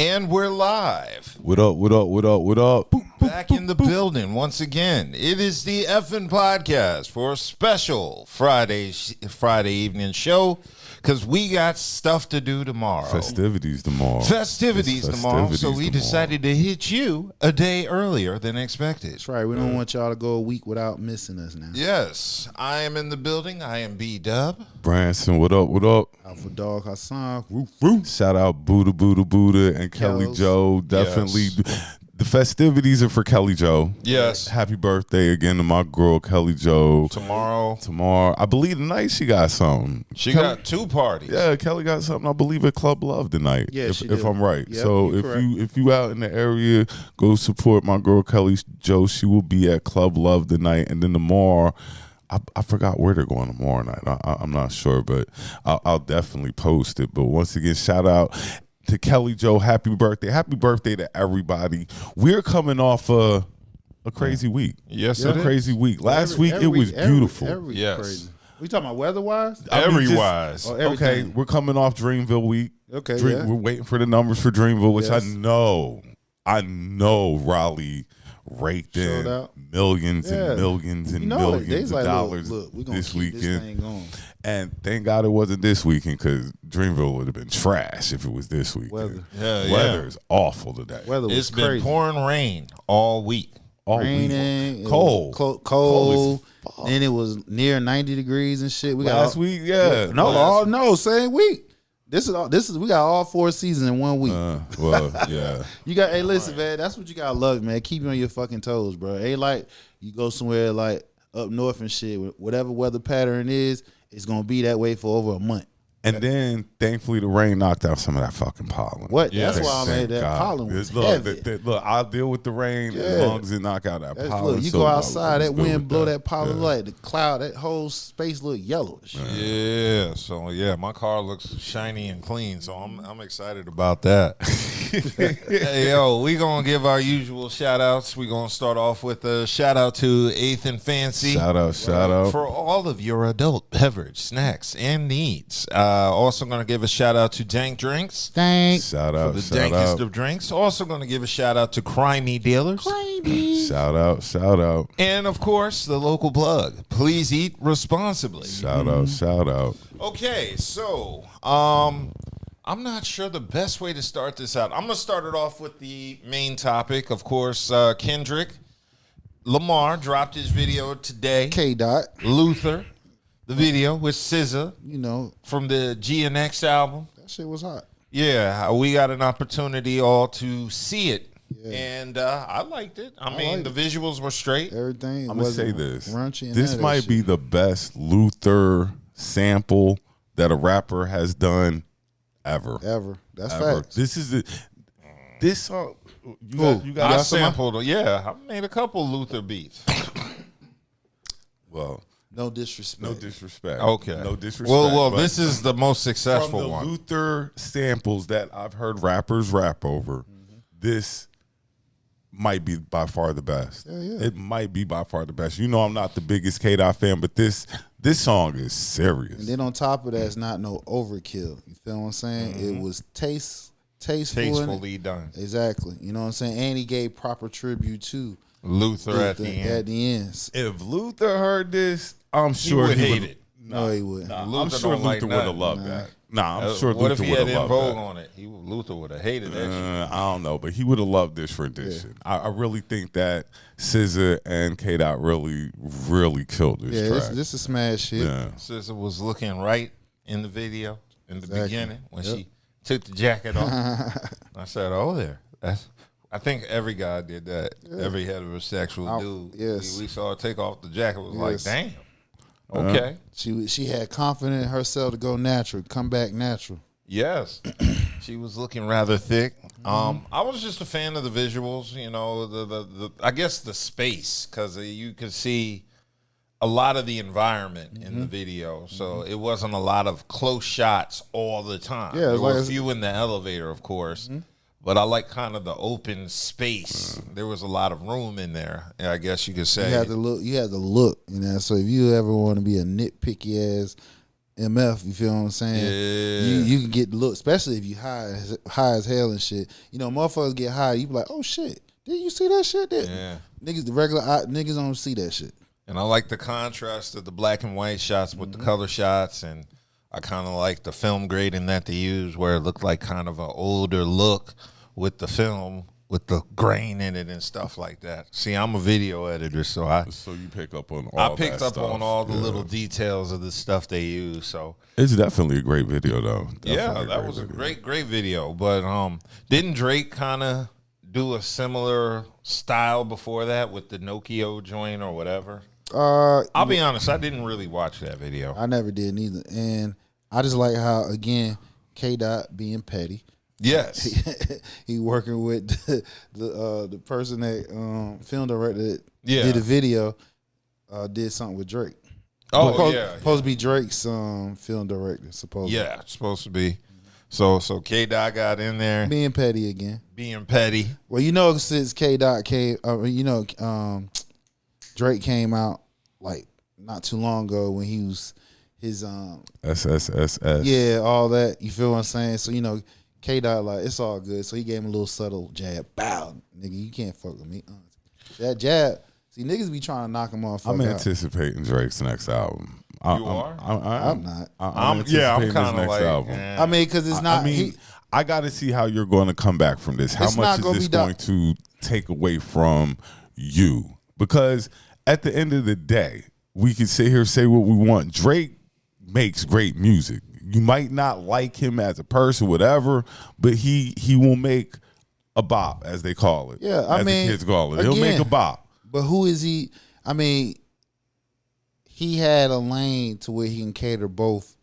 And we're live. What up, what up, what up, what up? Back in the building once again. It is the effing podcast for a special Friday evening show because we got stuff to do tomorrow. Festivities tomorrow. So we decided to hit you a day earlier than expected. That's right. We don't want y'all to go a week without missing us now. Yes, I am in the building. I am B-Dub. Branson, what up, what up? Alpha Dog Hassan. Shout out Buddha and Kelly Joe. Definitely. Yes. The festivities are for Kelly Joe. Yes. Happy birthday again to my girl, Kelly Joe. Tomorrow. I believe tonight she got something. She got two parties. Yeah, Kelly got something, I believe, at Club Love tonight. Yeah, if I'm right. Yep, so if you out in the area, go support my girl, Kelly Joe. She will be at Club Love tonight. And then tomorrow, I forgot where they're going tomorrow night. I'm not sure, but I'll definitely post it. But once again, shout out to Kelly Joe. Happy birthday. Happy birthday to everybody. We're coming off a crazy week. Yes, a crazy week. Last week, it was beautiful. Yes. Crazy. We talking about weather-wise? Every-wise. Okay, we're coming off Dreamville week. Okay, We're waiting for the numbers for Dreamville, which Yes. I know Raleigh raked Showed in out. millions and millions and millions of dollars look, we gonna this keep weekend. This thing going. And thank God it wasn't this weekend because Dreamville would have been trash if it was this weekend. Weather. Weather is awful today. Weather was It's crazy. been pouring rain all week. All Raining, week. Cold. Cold. as fuck. Then it was near 90 degrees and shit. We Last week, yeah. Same week. This is we got all 4 seasons in 1 week. Well, yeah. You got, hey, listen, man, that's what you gotta love, man. Keep you on your fucking toes, bro. Ain't like you go somewhere like up north and shit. Whatever weather pattern is, it's gonna be that way for over a month. And then, thankfully, the rain knocked out some of that fucking pollen. What? Yeah. That's why I made that pollen was heavy. Look, I'll deal with the rain as long as it knock out that pollen. Look, you So go I outside, was that good wind with blow that pollen like the cloud, that whole space look yellowish. Yeah, so yeah, my car looks shiny and clean, so I'm excited about that. Hey, yo, we gonna give our usual shout outs. We gonna start off with a shout out to Eighth and Fancy. Shout out. For all of your adult beverage, snacks, and needs. Also gonna give a shout out to Dank Drinks. Thanks. Shout For out. the Shout dankest out. of drinks. Also gonna give a shout out to Crimey Dealers. Shout out. Shout out. And of course, the local plug. Please eat responsibly. Shout out. Shout out. Okay, so I'm not sure the best way to start this out. I'm gonna start it off with the main topic. Of course, Kendrick Lamar dropped his video today. K-Dot. Luther, the video with SZA, You know, from the GNX album. that shit was hot. Yeah, we got an opportunity all to see it. Yeah. And I liked it. I mean, liked the visuals were straight. Everything. I'm gonna say this. Raunchy and This none of that might shit. be the best Luther sample that a rapper has done ever. Ever. That's Ever. facts. This is this song. You got I some- sampled, I made a couple Luther beats. Well, No disrespect. no disrespect. Okay. No disrespect. Well, but this is the most from successful the one. Luther samples that I've heard rappers rap over. This might be by far the best. Yeah. It might be by far the best. You know, I'm not the biggest K-Dot fan, but this song is serious. And then on top of that, it's not no overkill. You feel what I'm saying? It was tasteful. Tastefully done. Exactly. You know what I'm saying? And he gave proper tribute to Luther at the end. At the end. If Luther heard this, I'm sure would hate would- it. No, he wouldn't. I'm Luther sure don't like Luther would have nothing. loved that. I'm sure What if Luther he would had have In loved Vogue that. on it? Luther would have hated that shit. I don't know, but he would have loved this rendition. I really think that SZA and K-Dot really, really killed this Yeah, track. this is smash shit. Yeah. SZA was looking right in the video in the Exactly. beginning when she took the jacket off. I said, "Oh, there." I think every guy did that. Every heterosexual dude. yes. We saw her take off the jacket. Was Yes. like, damn. Okay. She had confidence in herself to go natural, come back natural. Yes, she was looking rather thick. I was just a fan of the visuals. You know, the I guess the space, because you could see a lot of the environment in the video, so it wasn't a lot of close shots all the time. Yeah, there were a like- few in the elevator, of course. But I like kind of the open space. There was a lot of room in there, I guess you could say. You had to look. You know. So if you ever want to be a nitpicky ass MF. You feel what I'm saying? Yeah. You can get the look, especially if you high as hell and shit. You know, motherfuckers get high. You be like, oh shit, did you see that shit? Yeah. Niggas, the regular niggas don't see that shit. And I like the contrast of the black and white shots with the color shots, and I kind of like the film grading that they use, where it looked like kind of an older look with the film, with the grain in it and stuff like that. See, I'm a video editor, so you pick up on all I picked that up stuff. on all the little details of the stuff they use. So It's definitely a great video, though. yeah, that was a great video. But didn't Drake kind of do a similar style before that with the Nokia joint or whatever? I'll be honest, I didn't really watch that video. I never did neither, and I just like how, again, K-Dot being petty. Yes. He working with the person that film director that Yeah. did the video, did something with Drake. Oh, Supposed to be Drake's film director, supposed Yeah, it's supposed to be. So K-Dot got in there being petty again. being petty. Well, you know, since K-Dot came, Drake came out like not too long ago when he was his SSSS. yeah, all that. You feel what I'm saying? So, you know, K-Dot, like, it's all good. So he gave him a little subtle jab. Bow, nigga, you can't fuck with me. That jab, see, niggas be trying to knock him off. I'm anticipating Drake's next album. You are? I'm not. I'm I'm kind kind of like, I mean, because it's not. I got to see how you're going to come back from this. How It's much not is gonna this be going to take away from you? Because at the end of the day, we can sit here and say what we want. Drake makes great music. You might not like him as a person, whatever, but he will make a bop, as they call it. Yeah, as the kids call it. He'll make a bop. But who is he? I mean, he had a lane to where he can cater both.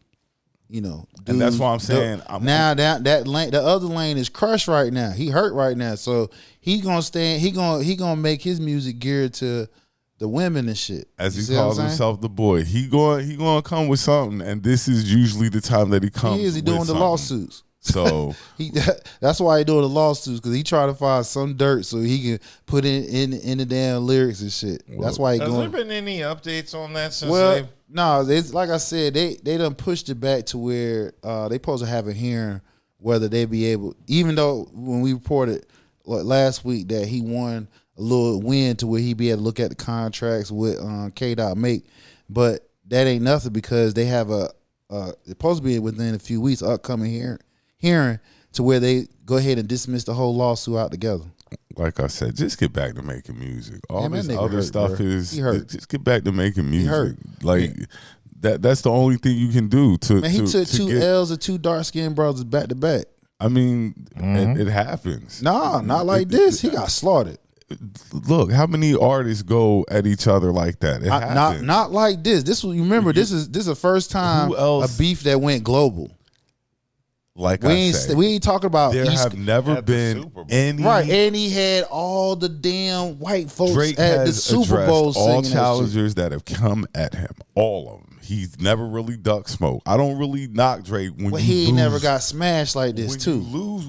You know, And that's why I'm saying now that lane, the other lane is crushed right now. He hurt right now, so he's gonna stand. He gonna make his music geared to the women and shit. As he calls himself the boy, he going to come with something, and this is usually the time that he comes. He doing the lawsuits. So that's why he doing the lawsuits, because he trying to find some dirt so he can put in the damn lyrics and shit. That's why he Has going. there been any updates on that since Well, no, it's like I said, they done pushed it back to where they supposed to have a hearing whether they be able, even though when we reported last week that he won a little win to where he be able to look at the contracts with K-Dot make, but that ain't nothing because they have it's supposed to be within a few weeks upcoming hearing to where they go ahead and dismiss the whole lawsuit out together. like I said, just get back to making music. All Man, this that nigga other hurt, stuff bro. is He hurt. just get back to making music. hurt. Like that's the only thing you can do to. Man, he to, took to two get, L's of two dark skinned brothers back to back. I mean, it happens. Nah, not like this. He got slaughtered. Look, how many artists go at each other like that? It happens. Not like this. This was, you remember, this is the first time Who else- a beef that went global. Like We I ain't said, we ain't talking about there East, have never at the been Super Bowl. any. right, and he had all the damn white folks Drake at the has Super Bowl addressed all singing that shit. challengers that have come at him. All of them. He's never really ducked smoke. I don't really knock Drake when But you he lose. ain't never got smashed like this when too. you lose,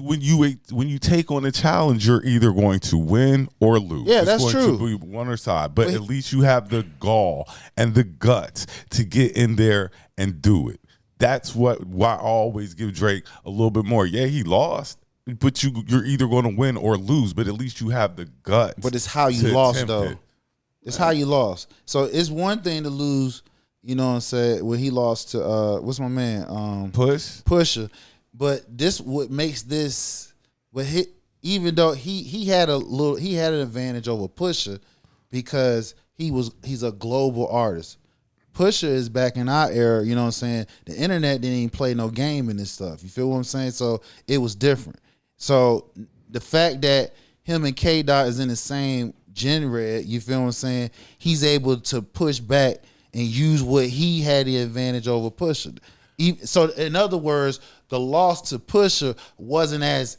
when you take on a challenge, you're either going to win or lose. Yeah, It's that's going true. To be one or side, but at least you have the gall and the guts to get in there and do it. That's why I always give Drake a little bit more. Yeah, he lost, but you're either going to win or lose. But at least you have the guts. But it's how you to lost attempt though. it. It's how you lost. So it's one thing to lose, you know what I'm saying, when he lost to what's my man? Pusha. But this what makes this, but even though he had an advantage over Pusha because he's a global artist. Pusha is back in our era, you know what I'm saying? The internet didn't even play no game in this stuff. You feel what I'm saying? So it was different. So the fact that him and K-Dot is in the same genre, you feel what I'm saying? He's able to push back and use what he had the advantage over Pusha. So in other words, the loss to Pusha wasn't it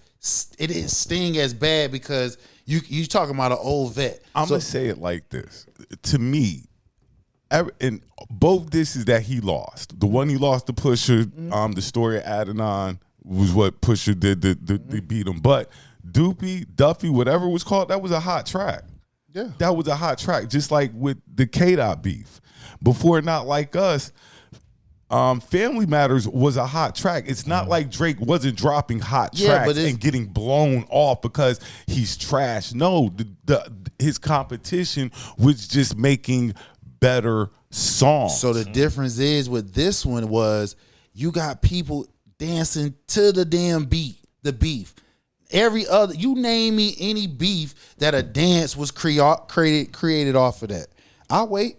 didn't sting as bad because you talking about an old vet. I'm gonna say it like this. To me, and both this is that he lost. The one he lost to Pusha, the story of Adidon was what Pusha did. They beat him. But Duffy, whatever it was called, that was a hot track. Yeah. That was a hot track. Just like with the K-Dot beef. Before Not Like Us, Family Matters was a hot track. It's not like Drake wasn't dropping hot tracks and getting blown off because he's trash. No, his competition was just making better songs. So the difference is with this one was you got people dancing to the damn beat, the beef. Every other, you name me any beef that a dance was created off of that. I'll wait.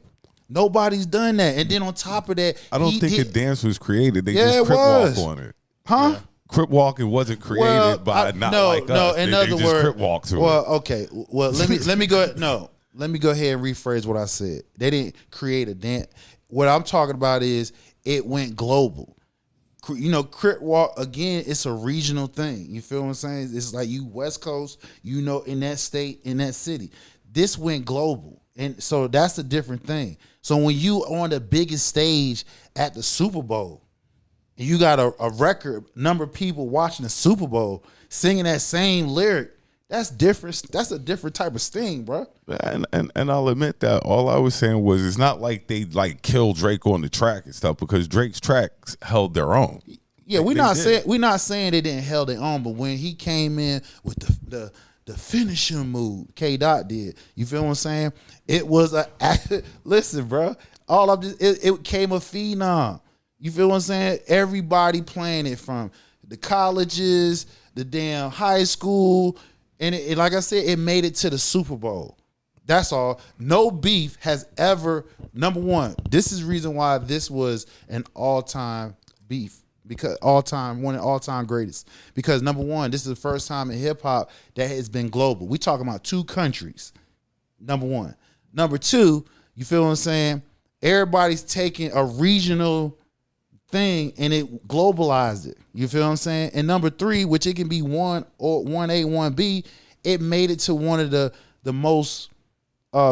Nobody's done that. And then on top of that, I don't think a dance was created. They just crip walk on it. Huh? Yeah. Crip walking wasn't created by us. No, in other words, crip walk to it. Okay. Well, let me go ahead. No. Let me go ahead and rephrase what I said. They didn't create a dance. What I'm talking about is it went global. You know, crip walk, again, it's a regional thing. You feel what I'm saying? It's like you West Coast, you know, in that state, in that city. This went global. And so that's a different thing. So when you on the biggest stage at the Super Bowl, and you got a record number of people watching the Super Bowl singing that same lyric, that's different. That's a different type of sting, bro. And I'll admit that all I was saying was it's not like they like killed Drake on the track and stuff because Drake's tracks held their own. Yeah, we're not saying they didn't held their own, but when he came in with the finishing move, K Dot did. You feel what I'm saying? It was listen, bro. It became a phenom. You feel what I'm saying? Everybody playing it from the colleges, the damn high school. And it, like I said, it made it to the Super Bowl. That's all. No beef has ever, number one, this is the reason why this was an all-time beef. Because one of the all-time greatest. Because number one, this is the first time in hip-hop that has been global. We talking about two countries. Number one. Number two, you feel what I'm saying? Everybody's taking a regional thing and it globalized it. You feel what I'm saying? And number three, which it can be 1A, 1B, it made it to one of the most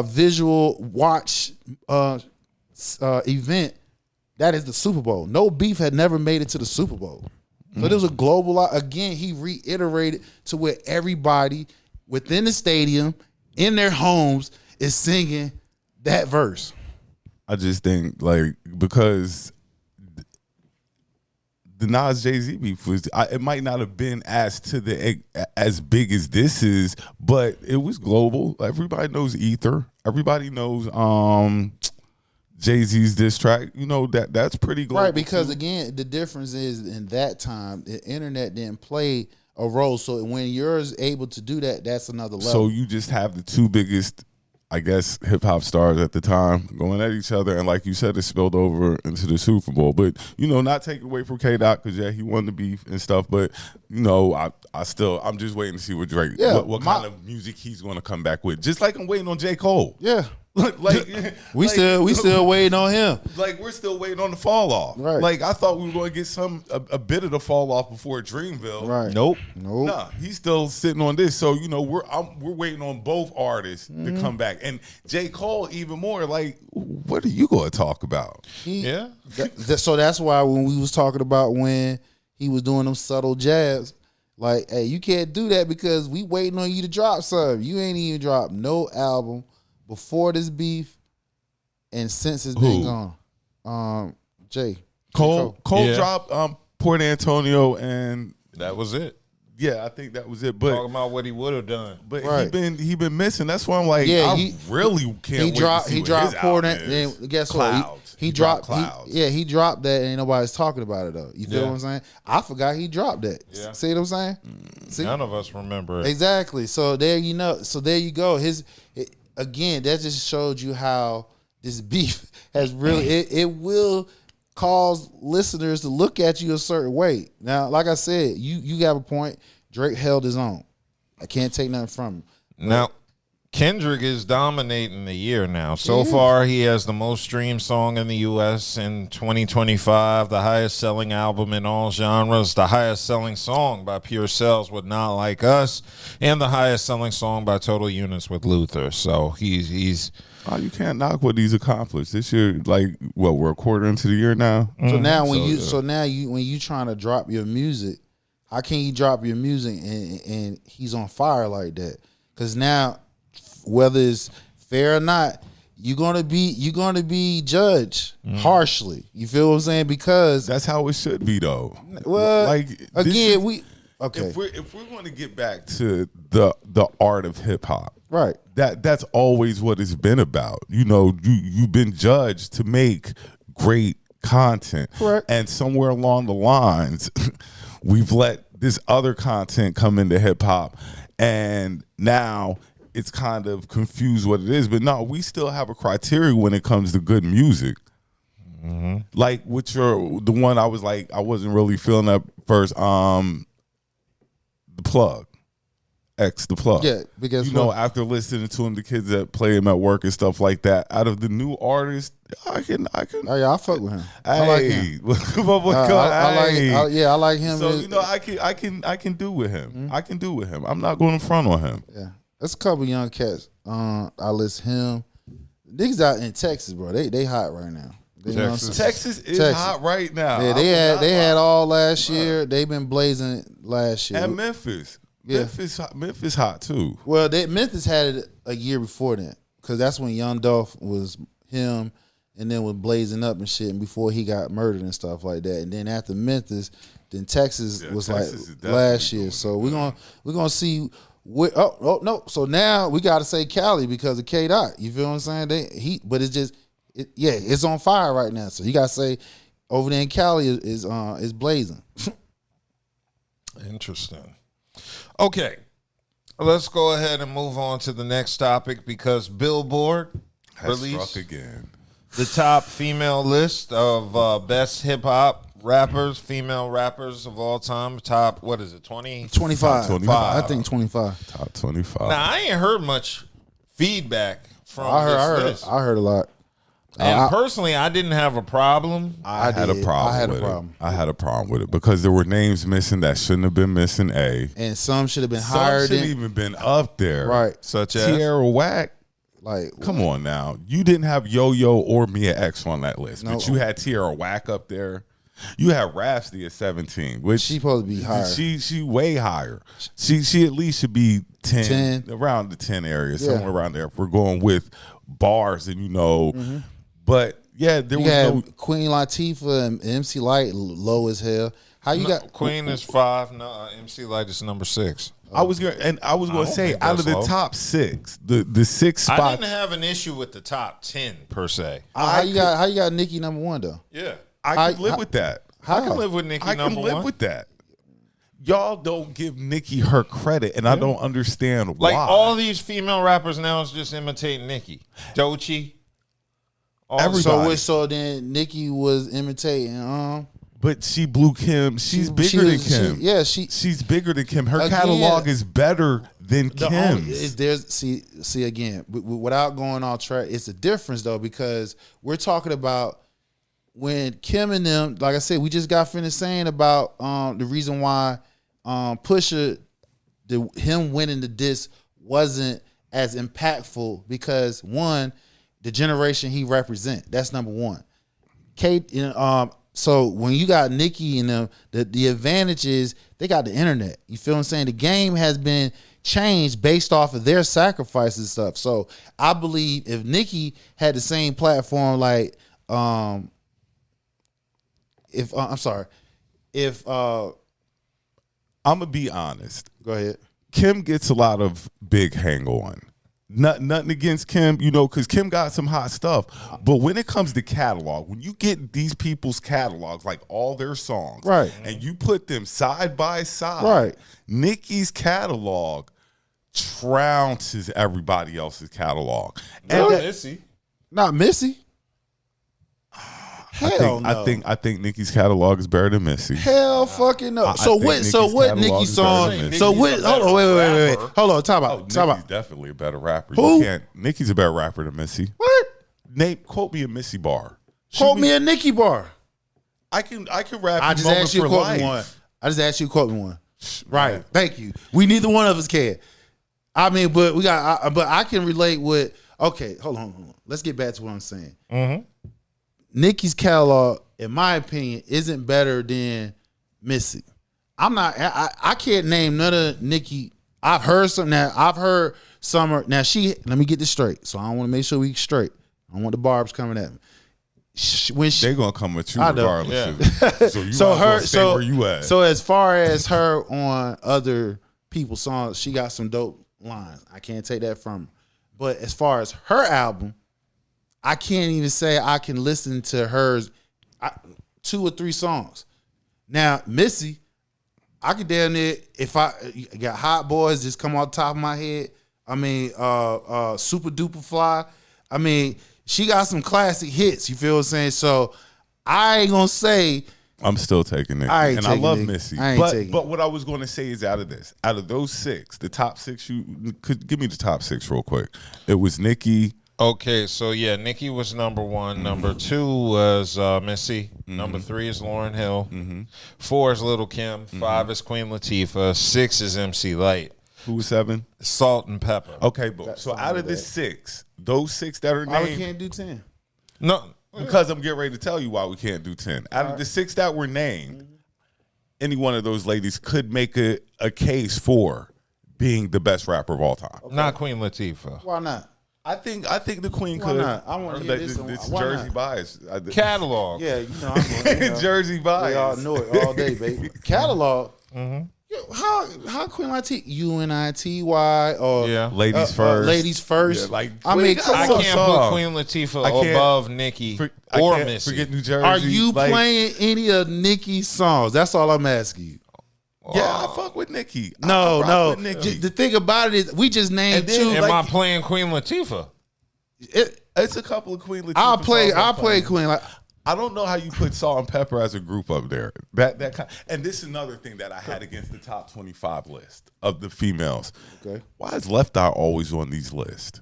visual watch event. That is the Super Bowl. No beef had never made it to the Super Bowl. So there was a global, again, he reiterated to where everybody within the stadium, in their homes, is singing that verse. I just think, like, because the Nas Jay-Z beef was, it might not have been as big as this is, but it was global. Everybody knows Ether. Everybody knows Jay-Z's diss track. You know, that's pretty global. Right, because again, the difference is in that time, the internet didn't play a role. So when you're able to do that, that's another level. So you just have the two biggest, I guess, hip-hop stars at the time going at each other. And like you said, it spilled over into the Super Bowl. But, you know, not take away from K-Dot because, yeah, he won the beef and stuff. But, you know, I'm just waiting to see what Drake, what kind of music he's going to come back with. Just like I'm waiting on J. Cole. Yeah. We still waiting on him. Like we're still waiting on the fall off. Right. Like I thought we were going to get a bit of the fall off before Dreamville. Right. Nope. Nah, he's still sitting on this. So you know we're waiting on both artists to come back. And J. Cole even more. Like, what are you going to talk about? So that's why when we was talking about when he was doing them subtle jabs, like, hey, you can't do that because we waiting on you to drop something. You ain't even dropped no album before this beef, and since it's been gone, Cole dropped Port Antonio, and that was it. Yeah, I think that was it. But talking about what he would have done, but he been missing. That's why I'm like, I really can't. He dropped Port, and guess Clouds. What? He dropped Clouds. He dropped that, and ain't nobody's talking about it though. You feel what I'm saying? I forgot he dropped that. Yeah. See what I'm saying? See? None of us remember it. Exactly. So there you know. So there you go. Again, that just showed you how this beef has really it will cause listeners to look at you a certain way. Now, like I said, you have a point. Drake held his own. I can't take nothing from him. Now, Kendrick is dominating the year now. So far, he has the most streamed song in the U.S. in 2025, the highest selling album in all genres, the highest selling song by Pure Cells with Not Like Us, and the highest selling song by Total Units with Luther. So he's oh, you can't knock what he's accomplished this year. Like, what, we're a quarter into the year now. So now when you trying to drop your music, how can you drop your music and he's on fire like that? Because now, whether it's fair or not, you're gonna be judged harshly. You feel what I'm saying? Because that's how it should be, though. Well, like again, If we're going to get back to the art of hip hop, right? That's always what it's been about. You know, you've been judged to make great content, correct? And somewhere along the lines, we've let this other content come into hip hop, and now it's kind of confused what it is. But no, we still have a criteria when it comes to good music. Mm-hmm. Like the one I was like, I wasn't really feeling that first. The Plug. The Plug. Yeah, because you know, after listening to him, the kids that play him at work and stuff like that. Out of the new artists, I can. Oh yeah, I fuck with him. Hey, I like him. I like him. So you know, I can do with him. Mm-hmm. I can do with him. I'm not going in front on him. Yeah, there's a couple young cats. I list him. Niggas out in Texas, bro. They hot right now. Texas is hot right now. Yeah, they had all last year. They've been blazing last year. And Memphis. Yeah. Memphis hot too. Well, Memphis had it a year before that, because that's when Young Dolph was him, and then was blazing up and shit, and before he got murdered and stuff like that. And then after Memphis, then Texas was Texas like last year. So we're gonna see. No. So now we got to say Cali because of K Dot. You feel what I'm saying? But it's just it's on fire right now. So you got to say over there in Cali is blazing. Interesting. Okay, let's go ahead and move on to the next topic, because Billboard has released struck again the top female list of best hip hop rappers, female rappers of all time. Top, what is it, 20? 25. I think 25. Top 25. Now, I ain't heard much feedback from this list. I heard a lot. And personally, I didn't have a problem. I had a problem with it because there were names missing that shouldn't have been missing. And some should have been higher. Some shouldn't even been up there. Right. Such as Tierra Whack. Like, come on now. You didn't have Yo-Yo or Mia X on that list, but you had Tierra Whack up there. You had Rhapsody at 17, which she's supposed to be higher. She way higher. She at least should be 10. Around the 10 area, somewhere around there. If we're going with bars, and but yeah, there was no Queen Latifah and MC Lyte low as hell. How you got Queen is 5? No, MC Lyte is number 6. I was gonna say out of the top 6, the 6 spot. I didn't have an issue with the top 10 per se. How you got Nicki number 1 though? Yeah, I can live with that. I can live with Nicki number 1. I can live with that. Y'all don't give Nicki her credit, and I don't understand why. Like all these female rappers now is just imitating Nicki. Doechii. Everybody. So then Nicki was imitating. But she blew Kim. She's bigger than Kim. She's bigger than Kim. Her catalog is better than Kim's. See again, without going off track, it's a difference though, because we're talking about when Kim and them, like I said, we just got finished saying about the reason why Pusha, him winning the disc wasn't as impactful, because one, the generation he represent. That's number one. So when you got Nicki and them, the advantage is they got the internet. You feel what I'm saying? The game has been changed based off of their sacrifices and stuff. So I believe if Nicki had the same platform, like I'm gonna be honest. Go ahead. Kim gets a lot of big hang on. Nothing against Kim, because Kim got some hot stuff. But when it comes to catalog, when you get these people's catalogs, like all their songs, right, and you put them side by side, right, Nicki's catalog trounces everybody else's catalog. Not Missy. I think Nicki's catalog is better than Missy. Hell fucking no. So what Nicki song? So what? Hold on, wait. Hold on, talk about. Nicki's definitely a better rapper. Who? Nicki's a better rapper than Missy. What? Quote me a Missy bar. Quote me a Nicki bar. I can rap. I just asked you to quote me one. Right. Thank you. We neither one of us can. I mean, but we got. But I can relate with. Okay, hold on. Let's get back to what I'm saying. Mm-hmm. Nicki's catalog, in my opinion, isn't better than Missy. I can't name none of Nicki. I've heard some. Now I've heard Summer. Now let me get this straight. So I want to make sure we straight. I don't want the barbs coming at me. When They're gonna come at you I know. regardless. Yeah. So you so might as well her, stay where you at. so as far as her on other people's songs, she got some dope lines. I can't take that from her. But as far as her album, I can't even say I can listen to hers 2 or 3 songs. Now, Missy, I could damn near, if I got Hot Boys just come off the top of my head. I mean, Super Duper Fly. I mean, she got some classic hits. You feel what I'm saying? So I ain't gonna say I'm still taking Nicki. And I love Nicki. Missy. I ain't taking But what I was going to say is out of those 6, the top 6, you could give me the top 6 real quick. It was Nicki. Okay, so yeah, Nicki was number 1. Number 2 was Missy. Number 3 is Lauryn Hill. 4 is Lil' Kim. 5 is Queen Latifah. 6 is MC Lyte. Who was 7? Salt and Pepper. Okay, boom. So out of the 6, those 6 that are why we named, can't do 10. No, because I'm getting ready to tell you why we can't do 10. Out of the 6 that were named, any one of those ladies could make a case for being the best rapper of all time. not Queen Latifah. Why not? I think the Queen Why could. not? I want to hear this. This Why Jersey not? bias. Catalog. Yeah, I'm Jersey bias. We all know it all day, baby. Catalog. Yo, how Queen Latifah UNITY or Yeah. Ladies first. Ladies first. Yeah, like, I mean, come I on. can't song. put Queen Latifah I can't- above Nicki I or can't Missy. forget New Jersey. Are you like, playing any of Nicki's songs? That's all I'm asking you. Yeah, I fuck with Nicki. I No, rock no. with Nicki. The thing about it is, we just named And then, 2. Am like- I playing Queen Latifah? It's a couple of Queen Latifah. I'll play songs Queen. Like, I don't know how you put Salt and Pepper as a group up there. That kind, and this is another thing that I had against the top 25 list of the females. okay. Why is Left Eye always on these lists?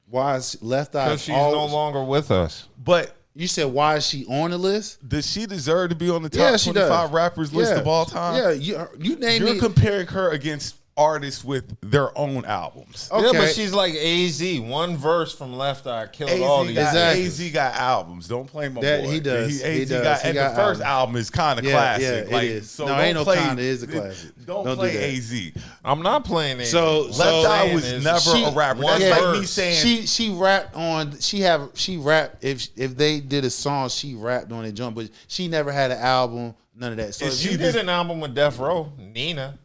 Why is Left Eye? Because she's no longer with us. But You said why is she on the list? does she deserve to be on the top Yeah, she 25 does. rappers list Yeah. of all time? Yeah, you name You're me. comparing her against artists with their own albums. Okay. Yeah, but she's like AZ. One verse from Left Eye killed all AZ these. got, Exactly. AZ got albums. Don't play my That boy. he does. AZ He does. got, He and got the first albums. album is kind of Yeah, classic. yeah, it like, is. So No, don't ain't no play, kinda, it is a classic. Don't Don't do play that. AZ. I'm not playing AZ. So- Left So- Eye was saying is never she- a rapper. one That's like me verse. saying She rapped on. She rapped if they did a song, she rapped on it. Jump, but she never had an album. None of that. So Is if she She you did an album with Death Row, Nina.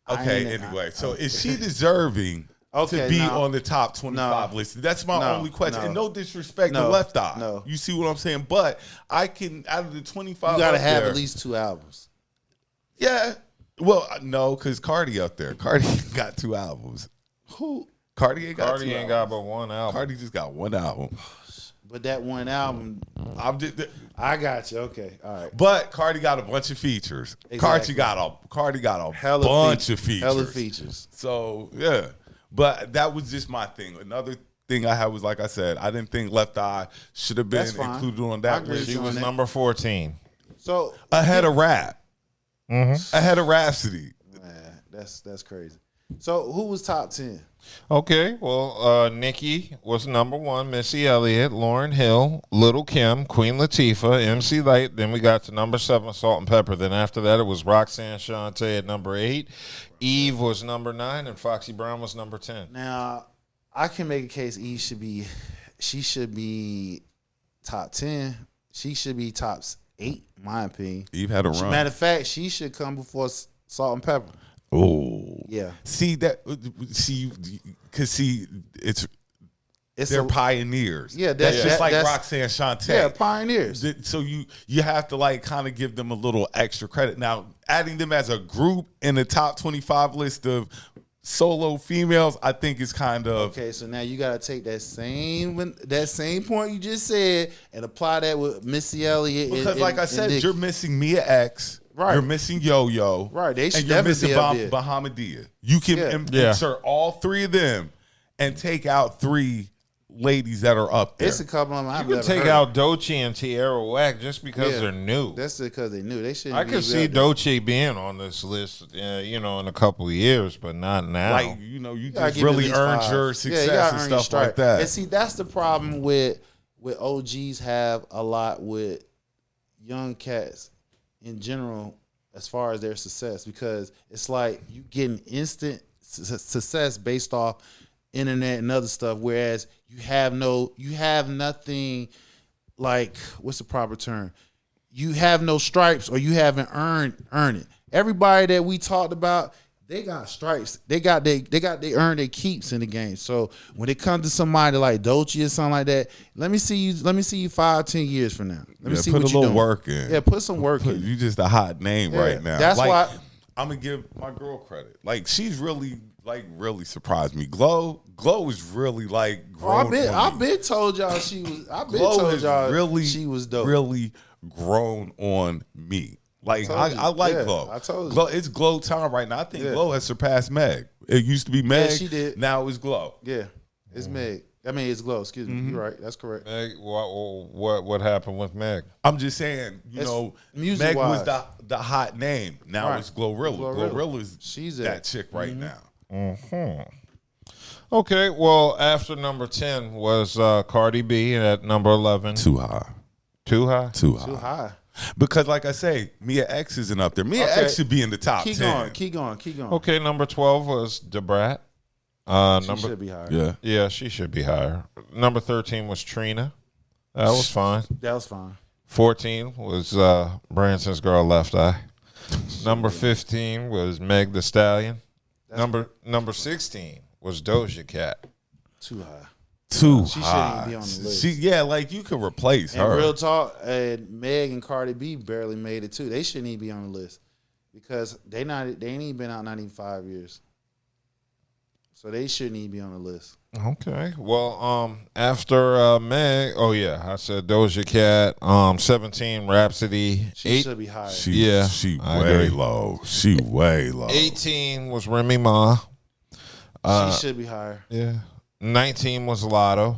okay. I ain't- Anyway, so is she deserving Okay, to be no. on the top 25 list? That's my No, only question. no. And no disrespect to No, Left Eye. no. You see what I'm saying? But I can, out of the 25, you gotta up have there, at least 2 albums. Yeah. Well, no, because Cardi up there. Cardi got 2 albums. Who? Cardi ain't got Cardi 2 ain't albums. got but one album. Cardi just got 1 album. But that one album, I'm just, I got you. Okay, all right. but Cardi got a bunch of features. Exactly. Cardi got a Hella bunch of features. features. Hella features. So yeah, but that was just my thing. Another thing I had was, like I said, I didn't think Left Eye should have been That's fine. included on I that agree list. She on was that. number 14. So Ahead of Rap. Ahead of Rhapsody. man, that's crazy. So who was top 10? Okay, well, Nicki was number 1, Missy Elliott, Lauryn Hill, Lil' Kim, Queen Latifah, MC Lyte. Then we got to number 7, Salt and Pepper. Then after that, it was Roxanne Shante at number 8. Eve was number 9, and Foxy Brown was number 10. Now, I can make a case Eve should be top 10. She should be top 8, in my opinion. Eve had a run. Matter of fact, she should come before Salt and Pepper. Oh, Yeah. See that? Because it's It's they're pioneers. Yeah, that's just like that's- Roxanne Shante. Yeah, pioneers. So you have to like kind of give them a little extra credit. Now, adding them as a group in the top 25 list of solo females, I think is kind of Okay, so now you gotta take that same point you just said and apply that with Missy Elliott. because, like I said, Nicki. you're missing Mia X. Right. You're missing Yo-Yo. Right, they should and you're definitely missing be up there. Bahamadia. You can Yeah. insert all 3 of them and take out 3 ladies that are up there. It's a couple of them I've You can never take heard. out Doechii and Tierra Whack just because Yeah. they're new. That's because they knew they shouldn't. I be could see up there. Doechii being on this list, in a couple of years, but not now. Like, you gotta just give it at really least earned 5. your Yeah, success you gotta and earn your stuff like stripe. that. And see, that's the problem with OGs have a lot with young cats in general as far as their success, because it's like you getting instant success based off internet and other stuff. Whereas you have nothing like, what's the proper term? You have no stripes, or you haven't earned it. Everybody that we talked about, they got stripes. They earn their keeps in the game. So when it comes to somebody like Dolce or something like that, let me see you 5, 10 years from now. Let me see put what a you little doing. work in. Yeah, put some work in. You just a hot name right now. That's why I'm gonna give my girl credit. Like, she's really surprised me. Glow is really like grown. I've been told y'all she was. I've been told y'all she was dope. Really grown on me. Like, I like Glow. I told you. Glow, it's Glow time right now. I think Glow has surpassed Meg. It used to be Meg. Yeah, she did. Now it's Glow. Yeah, it's Meg. I mean, it's Glow. Excuse me. You're right. That's correct. Meg, what happened with Meg? I'm just saying, Meg was the hot name. Now it's Glorilla. Glorilla's she's that chick right now. Mm-hmm. Okay, well, after number 10 was Cardi B at number 11. Too high. Too high? Too high. Because, like I say, Mia X isn't up there. Mia X should be in the top 10. Keep going. Okay, number 12 was DeBrat. She should be higher. Yeah. Yeah, she should be higher. Number 13 was Trina. That was fine. 14 was Branson's girl Left Eye. Number 15 was Meg Thee Stallion. Number 16 was Doja Cat. Too high. She shouldn't even be on the list. You could replace her. And real talk, Meg and Cardi B barely made it too. They shouldn't even be on the list because they ain't even been out not even 5 years. So they shouldn't even be on the list. Okay. Well, after Meg, I said Doja Cat. 17, Rhapsody. She should be higher. She way low. She way low. 18 was Remy Ma. She should be higher. Yeah. 19 was Lotto.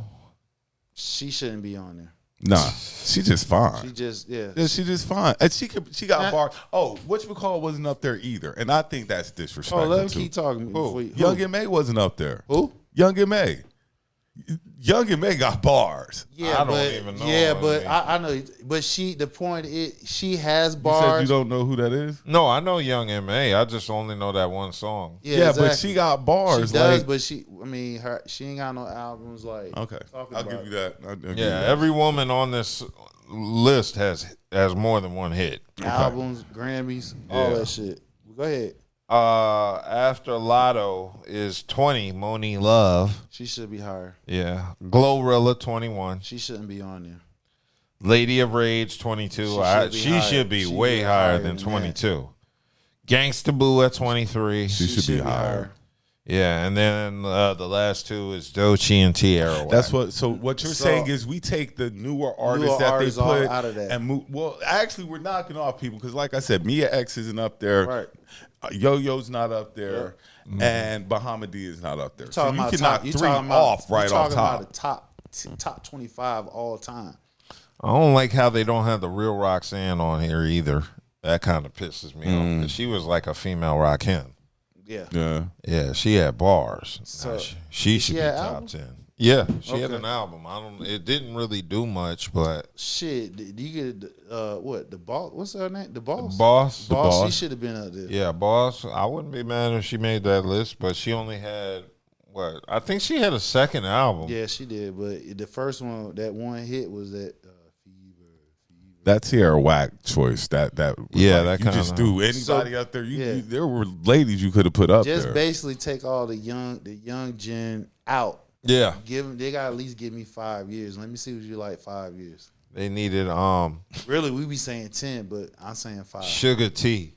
She shouldn't be on there. Nah, she just fine. She just she just fine. And she got bars. Oh, whatchamacallit wasn't up there either, and I think that's disrespectful. Oh, let me keep talking. Who? Young and May wasn't up there. Who? Young and May. Young and May got bars. Yeah, I don't even know. Yeah, but I know. But the point is, she has bars. You said you don't know who that is? No, I know Young M.A. I just only know that one song. Yeah, exactly. But she got bars. She does, but she ain't got no albums like. Okay, I'll give you that. Every woman on this list has more than one hit. Albums, Grammys, all that shit. Go ahead. After Lotto is 20, Moni Love. She should be higher. Yeah. Glorilla, 21. She shouldn't be on there. Lady of Rage, 22. She should be way higher than 22. Gangsta Boo at 23. She should be higher. Yeah, and then the last two is Doechii and Tierra. That's what. So what you're saying is we take the newer artists that they put out of that and move. Well, actually, we're knocking off people because, like I said, Mia X isn't up there. Right. Yo-Yo's not up there, and Bahama D is not up there. So you can knock 3 off right off top. About the top 25 all time. I don't like how they don't have the real Roxanne on here either. That kind of pisses me off. She was like a female Rakim. Yeah, she had bars. So she should be top 10. Yeah, she had an album. It didn't really do much, but shit. Do you get what? The Boss? What's her name? The Boss. The Boss. She should have been up there. Yeah, Boss. I wouldn't be mad if she made that list, but she only had what? I think she had a second album. Yeah, she did. But the first one, that one hit was that. That's here a whack choice. That that you just threw anybody up there. There were ladies you could have put up there. Just basically take all the young gen out. Yeah, they got to at least give me 5 years. Let me see what you like 5 years. They needed really we be saying 10, but I'm saying 5. Sugar T.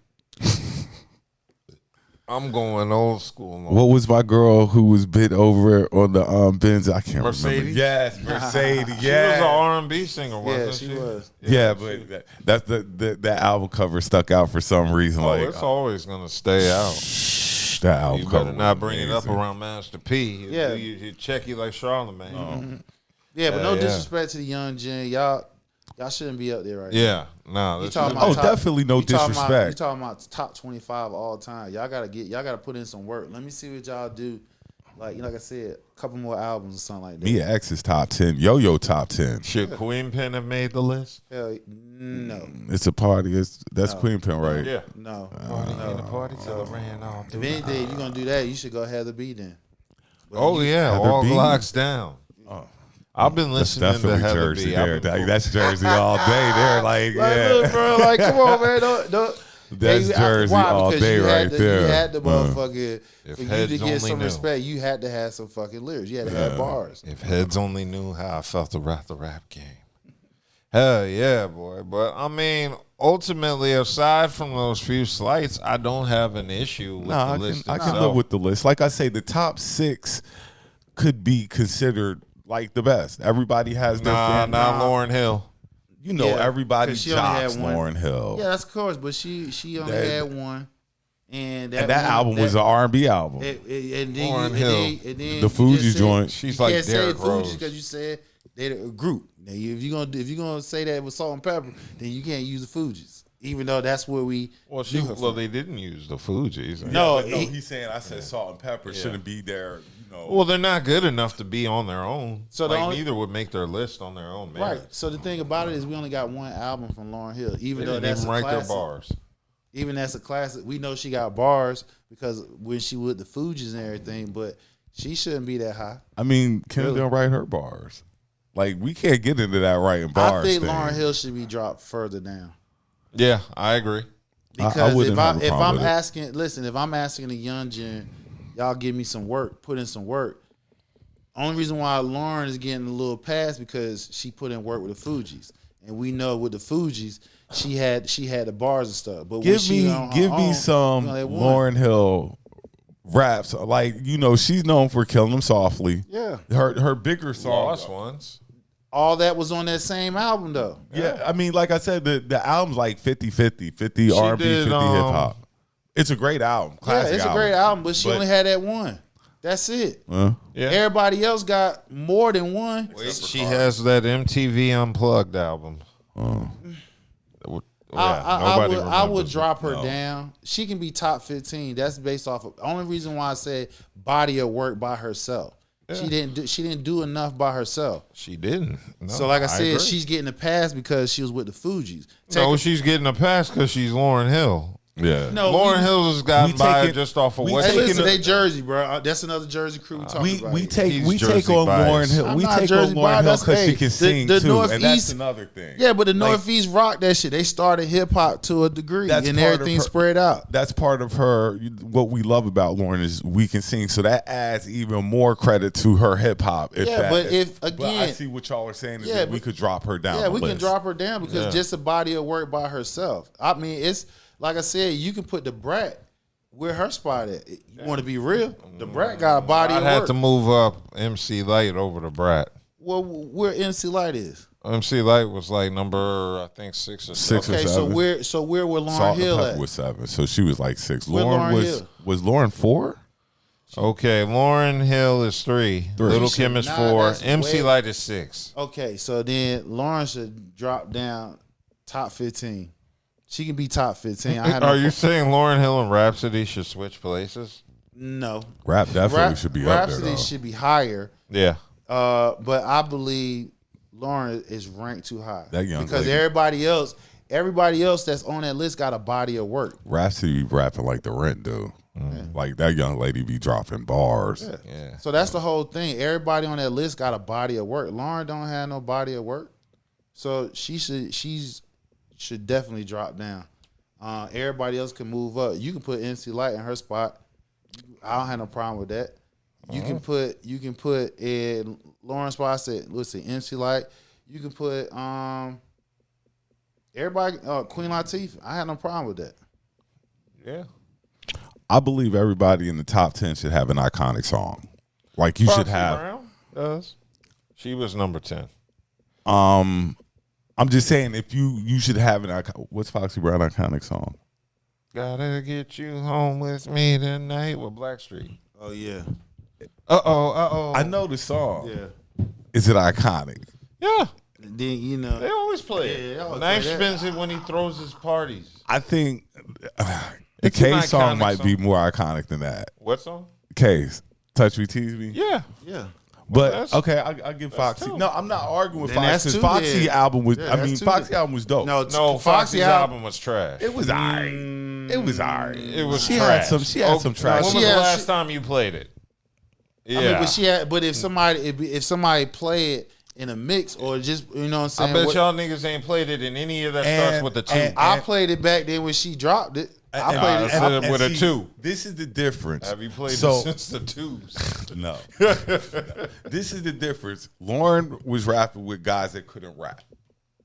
I'm going old school. What was my girl who was bit over on the Benz? I can't Mercedes? remember. Yes, Mercedes. She was an R&B singer, wasn't she? Yeah, she was. Yeah, but that's that album cover stuck out for some reason. It's always gonna stay out. That album you cover better not bring it up around Master P. Yeah, you check you like Charlamagne. Mm-hmm. Yeah, but no disrespect to the young gen, y'all shouldn't be up there right now. No. Definitely no disrespect. You talking about top 25 all time? Y'all gotta put in some work. Let me see what y'all do. Like I said, a couple more albums or something like that. Mia X is top 10. Yo-Yo top 10. Should Queen Pen have made the list? Hell no. It's a party. That's Queen Pen, right? Yeah. No. The party till it ran off. If anything, if you're gonna do that, you should go Heather B then. Oh yeah, Heather all B? Glocks down. I've been That's listening to definitely Heather Jersey B. there. That's Jersey all day there. Like, yeah. Look, bro, like, come on, man. Don't. That's Jersey all Because day right there. You had to motherfucking, If for you heads to get only some knew. respect, you had to have some fucking lyrics. You had to have bars. If heads only knew how I felt about the rap game. Hell yeah, boy. But I mean, ultimately, aside from those few slights, I don't have an issue with the list I itself. can live with the list. Like I say, the top 6 could be considered like the best. Everybody has their fan. Not Lauryn Hill. You know, Yeah, everybody 'cause she only jocks had one. Lauryn Hill. Yeah, that's of course, but she only had one. And that, album was an R&B album. And then Lauryn Hill. the The Fugees joint. She's you like can't say Derrick Fugees Rose. because you said they're a group. Now, if you're gonna say that with Salt and Pepper, then you can't use the Fugees, even though that's where we. Well, they didn't use the Fugees. No, he's saying I said Salt and Pepper shouldn't be there. You know. Well, they're not good enough to be on their own. So neither would make their list on their own. Right. So the thing about it is, we only got one album from Lauryn Hill, even They though didn't that's even a write classic. their bars. Even that's a classic. We know she got bars because when she with the Fugees and everything, but she shouldn't be that high. I mean, Kim don't write her bars. Like, we can't get into that writing bars I think thing. Lauryn Hill should be dropped further down. Yeah, I agree. Because wouldn't have a if problem I'm with it. asking, if I'm asking a young gen, y'all give me some work, put in some work. Only reason why Lauren is getting a little pass because she put in work with the Fugees, and we know with the Fugees, she had the bars and stuff. But Give me some Lauryn Hill raps. Like, you know, she's known for killing them softly. Yeah, Her bigger songs. Lost ones. all that was on that same album though. Yeah, I mean, like I said, the album's like 50-50, 50 R&B, 50 hip hop. It's a great album. Classic It's a great album, but she only had that one. That's it. Yeah. Everybody else got more than one. She has that MTV Unplugged album. I would drop her down. She can be top 15. That's based off of only reason why I said body of work by herself. Yeah. She didn't do enough by herself. She didn't. No, so like I said, agree. she's getting a pass because she was with the Fugees. She's getting a pass because she's Lauryn Hill. Yeah. No, Lauryn Hill has gotten by just off of what. Hey, listen, they Jersey, bro. That's another Jersey crew we talking about. We take on Lauryn Hill. We take on Lauryn Hill because she can sing too, and that's another thing. Yeah, but the Northeast rock that shit. They started hip hop to a degree, and everything spread out. That's part of her. What we love about Lauryn is we can sing, so that adds even more credit to her hip hop. But I see what y'all are saying is that we could drop her down. Yeah, we can drop her down because just a body of work by herself. I mean, it's. Like I said, you can put the Brat where her spot at. You want to be real? The Brat got a body of work. I'd have to move up MC Light over the Brat. Well, where MC Light is? MC Light was like number, I think, 6 or 7. Okay, so where was Lauryn Hill at? Was 7, so she was like 6. Was Lauryn 4? Okay, Lauryn Hill is 3. Little Kim is 4. MC Light is 6. Okay, so then Lauryn should drop down top 15. She can be top 15. Are you saying Lauryn Hill and Rhapsody should switch places? No. Rap definitely should be up there. Rhapsody should be higher. Yeah. But I believe Lauryn is ranked too high. That young because lady. everybody else that's on that list got a body of work. Rhapsody be rapping like the Rent dude. Like that young lady be dropping bars. Yeah. So that's the whole thing. Everybody on that list got a body of work. Lauryn don't have no body of work. So she should definitely drop down. Everybody else can move up. You can put MC Light in her spot. I don't have no problem with that. You can put in Lauren's spot. I said, listen, MC Light. You can put everybody. Queen Latifah. I had no problem with that. Yeah. I believe everybody in the top 10 should have an iconic song. Like you should have. Brown does. She was number 10. I'm just saying, if you should have an what's Foxy Brown iconic song? Gotta get you home with me tonight with Blackstreet. Oh yeah. I know the song. Yeah. Is it iconic? Yeah. Then they always play it. Knife spins it when he throws his parties. I think the K song might be more iconic than that. What song? K's Touch Me, Tease Me. Yeah. Yeah. But okay, I give Foxy. No, I'm not arguing with Foxy. Because Foxy album was. Foxy album was dope. No, Foxy's album was trash. It was alright. It was alright. It was. She had some. She had some trash. When was the last time you played it? Yeah. I mean, but if somebody play it in a mix or just, you know what I'm saying? I bet y'all niggas ain't played it in any of that starts with the 2. I played it back then when she dropped it. I played it with a 2. This is the difference. Have you played it since the 2s? No. This is the difference. Lauren was rapping with guys that couldn't rap.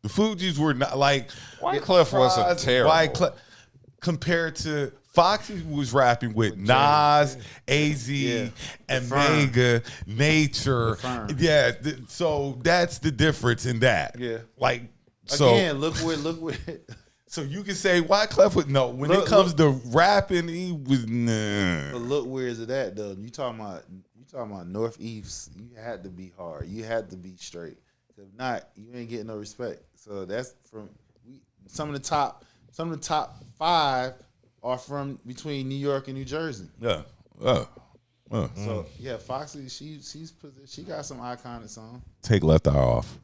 The Fugees were not like Wyclef wasn't terrible. Compared to Foxy was rapping with Nas, AZ, and Mega, Nature. Yeah, so that's the difference in that. Yeah. Like, so. Again, look where. So you can say Wyclef would no. When it comes to rapping, he was nah. But look, where is it at though? You talking about Northeast? You had to be hard. You had to be straight. If not, you ain't getting no respect. So that's from some of the top 5 are from between New York and New Jersey. Yeah. So yeah, Foxy, she got some iconic songs. Take Left Eye Off.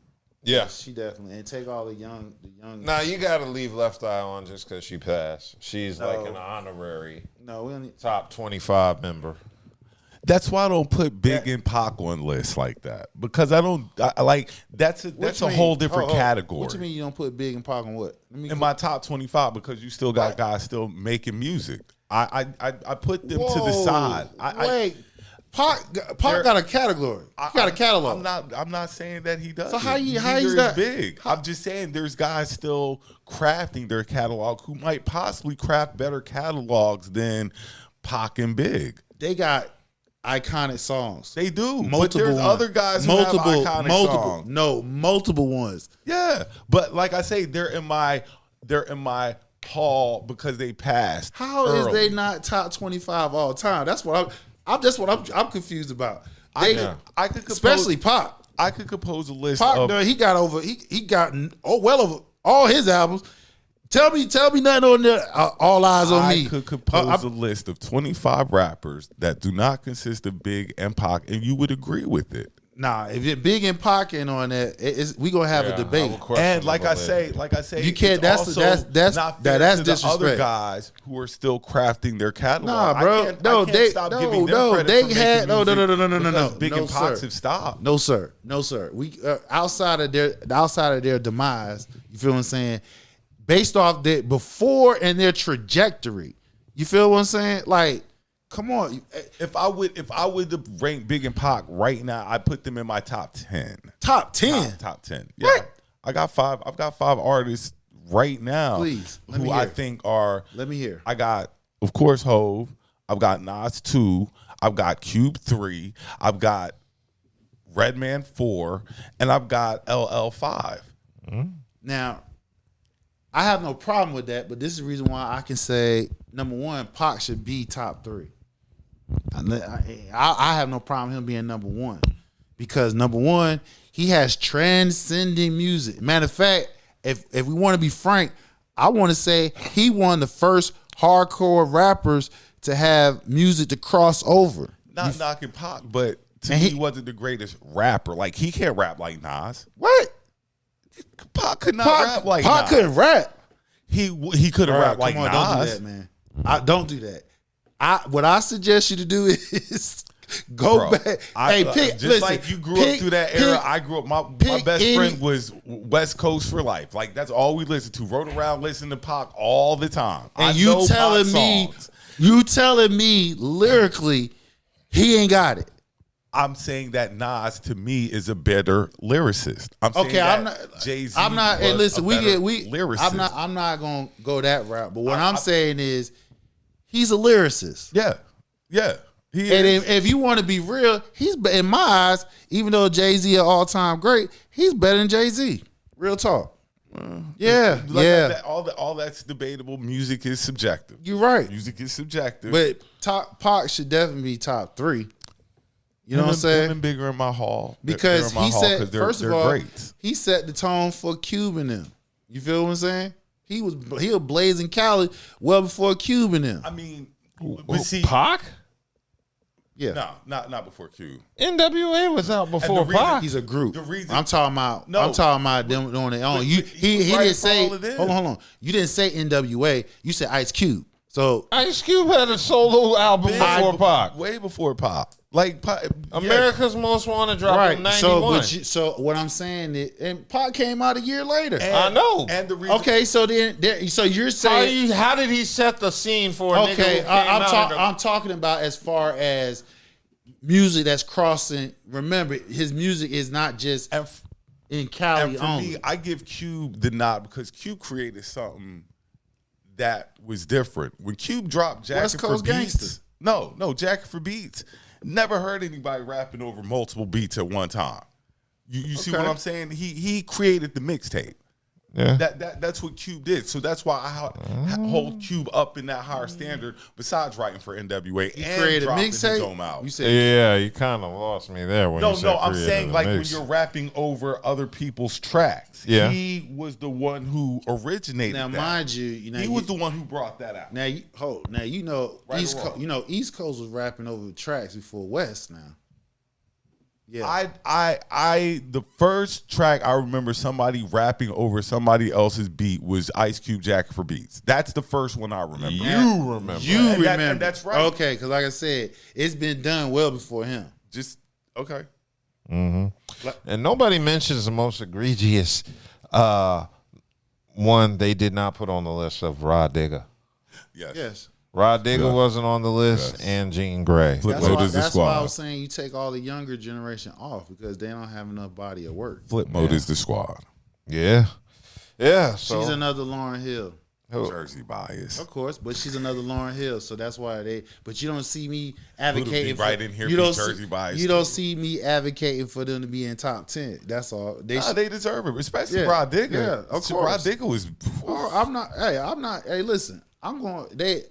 Yeah, she definitely, and take all the young. Nah, you gotta leave Left Eye on just because she passed. She's like an honorary. No, we don't need top 25 member. That's why I don't put Big and Pac on lists like that, because I like that's a whole different category. What you mean you don't put Big and Pac on what? In my top 25, because you still got guys still making music. I put them to the side. Wait. Pac got a category. He got a catalog. I'm not saying that he does. So how he's that big? I'm just saying there's guys still crafting their catalog who might possibly craft better catalogs than Pac and Big. They got iconic songs. They do. Multiple but there's ones. Other guys who have iconic songs. No, multiple ones. Yeah, but like I say, they're in my hall because they passed. How early. is they not top 25 all time? That's what I'm confused about. I could compose, especially Pac. I could compose a list. Pac, he got well over all his albums. Tell me nothing on there. All eyes on me. I could compose a list of 25 rappers that do not consist of Big and Pac, and you would agree with it. Nah, if it Big and Pac ain't on that, we gonna have a debate. And like I say, you can't. That's not fair that's to disrespect. The other guys who are still crafting their catalog. Nah, bro. No. Big and Pac have stopped. No, sir. We outside of their demise. You feel what I'm saying? Based off that before and their trajectory. You feel what I'm saying? Like, come on. If I would rank Big and Pac right now, I put them in my top 10. Top 10? Top 10. Yeah. What? I've got five artists right now. Please. Who I think are. Let me hear. I got, of course, Hove. I've got Nas 2. I've got Cube 3. I've got Redman 4. And I've got LL 5. Mm-hmm. Now, I have no problem with that, but this is the reason why I can say, number one, Pac should be top 3. I have no problem him being number 1 because number 1, he has transcending music. Matter of fact, if we want to be frank, I want to say he one of the first hardcore rappers to have music to cross over. Not knocking Pac, but to me, he wasn't the greatest rapper. Like, he can't rap like Nas. What? Pac could not rap like Pac Nas. couldn't rap. He couldn't rap like Nas. Don't do that, man. Don't do that. What I suggest you to do is go back. Listen, like you grew up through that era. I grew up. My best friend was West Coast for life. Like, that's all we listened to. Rode around listening to Pac all the time. And you telling me lyrically he ain't got it. I'm saying that Nas to me is a better lyricist. I'm saying that Jay-Z. I'm not. And listen, lyricist. I'm not gonna go that route. But what I'm saying is, he's a lyricist. Yeah. He and is. If you want to be real, he's in my eyes. Even though Jay-Z an all-time great, he's better than Jay-Z. Real talk. Yeah. All that's debatable. Music is subjective. You're right. Music is subjective. But Pac should definitely be top 3. You know what I'm saying? Even bigger in my hall because he said, first of all, great. He set the tone for Cube and them. You feel what I'm saying? He was blazing Cali well before Cube and them. I mean, Pac? Yeah, no, not before Cube. NWA was out before Pac. He's a group. I'm talking about them on their own. He didn't say. Hold on. You didn't say NWA. You said Ice Cube. So Ice Cube had a solo album before Pac. Way before Pac. Like America's Most Wanted dropped in 91. So what I'm saying is, and Pac came out a year later. I know. And the reason, Okay, so so you're saying how did he set the scene for a nigga who came I'm talking about as far as music that's crossing. Remember, his music is not just in Cali and for only. me, I give Cube the nod because Cube created something that was different. When Cube dropped Jacket West for Coast Beats, Gangsta. no, Jacket for Beats. Never heard anybody rapping over multiple beats at one time. You see what I'm saying? He created the mixtape. Yeah. That's what Cube did. So that's why I hold Cube up in that higher standard. Besides writing for NWA and created dropping his mixtape? own album. You said Yeah, you kind of lost me there when you said I'm created saying a like mix. when you're rapping over other people's tracks. Yeah. He was the one who originated now, that. mind you, He was the one who brought that out. Now you know Right East or Coast. wrong? East Coast was rapping over tracks before West. Now, yeah, I the first track I remember somebody rapping over somebody else's beat was Ice Cube Jacket for Beats. That's the first one I remember. You remember. And that's right. Okay, because like I said, it's been done well before him. Just okay. Mm-hmm. And nobody mentions the most egregious one they did not put on the list of Rod Digger. Yes. Rod Digger wasn't on the list, and Jean Grey. That's why I was saying you take all the younger generation off because they don't have enough body of work. Flip Mode is the squad. Yeah. Yeah. So she's another Lauryn Hill. Jersey bias. Of course, but she's another Lauryn Hill, so that's why but you don't see me advocating right in here. You don't Jersey bias. You don't see me advocating for them to be in top 10. That's all. They deserve it, especially Rod Digger. Yeah, of course. Rod Digger was. I'm not. Hey, listen. I'm going.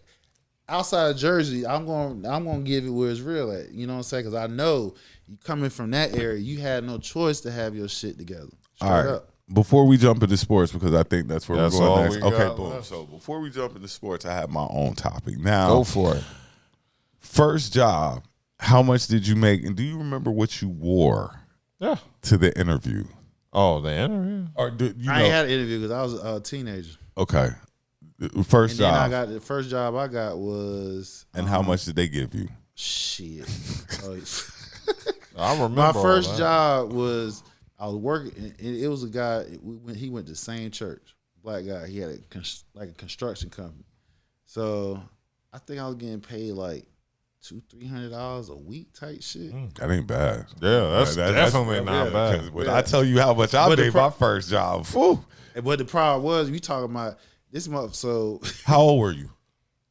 Outside of Jersey, I'm going to give it where it's real at. You know what I'm saying? Because I know you coming from that area, you had no choice to have your shit together. Straight All right. up. Before we jump into sports, because I think that's where we're going next. Okay, boom. Left. So before we jump into sports, I have my own topic. Now, go for it. First job, how much did you make? And do you remember what you wore to the interview? Oh, the interview? Or I ain't had an interview because I was a teenager. Okay. First job. Then the first job I got was. And how much did they give you? Shit. I remember. My first job was I was working. And it was a guy. He went to the same church. Black guy. He had a construction company. So I think I was getting paid like $200-$300 a week type shit. That ain't bad. Yeah, that's definitely not bad. When I tell you how much I made my first job, whew. But the problem was, you talking about this month. So how old were you?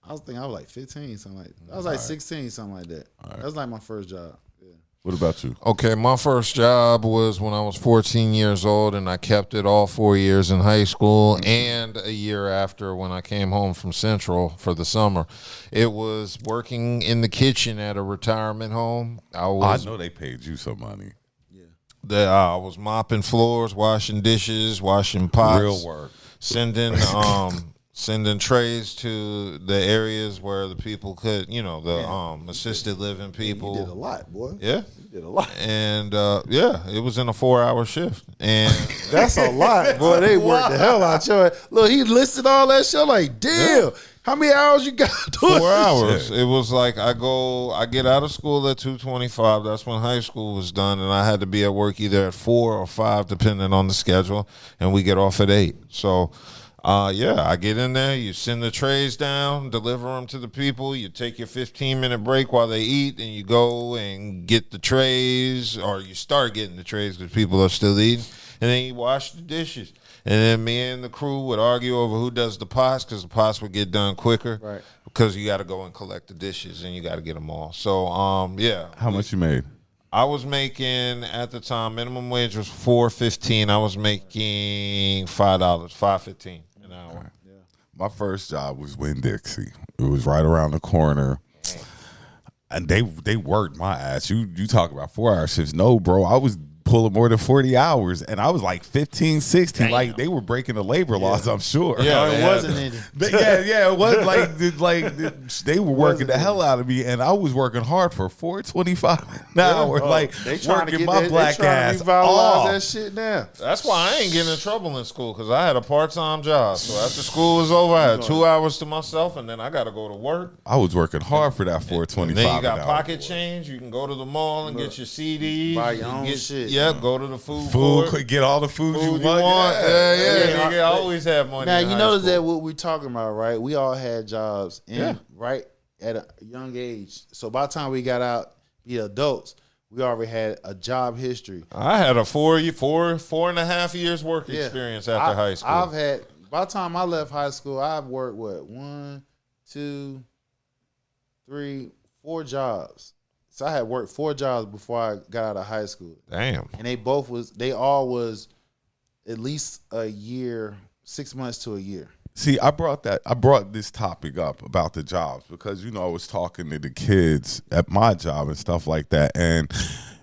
I was like 15, something like that. I was like 16, something like that. That was like my first job. Yeah. What about you? Okay, my first job was when I was 14 years old, and I kept it all 4 years in high school and a year after when I came home from Central for the summer. It was working in the kitchen at a retirement home. I know they paid you some money. Yeah. I was mopping floors, washing dishes, washing pots. Real work. Sending trays to the areas where the people could, the assisted living people. You did a lot, boy. Yeah. You did a lot. And, it was in a 4-hour shift. And that's a lot, boy. They worked the hell out your. Look, he listed all that shit. Like, damn, how many hours you got doing 4 hours. Shit? It was like I get out of school at 2:25. That's when high school was done, and I had to be at work either at 4 or 5, depending on the schedule. And we get off at 8. So. I get in there, you send the trays down, deliver them to the people, you take your 15-minute break while they eat, and you go and get the trays, or you start getting the trays because people are still eating, and then you wash the dishes. And then me and the crew would argue over who does the pots because the pots would get done quicker. Right. Because you got to go and collect the dishes, and you got to get them all. So, How much you made? I was making, at the time, minimum wage was $4.15. I was making $5.15. Hour. Yeah. My first job was Winn-Dixie. It was right around the corner, and they worked my ass. You talk about 4-hour shifts? No, bro. I was pulling more than 40 hours. And I was like 15, 16. Damn. Like, they were breaking the labor laws, I'm sure. No, it wasn't any. It was like they were working the hell out of me, and I was working hard for $4.25 an hour. Like, They trying to working get my black ass off. that shit now. That's why I ain't getting in trouble in school, because I had a part-time job. So after school was over, I had 2 hours to myself, and then I got to go to work. I was working hard for that $4.25. And then you got pocket change. You can go to the mall and get your CDs. Buy your own shit. Yeah, go to the food court. Get all the food you want. Yeah. Nigga, I always have money. Now, in you high notice school. that what we're talking about, right? We all had jobs right at a young age. So by the time we got out, be adults, we already had a job history. I had a 4.5 years work experience after high school. I've had, by the time I left high school, I've worked, 1, 2, 3, 4 jobs. So I had worked 4 jobs before I got out of high school. Damn. And they all was at least a year, 6 months to a year. See, I brought this topic up about the jobs because, I was talking to the kids at my job and stuff like that. And,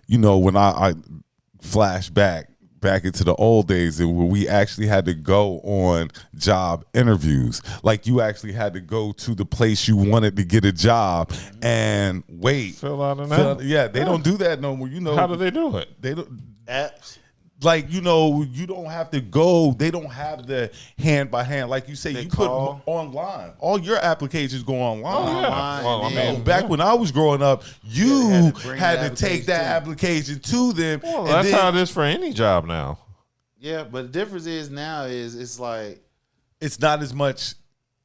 when I flash back into the old days and where we actually had to go on job interviews. Like, you actually had to go to the place you wanted to get a job and wait. Fill out an app. Yeah, they don't do that no more. How do they do it? They don't. Apps. Like, you don't have to go. They don't have the hand by hand. Like you say, you call. put online. All your applications go online. Oh, yeah. Well, I mean, Back when I was growing up, you had to the take that application to them. Well, and that's then, how it is for any job now. Yeah, but the difference is now it's like it's not as much.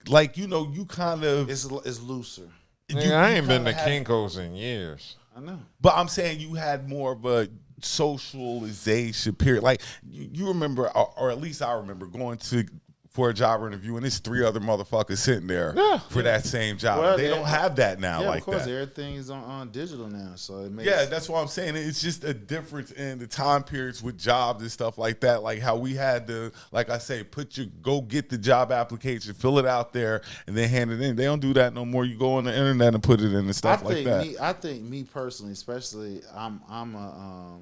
Like, you kind of. it's looser. I ain't been to kinda had- Kinko's in years. I know. But I'm saying you had more of a socialization period. Like, you remember, or at least I remember going for a job interview, and it's 3 other motherfuckers sitting there for that same job. Well, they don't have that now, like of course, that. everything is on digital now, so it makes That's what I'm saying. It's just a difference in the time periods with jobs and stuff like that. Like how we had to, like I say, go get the job application, fill it out there, and then hand it in. They don't do that no more. You go on the internet and put it in and stuff like that. I think me personally, especially, I'm a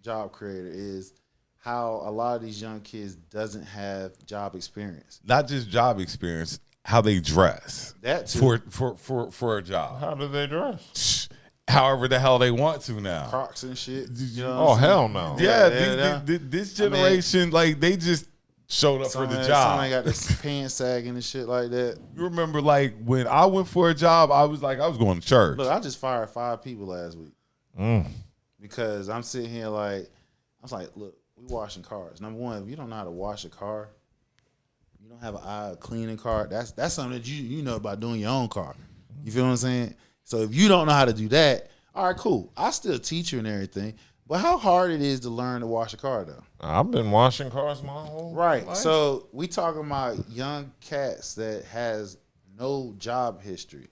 job creator, is how a lot of these young kids doesn't have job experience. Not just job experience, how they dress. That too. For a job. How do they dress? However the hell they want to now. Crocs and shit. Oh, hell no. This generation, like, they just showed up for the job. Somebody got this pants sagging and shit like that. You remember, like, when I went for a job, I was going to church. Look, I just fired 5 people last week. Because I'm sitting here like, I was like, look, we washing cars. Number one, if you don't know how to wash a car, you don't have an eye of cleaning a car, that's something that you know about doing your own car. You feel what I'm saying? So if you don't know how to do that, all right, cool. I still teach you and everything. But how hard it is to learn to wash a car, though? I've been washing cars my whole life. So we talking about young cats that has no job history.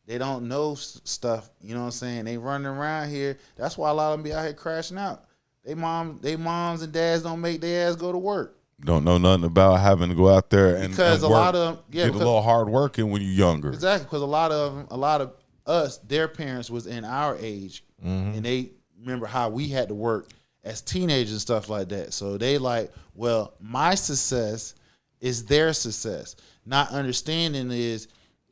They don't know stuff, you know what I'm saying? They running around here. That's why a lot of them be out here crashing out. They moms and dads don't make their ass go to work. Don't know nothing about having to go out there and because and a work, lot of them, get a little hard working when you're younger. Exactly, because a lot of us, their parents was in our age, and they remember how we had to work as teenagers and stuff like that. So they like, well, my success is their success. Not understanding is,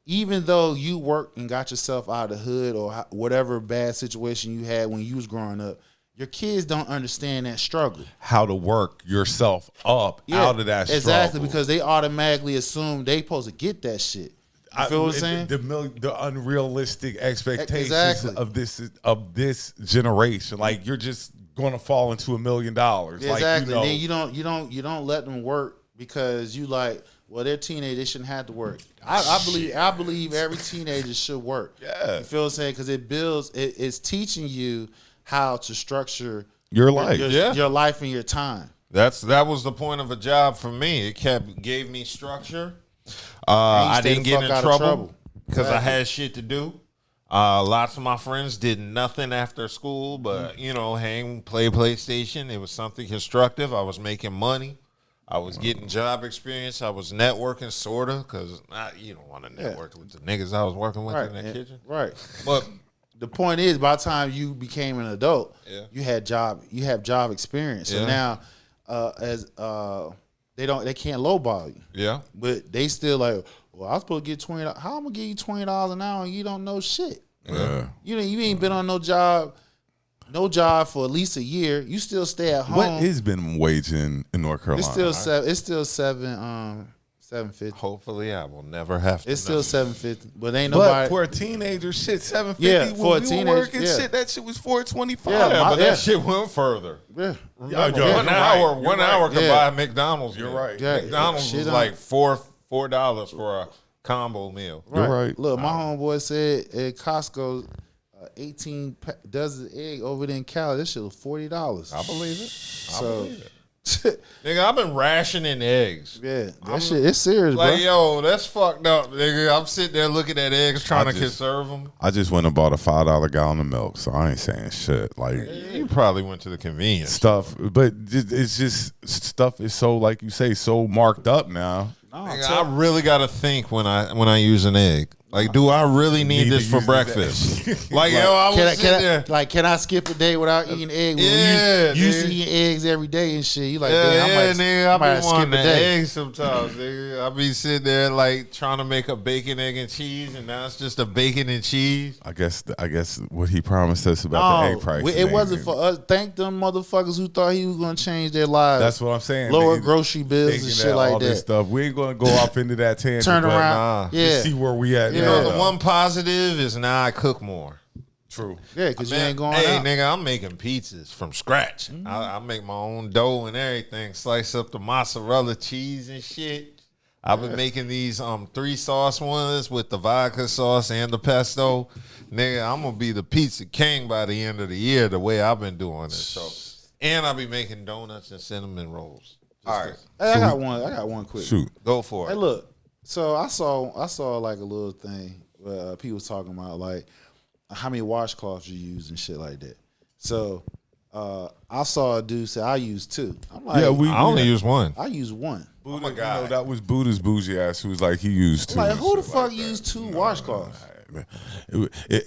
even though you worked and got yourself out of the hood or whatever bad situation you had when you was growing up, your kids don't understand that struggle. How to work yourself up out of that struggle. Exactly, because they automatically assume they supposed to get that shit. You feel what I'm saying? The unrealistic expectations of this generation. Like, you're just going to fall into $1 million. Exactly. Like, then you don't let them work because you like, well, they're teenagers, they shouldn't have to work. I believe every teenager should work. Yeah. You feel what I'm saying? Because it's teaching you how to structure your life. Your life and your time. That was the point of a job for me. It gave me structure. I didn't get in trouble because I had shit to do. Lots of my friends did nothing after school, but hang, play PlayStation. It was something constructive. I was making money. I was getting job experience. I was networking, sorta, because you don't want to network with the niggas I was working with in the kitchen, right? But the point is, by the time you became an adult, Yeah. you have job experience. So now, they can't lowball you. Yeah. But they still like, well, I was supposed to get $20. How I'm gonna give you $20 an hour and you don't know shit? Yeah. You ain't been on no job for at least a year. You still stay at home. What is minimum wage in North Carolina? It's still $7.50. Hopefully, I will never have to. It's still $7.50, but ain't But nobody. for a teenager, shit, $7.50. Yeah, when for a we teenager, were working, yeah. shit, that shit was $4.25. Yeah, but yeah. that shit went further. Yeah. Remember, Yo, one you're hour, right. one You're hour right. could Yeah. buy McDonald's. You're meal. right. Yeah. McDonald's Shit was on- like $4 for a combo meal. You're right. Look, my homeboy said at Costco, 18 dozen egg over there in Cali. This shit was $40. I believe it. So, Nigga, I've been rationing eggs. yeah, that shit, it's serious, Like, bro. yo, that's fucked up, nigga. I'm sitting there looking at eggs, trying to conserve them. I just went and bought a $5 gallon of milk, so I ain't saying shit. Like You probably went to the convenience. stuff, but it's just stuff is so, like you say, so marked up now. Nigga, I really got to think when I use an egg. Like, do I really need Need this to for use breakfast? Like, yo, I was sitting there. Can I skip a day without eating egg? Yeah, you used to dude. eating eggs every day and shit. You like, Yeah, damn, nigga, I I might be skip wanting a the day. eggs sometimes, nigga. I be sitting there like trying to make a bacon, egg, and cheese, and now it's just a bacon and cheese. I guess what he promised us about the egg price. It wasn't for us. Thank them motherfuckers who thought he was gonna change their lives. That's what I'm saying. Lower Niggas grocery bills and thinking shit like all that. this stuff. We ain't gonna go off into that tangent. Turn but around, just yeah. see where we at. You now, know, the though. one positive is now I cook more. True. Yeah, because you Man, ain't going hey, out. nigga, I'm making pizzas from scratch. I make my own dough and everything. Slice up the mozzarella cheese and shit. I've been making these 3-sauce ones with the vodka sauce and the pesto. Nigga, I'm gonna be the pizza king by the end of the year. The way I've been doing it. So, and I'll be making donuts and cinnamon rolls. All right, Hey, I got one quick. Shoot. go for Hey, it. look. So I saw like a little thing where people was talking about like how many washcloths you use and shit like that. So I saw a dude say I use 2. I'm like, Yeah, I only use one. I use 1. Buddha, my God. You know, that was Buddha's bougie ass who was like, he used 2. I'm like, who the and shit fuck like used that. 2 washcloths?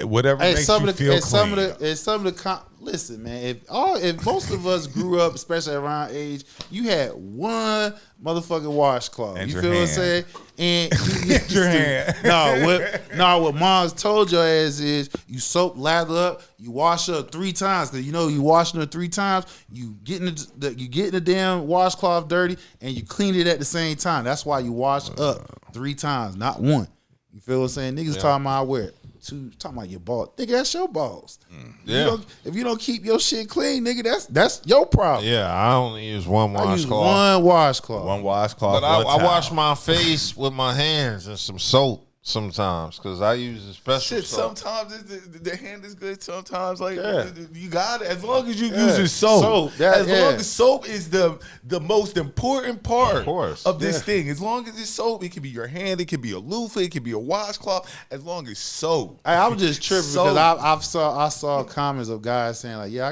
Whatever makes you feel clean. Listen, man. If most of us grew up, especially around age, you had one motherfucking washcloth. And you your feel what I'm hand. saying? And you Your hand. what mom's told your ass is you soap, lather up, you wash up 3 times because you know you washing her 3 times. You getting the damn washcloth dirty and you clean it at the same time. That's why you wash up 3 times, not 1. You feel what I'm saying? Niggas talking about I wear 2, talking about your balls. Nigga, that's your balls. Yeah. If you don't keep your shit clean, nigga, that's your problem. Yeah, I only use one I use washcloth. 1 washcloth. One washcloth. But I one towel. wash my face with my hands and some soap sometimes because I use a special Shit, soap. sometimes the hand is good. Sometimes, like, Yeah. you got it. As long as you Yeah. use soap. Soap, As long as soap is the most important part Of course. of this thing. As long as it's soap, it can be your hand, it can be a loofah, it can be a washcloth. As long as soap. I was just tripping Soap. because I saw comments of guys saying like, yeah,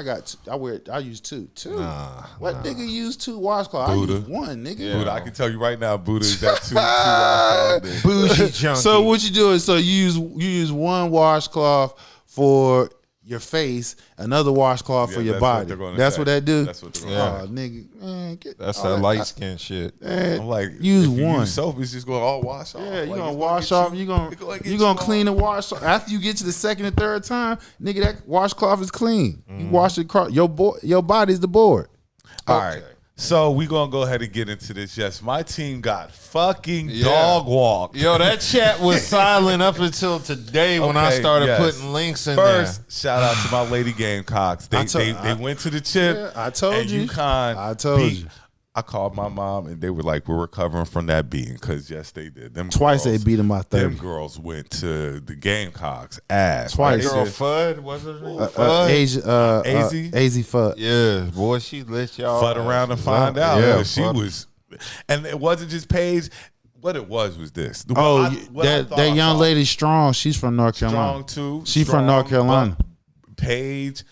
I use 2. 2. What nigga use 2 washcloths? I Buddha. use 1, nigga. Buddha, I can tell you right now, Buddha is that two washcloth nigga. Bougie junkie. So what you do is you use 1 washcloth for your face, another washcloth for your that's what body. they're gonna That's say. what that do. That's what they're gonna Yeah. Oh, nigga, man, That's all that light skin shit. I'm like, Use if you 1. use soap, it's just going to all wash off. Yeah, Like, you're it's gonna wash get off. you- You're gonna it's get you gonna you clean the off. wash after you get to the 2nd and 3rd time, nigga. That washcloth is clean. You wash it across your body's the board. All right. So we gonna go ahead and get into this. Yes, my team got fucking Yeah. dog walked. Yo, that chat was silent up until today when I Okay, started yes. putting links in First, shout out to my lady Gamecocks. They went to the chip. Yeah, I told and you. UConn I told beat- you. I called my mom and they were like, "We're recovering from that beating," because yes, they did. Them Twice girls, they beat him by 30. Them girls went to the Gamecocks ass. Twice. there. They Girl said, Fudd, what's her name? Fudd? AZ Fudd. Yeah, boy, she lit y'all. Fud around and find out. Yeah, Yeah, she was, and it wasn't just Paige. What it was this. Oh, What I thought that I young saw. lady strong. She's from North Carolina. Strong too. She from North Carolina. Paige,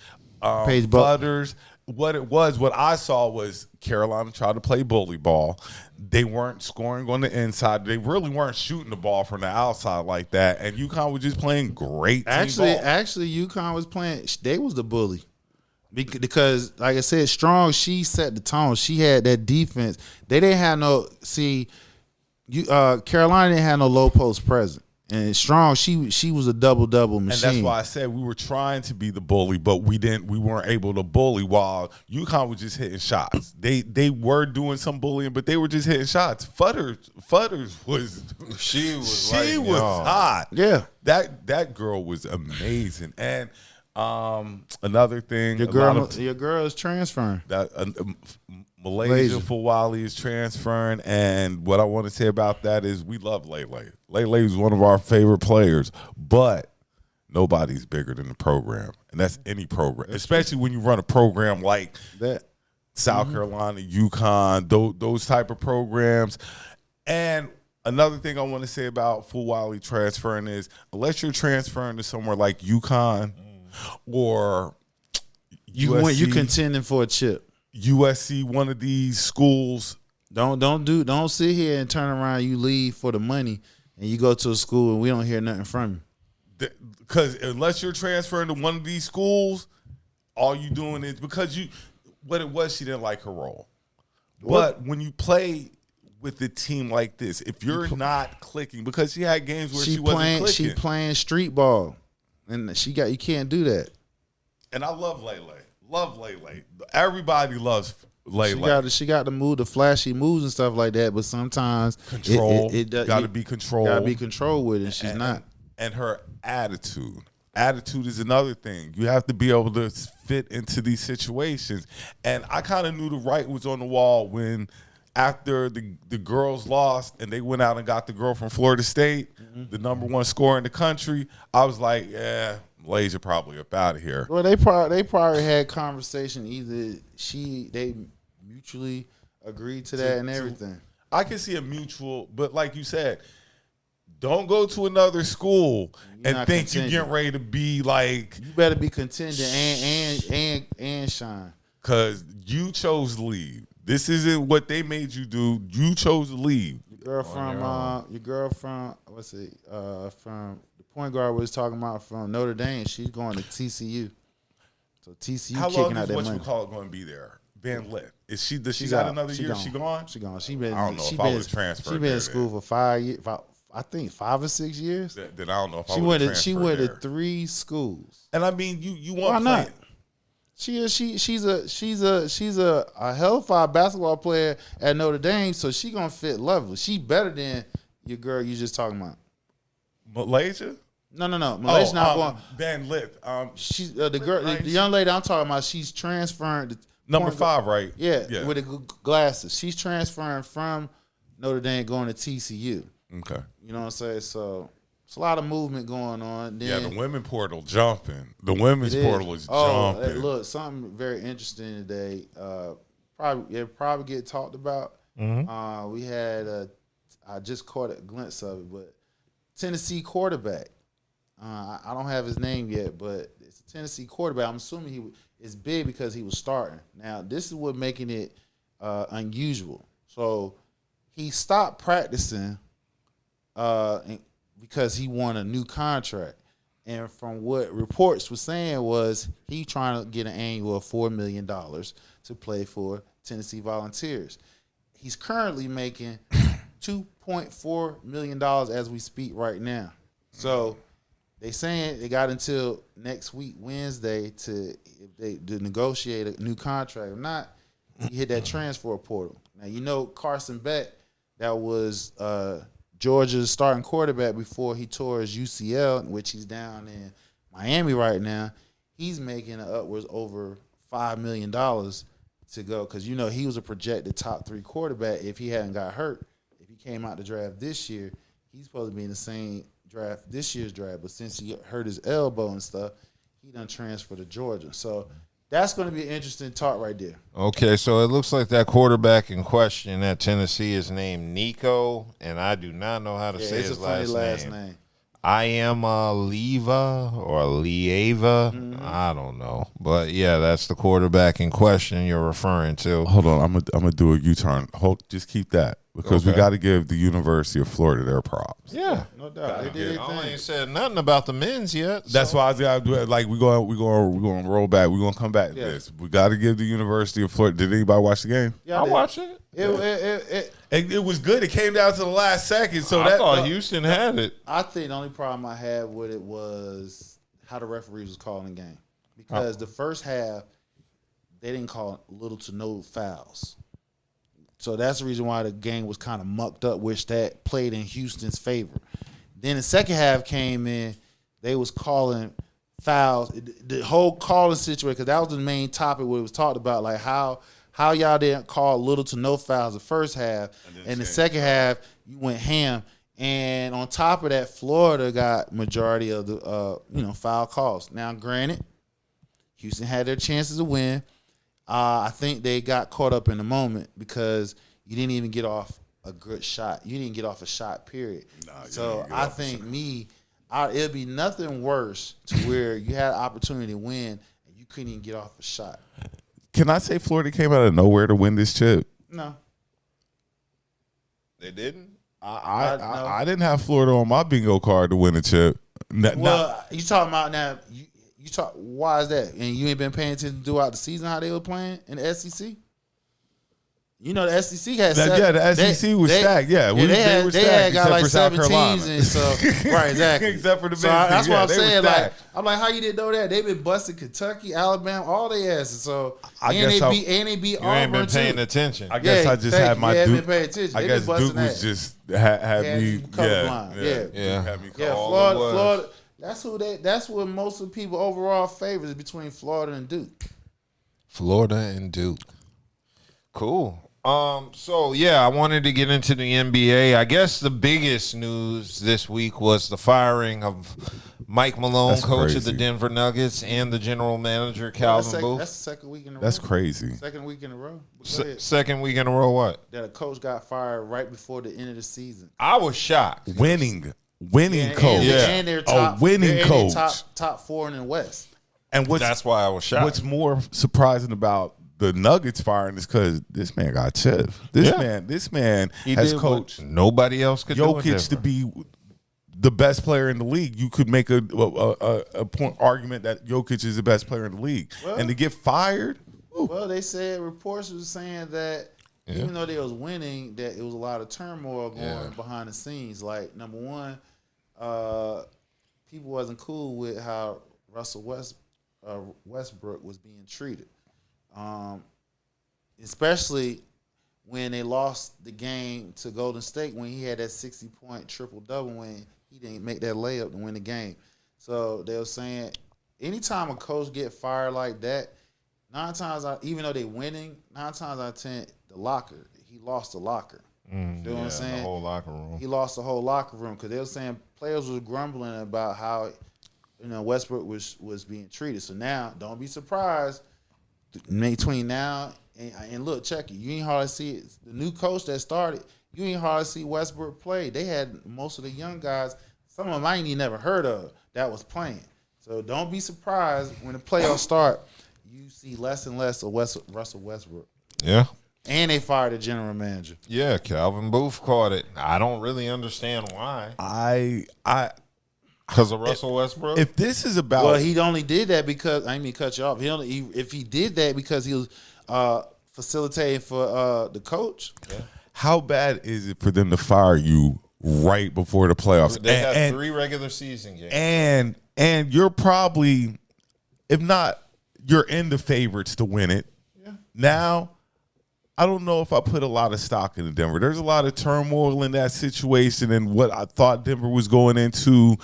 Paige Buck- Butters. what I saw was Carolina tried to play bully ball. They weren't scoring on the inside. They really weren't shooting the ball from the outside like that. And UConn was just playing great team ball. Actually, UConn was playing. They was the bully. Because, like I said, Strong, she set the tone. She had that defense. They didn't have no Carolina didn't have no low post present. And Strong, she was a double machine. And that's why I said we were trying to be the bully, but we weren't able to bully while UConn was just hitting shots. They were doing some bullying, but they were just hitting shots. Futters was she was hot. Yeah. That girl was amazing. And another thing, your girl is transferring. Malaysia Fulwali is transferring, and what I want to say about that is we love Lele. Lele is one of our favorite players, but nobody's bigger than the program, and that's any program, especially when you run a program like that. South Carolina, UConn, those type of programs. And another thing I want to say about Fulwali transferring is unless you're transferring to somewhere like UConn or USC, you contending for a chip. USC, one of these schools. Don't sit here and turn around. You leave for the money and you go to a school and we don't hear nothing from you. Because unless you're transferring to one of these schools, all you doing is because what it was, she didn't like her role. But when you play with a team like this, if you're not clicking, because she had games where she wasn't clicking. She playing street ball, and you can't do that. And I love Lele. Love Lele. Everybody loves Lele. She got to move the flashy moves and stuff like that, but sometimes control. It got to be controlled. Got to be controlled with it. And she's not. And her attitude. Attitude is another thing. You have to be able to fit into these situations. And I kind of knew the writing was on the wall when after the girls lost and they went out and got the girl from Florida State, the #1 scorer in the country. I was like, yeah, Malaysia probably up out of here. Well, they probably had conversation. Either they mutually agreed to that and everything. I can see a mutual, but like you said, don't go to another school and think you're getting ready to be like. You better be contending and shine. Because you chose to leave. This isn't what they made you do. You chose to leave. Your girl from what's it? From the point guard we was talking about from Notre Dame. She's going to TCU. So TCU How kicking long out is that what money. you call it going to be there? Van Lit. Is she? Does she got another year? She gone? She gone. She been. I don't know if I was transferred. She been in school for 5 years. I think 5 or 6 years. Then I don't know if I was transferred. She went to 3 schools. And I mean, you want why not? play. She's a hell of a basketball player at Notre Dame, so she gonna fit lovely. She better than your girl you just talking about. Malaysia? No. Malaysia not going. Van Lit. She's the girl, the young lady I'm talking about. She's transferring. Number 5, right? Yeah, with the glasses. She's transferring from Notre Dame going to TCU. Okay. You know what I'm saying? So it's a lot of movement going on. Then, the women portal jumping. The women's portal is jumping. Look, something very interesting today. Probably get talked about. Mm-hmm. We had I just caught a glimpse of it, but Tennessee quarterback. I don't have his name yet, but it's a Tennessee quarterback. I'm assuming he is big because he was starting. Now, this is what making it unusual. So he stopped practicing because he won a new contract. And from what reports were saying was he trying to get an annual of $4 million to play for Tennessee Volunteers. He's currently making $2.4 million as we speak right now. So they saying they got until next week, Wednesday, to negotiate a new contract. If not, you hit that transfer portal. Now, you know Carson Beck, that was Georgia's starting quarterback before he tore his UCL, which he's down in Miami right now. He's making upwards over $5 million to go because, you know, he was a projected top 3 quarterback if he hadn't got hurt. If he came out the draft this year, he's supposed to be in the same draft, this year's draft, but since he hurt his elbow and stuff, he done transferred to Georgia. So that's going to be an interesting talk right there. Okay, so it looks like that quarterback in question at Tennessee is named Nico, and I do not know how to say his last name. I am Leva or Lieva. I don't know. But, yeah, that's the quarterback in question you're referring to. Hold on. I'm gonna do a U-turn. Just keep that. Because we got to give the University of Florida their props. Yeah, no doubt. They did I ain't said nothing about the men's yet. That's why I was like we're going to roll back. We're going to come back to this. We got to give the University of Florida. Did anybody watch the game? Yeah, I watched it. It was good. It came down to the last second. So I thought Houston had it. I think the only problem I had with it was how the referees was calling the game. Because the first half, they didn't call little to no fouls. So that's the reason why the game was kind of mucked up, which that played in Houston's favor. Then the second half came in, they was calling fouls. The whole calling situation, because that was the main topic where it was talked about, like how y'all didn't call little to no fouls the first half, and the second half you went ham. And on top of that, Florida got majority of the foul calls. Now, granted, Houston had their chances to win. I think they got caught up in the moment because you didn't even get off a good shot. You didn't get off a shot, period. So I think it'd be nothing worse to where you had an opportunity to win and you couldn't even get off a shot. Can I say Florida came out of nowhere to win this chip? No. They didn't? I didn't have Florida on my bingo card to win a chip. You talking about now? Why is that? And you ain't been paying attention throughout the season how they were playing in the SEC? You know the SEC had the SEC was stacked. Yeah, they were stacked. They had got like South 7 teams, and so right, exactly. Except for the that's what I'm saying. Like I'm like, how you didn't know that? They've been busting Kentucky, Alabama, all they asses. So they beat Auburn. You ain't been paying attention. I guess I just had my Duke. I guess Duke was just had me colorblind. Yeah, had me Florida. That's what most of the people overall favors is between Florida and Duke. Florida and Duke. Cool. So yeah, I wanted to get into the NBA. I guess the biggest news this week was the firing of Mike Malone, coach of the Denver Nuggets, and the general manager Calvin Booth. That's the second week in a row. That's crazy. Second week in a row. Second week in a row. What? That a coach got fired right before the end of the season. I was shocked. Winning coach. And they're top, winning coach. Top 4 in the West. And that's why I was shocked. What's more surprising about the Nuggets firing is because this man got chipped. This man has coached nobody else could Jokic to be the best player in the league. You could make a point argument that Jokic is the best player in the league, and to get fired. Well, they said reports were saying that even though they was winning, that it was a lot of turmoil going behind the scenes. Like number one, people wasn't cool with how Russell Westbrook was being treated. Especially when they lost the game to Golden State when he had that 60-point triple-double when he didn't make that layup to win the game. So they were saying anytime a coach get fired like that, even though they winning, 9 times out of 10, the locker, he lost the locker. You know what I'm saying? The whole locker room. He lost the whole locker room because they were saying players was grumbling about how Westbrook was being treated. So now, don't be surprised between now and look, check it. You ain't hardly see it. The new coach that started, you ain't hardly see Westbrook play. They had most of the young guys, some of them I ain't even never heard of, that was playing. So don't be surprised when the playoffs start, you see less and less of Russell Westbrook. Yeah. And they fired the general manager. Yeah, Calvin Booth caught it. I don't really understand why. Because of Russell Westbrook? If this is about... Well, he only did that because... I didn't mean to cut you off. If he did that because he was facilitating for the coach. Yeah. How bad is it for them to fire you right before the playoffs? They got 3 regular season games. And you're probably... If not, you're in the favorites to win it. Yeah. Now... I don't know if I put a lot of stock into Denver. There's a lot of turmoil in that situation and what I thought Denver was going into.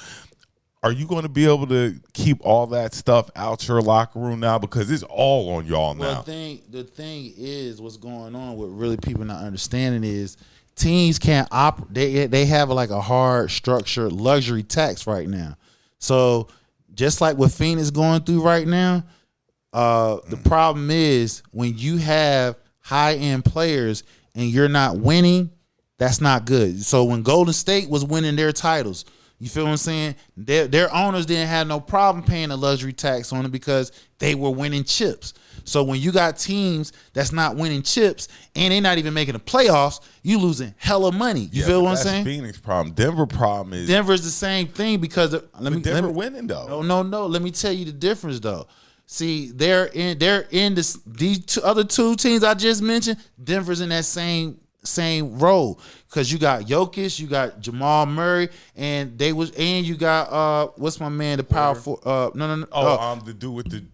Are you going to be able to keep all that stuff out your locker room now? Because it's all on y'all now. Well, the thing is what's going on, what really people not understanding is teams can't operate. They have like a hard structured luxury tax right now. So just like what Phoenix going through right now, the problem is when you have high-end players and you're not winning, that's not good. So when Golden State was winning their titles, You feel what I'm saying? Their owners didn't have no problem paying a luxury tax on it because they were winning chips. So when you got teams that's not winning chips and they're not even making the playoffs, you losing hella money. You feel what I'm saying? Phoenix problem. Denver problem is Denver's the same thing because Denver winning though. No. Let me tell you the difference though. See, they're in these other two teams I just mentioned. Denver's in that same role because you got Jokic, you got Jamal Murray, and you got what's my man, the power for the dude with the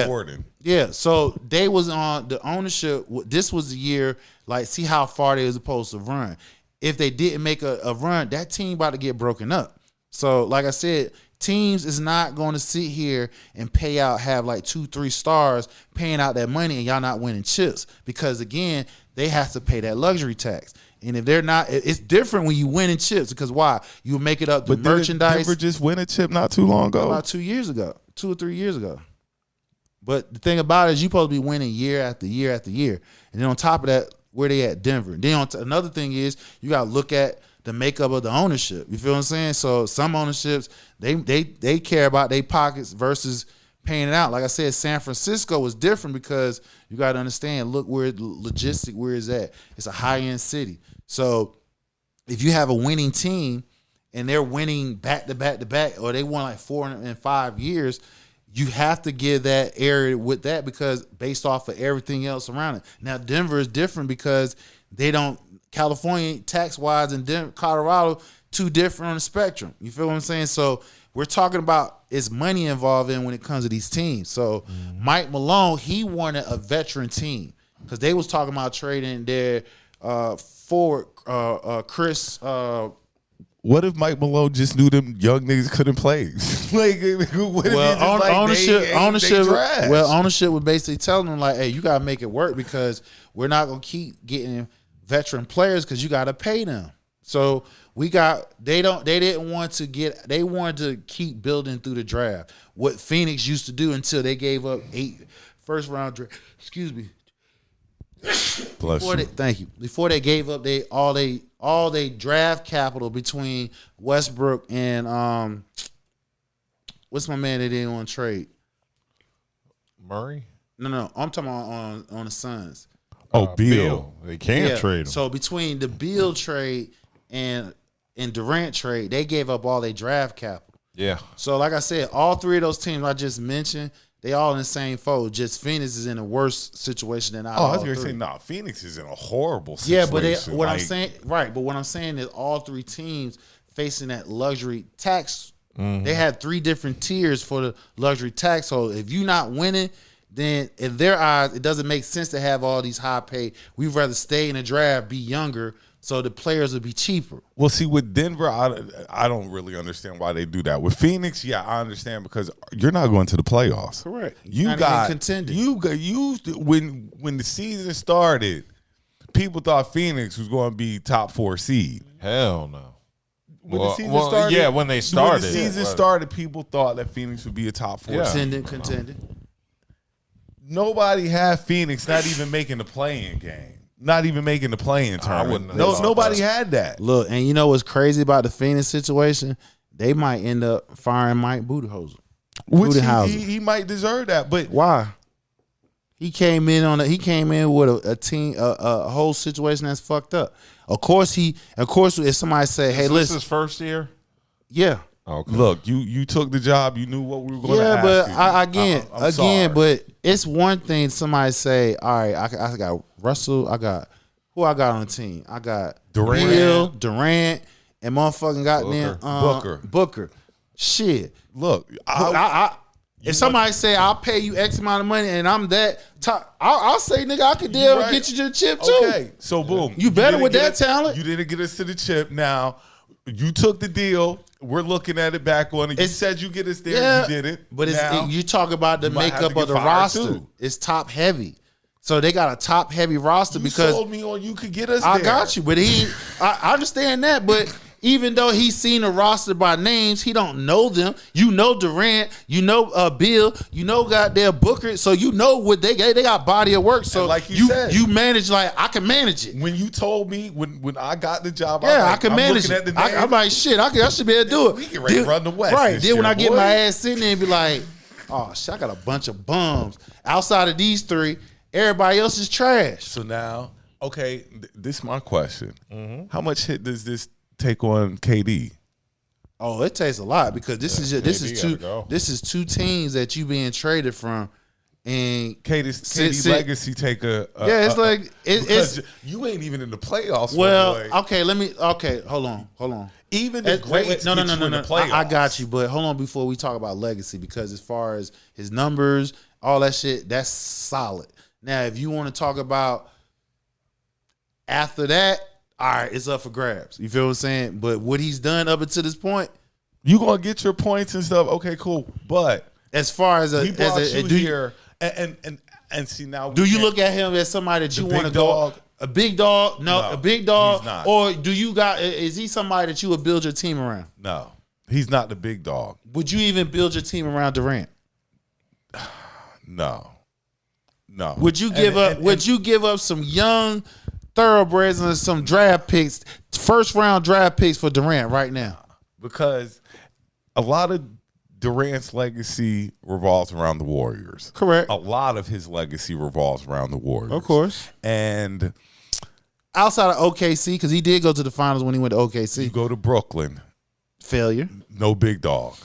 Gordon. Yeah, so they was on the ownership. This was the year, like, see how far they was supposed to run. If they didn't make a run, that team about to get broken up. So, like I said, teams is not going to sit here and have like 2-3 stars paying out that money and y'all not winning chips because, again, they have to pay that luxury tax. And if they're not, it's different when you winning chips because why? You make it up the merchandise. Denver just win a chip not too long ago. About 2 or 3 years ago. But the thing about it is you supposed to be winning year after year after year. And then on top of that, where they at, Denver. And then another thing is you got to look at the makeup of the ownership. You feel what I'm saying? So some ownerships, they care about their pockets versus paying it out. Like I said, San Francisco was different because you got to understand, look where it's at. It's a high-end city. So if you have a winning team and they're winning back to back to back, or they won like 4 and 5 years, you have to give that area with that because based off of everything else around it. Now, Denver is different because California tax-wise and Colorado, two different on the spectrum. You feel what I'm saying? So we're talking about it's money involved in when it comes to these teams. So Mike Malone, he wanted a veteran team because they was talking about trading their forward, Chris. What if Mike Malone just knew them young niggas couldn't play? Ownership would basically tell them like, hey, you gotta make it work because we're not gonna keep getting veteran players because you gotta pay them. So they wanted to keep building through the draft. What Phoenix used to do until they gave up 8 first round draft. Excuse me. Thank you. Before they gave up all they draft capital between Westbrook and what's my man they didn't want to trade? Murray? No. I'm talking about on the Suns. Beal. They can't trade him. So between the Beal trade and Durant trade, they gave up all their draft capital. Yeah. So like I said, all three of those teams I just mentioned, they all in the same fold. Just Phoenix is in a worse situation than I was going to say, Phoenix is in a horrible situation. Yeah, but what I'm saying is all three teams facing that luxury tax. Mm-hmm. They had 3 different tiers for the luxury tax. So if you're not winning, then in their eyes, it doesn't make sense to have all these high pay. We'd rather stay in the draft, be younger, so the players would be cheaper. Well, see, with Denver, I don't really understand why they do that. With Phoenix, yeah, I understand because you're not going to the playoffs. Correct. You got contending. When the season started, people thought Phoenix was going to be top 4 seed. Hell no. When the season started, when they started. When the season started, people thought that Phoenix would be a top 4 seed. Contending. Nobody had Phoenix not even making the play-in game. Not even making the play-in tournament. Nobody had that. Look, and you know what's crazy about the Phoenix situation? They might end up firing Mike Budenholzer. Which he might deserve that, but why? He came in with a team, a whole situation that's fucked up. Of course, if somebody say, "Hey, listen," this is his first year. Yeah. Okay. Look, you took the job. You knew what we were going to ask you. But again, but it's one thing somebody say, all right, I got Russell, who I got on the team? I got Durant, and motherfucking goddamn Booker. Shit. Look, if somebody say I'll pay you X amount of money and I'm that top, I'll say nigga I could deal and get you to the chip too. Okay, so boom, you better with that talent. You didn't get us to the chip. Now you took the deal. We're looking at it back on it. You said you get us there. Yeah, you did it. But you talk about the makeup of the roster. Too. It's top heavy. So they got a top heavy roster because sold me on you could get us I there. got you. But I understand that. But Even though he's seen the roster by names, he don't know them. You know Durant, you know Bill, you know goddamn Booker, so you know what they got body of work. So and like you said, you manage like I can manage it. When you told me when I got the job, I can manage it. I'm like shit. I should be able to do it. We can ready to run the West. Right. Then when I get boy. my ass sitting there and be like, oh shit, I got a bunch of bums outside of these three. Everybody else is trash. So now, okay, this is my question. How much hit does this take on KD? Oh, it takes a lot because this is two teams that you being traded from, and KD's legacy take it's like it's you ain't even in the playoffs. Well, hold on. Even the greats no. in the playoffs. I got you, but hold on before we talk about legacy because as far as his numbers, all that shit, that's solid. Now, if you want to talk about after that, all right, it's up for grabs. You feel what I'm saying? But what he's done up until this point, you gonna get your points and stuff. Okay, cool. But as far as he brought you here, and see now, do you look at him as somebody that you want to go? A big dog? No, a big dog. He's not. Or is he somebody that you would build your team around? No, he's not the big dog. Would you even build your team around Durant? No. Would you give up some young thoroughbreds and some draft picks, first round draft picks for Durant right now? Because a lot of Durant's legacy revolves around the Warriors. Correct. A lot of his legacy revolves around the Warriors. Of course. And outside of OKC, because he did go to the finals when he went to OKC. You go to Brooklyn. Failure. No big dog.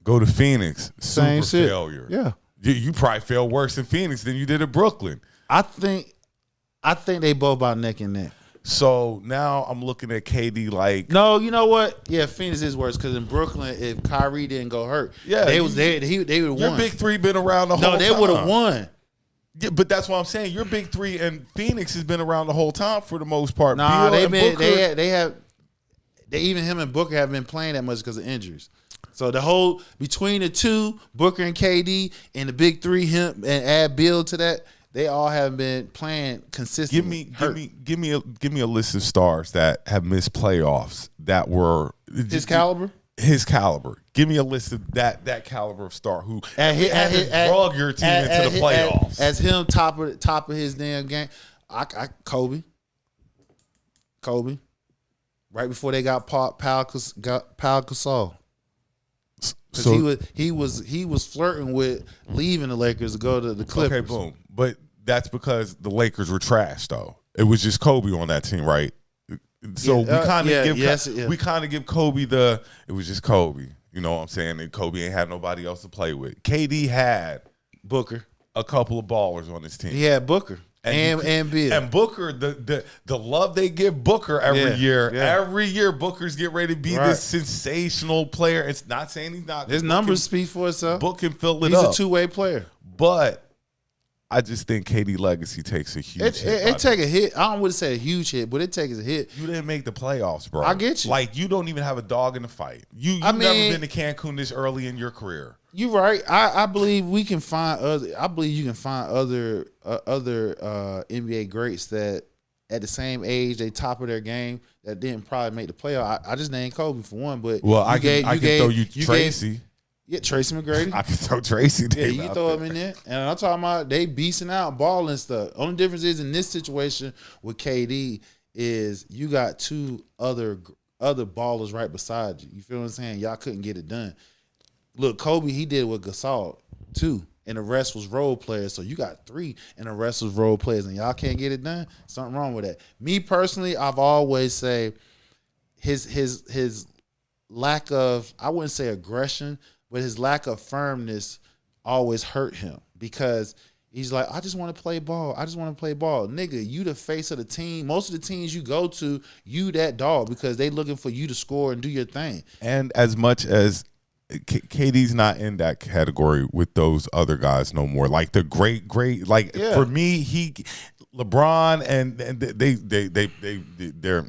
Go to Phoenix. Same super shit. failure. Yeah. You probably failed worse in Phoenix than you did at Brooklyn. I think they both about neck and neck. So now I'm looking at KD like, no, you know what? Yeah, Phoenix is worse because in Brooklyn, if Kyrie didn't go hurt, they would have won. Your big three been around the whole time. No, they would have won. Yeah, but that's what I'm saying. Your big three and Phoenix has been around the whole time for the most part. Nah, Beal even him and Booker haven't been playing that much because of injuries. So the whole between the two, Booker and KD, and the big three, him and add Bill to that, they all haven't been playing consistently. Give me a list of stars that have missed playoffs that were his caliber. His caliber. Give me a list of that caliber of star who drug your team into the playoffs. As him top of his damn game, Kobe. Right before they got Pau Gasol. Because he was flirting with leaving the Lakers to go to the Clippers. Okay, boom. But that's because the Lakers were trash, though. It was just Kobe on that team, right? So we kind of give Kobe it was just Kobe. You know what I'm saying? And Kobe ain't had nobody else to play with. KD had Booker, a couple of ballers on his team. He had Booker. And Bill. And Booker, the love they give Booker every year. Yeah. Every year Booker's get ready to be this sensational player. It's not saying he's not. His numbers speak for itself. Book can fill it he's up. He's a two-way player. But I just think KD legacy takes a huge hit. It take a hit. I don't want to say a huge hit, but it takes a hit. You didn't make the playoffs, bro. I get you. Like, you don't even have a dog in the fight. You've never been to Cancun this early in your career. You're right. I believe we can find other. I believe you can find other NBA greats that at the same age they top of their game that didn't probably make the playoff. I just named Kobe for one, but I can throw you Tracy. Tracy McGrady. I can throw Tracy. Yeah, you can throw him in there. And I'm talking about they beasting out, balling stuff. Only difference is in this situation with KD is you got two other ballers right beside you. You feel what I'm saying? Y'all couldn't get it done. Look, Kobe, he did it with Gasol, too. And the rest was role players. So you got three, and the rest was role players, and y'all can't get it done. Something wrong with that. Me personally, I've always say his lack of, I wouldn't say aggression, but his lack of firmness always hurt him because he's like, I just want to play ball. I just want to play ball. Nigga, you the face of the team. Most of the teams you go to, you that dog because they looking for you to score and do your thing. And as much as KD's not in that category with those other guys no more. Like the great, for me, LeBron and they're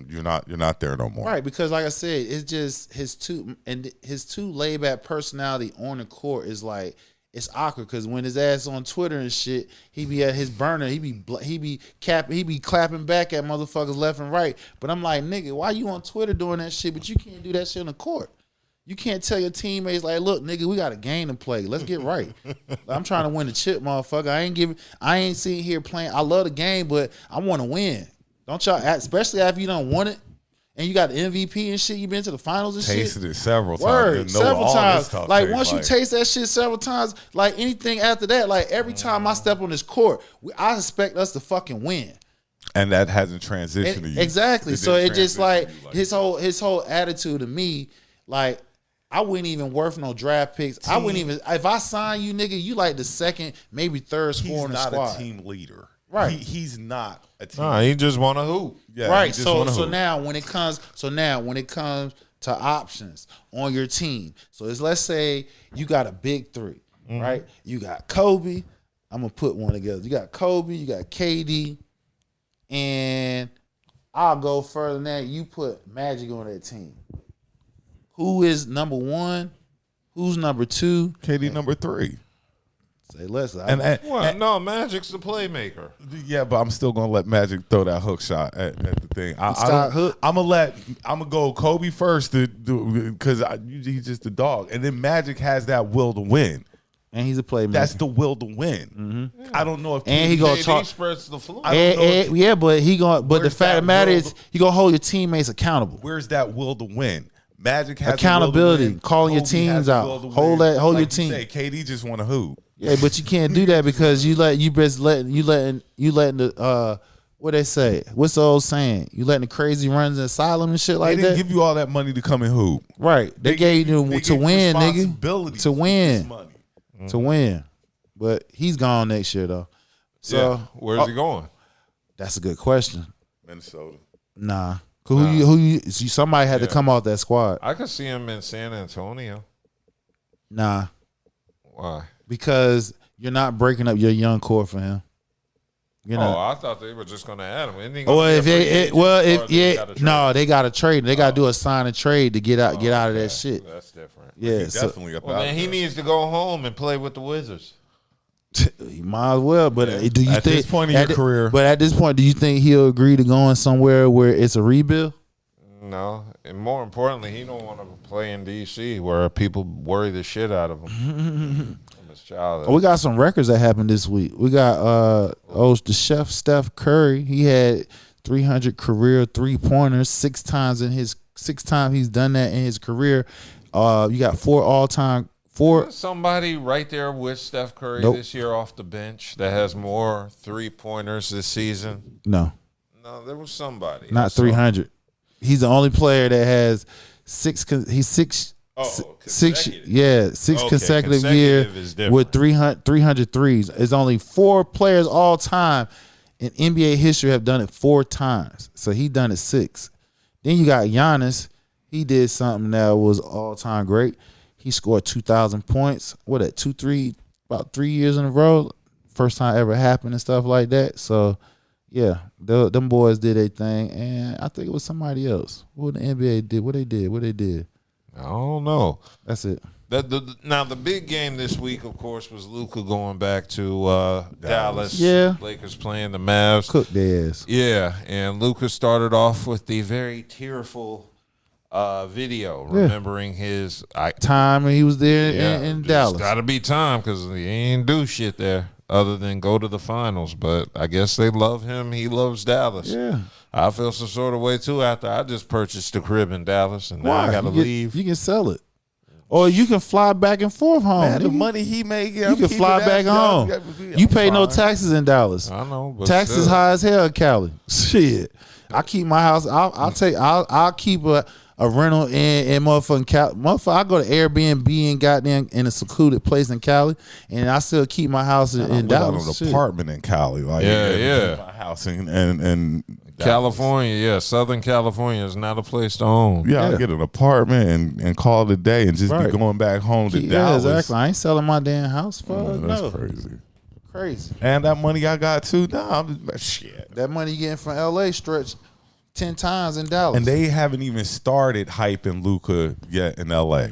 you're not there no more. Right, because like I said, it's just his two laid back personality on the court is like it's awkward because when his ass on Twitter and shit, he be at his burner, he be clapping back at motherfuckers left and right. But I'm like, nigga, why you on Twitter doing that shit? But you can't do that shit in the court. You can't tell your teammates like, look, nigga, we got a game to play. Let's get right. I'm trying to win the chip, motherfucker. I ain't sitting here playing. I love the game, but I want to win. Don't y'all, especially after you don't want it. And you got the MVP and shit. You been to the finals and Tasted shit. It several Word, times. several times. Like once you like. taste that shit several times, like anything after that, like every time I step on this court, I expect us to fucking win. And that hasn't transitioned to you. Exactly. So it just like his whole attitude to me, like I wouldn't even worth no draft picks. I wouldn't even if I sign you, nigga, you like the second, maybe third scorer in the squad. He's not a team leader. Right. He's not a team. Nah, he just want to hoop. Yeah, right. So now when it comes to options on your team, so let's say you got a big three, right? You got Kobe. I'm gonna put one together. You got Kobe. You got KD, and I'll go further than that. You put Magic on that team. Who is number one? Who's number two? KD number 3. Say less. No, Magic's the playmaker. Yeah, but I'm still gonna let Magic throw that hook shot at the thing. I'm gonna go Kobe first because he's just a dog, and then Magic has that will to win, and he's a playmaker. That's the will to win. Yeah. I don't know if and he gonna talk spreads the floor. Yeah, but he gonna. But the fact of the matter is, he gonna hold your teammates accountable. Where's that will to win? Magic has accountountability, calling your teams out. Hold your team. Say, KD just want to hoop. Yeah, but you can't do that because you letting the what they say? What's the old saying? You letting the crazy runs in asylum and shit like that. They didn't give you all that money to come and hoop. Right. They gave you to win, nigga. To win. To win. But he's gone next year though. So where's he going? That's a good question. Minnesota. Nah. Who you somebody had to come out that squad. I could see him in San Antonio. Nah. Why? Because you're not breaking up your young core for him. I thought they were just going to add him. They got to trade. They got to do a sign and trade to get out of that shit. That's different. Yeah, definitely. Then he needs to go home and play with the Wizards. He might as well, but do you think this point in your career? But at this point, do you think he'll agree to going somewhere where it's a rebuild? No, and more importantly, he don't want to play in DC where people worry the shit out of him. We got some records that happened this week. We got the chef Steph Curry. He had 300 career 3-pointers 6 times he's done that in his career. You got 4 all-time. Somebody right there with Steph Curry this year off the bench that has more 3-pointers this season. No, there was somebody. Not 300. He's the only player that has 6. He's 6. Consecutive years with 300 threes. There's only 4 players all time in NBA history have done it 4 times. So he done it 6. Then you got Giannis. He did something that was all time great. He scored 2,000 points. About 3 years in a row. First time ever happened and stuff like that. So, yeah, them boys did a thing. And I think it was somebody else. What the NBA did. What they did. I don't know. That's it. Now, the big game this week, of course, was Luka going back to Dallas. Yeah. Lakers playing the Mavs. Cook their ass. Yeah, and Luka started off with the very tearful video, remembering his time when he was there in Dallas. Got to be time because he ain't do shit there other than go to the finals. But I guess they love him. He loves Dallas. Yeah. I feel some sort of way too after I just purchased a crib in Dallas and now I got to leave. You can sell it. Or you can fly back and forth home. Man, the money he make, you can fly back home. You pay no taxes in Dallas. I know, but taxes high as hell in Cali. Shit, I keep my house. I'll keep a rental in motherfucking Cali. Motherfucker, I go to Airbnb and goddamn in a secluded place in Cali, and I still keep my house in Dallas. An apartment in Cali, like my house in California, Southern California is not a place to own. Yeah, I get an apartment and call it a day and just be going back home to Dallas. Exactly. I ain't selling my damn house for that's crazy. And that money I got too. Nah, I'm just shit. That money you getting from LA stretch 10 times in Dallas. And they haven't even started hyping Luka yet in LA.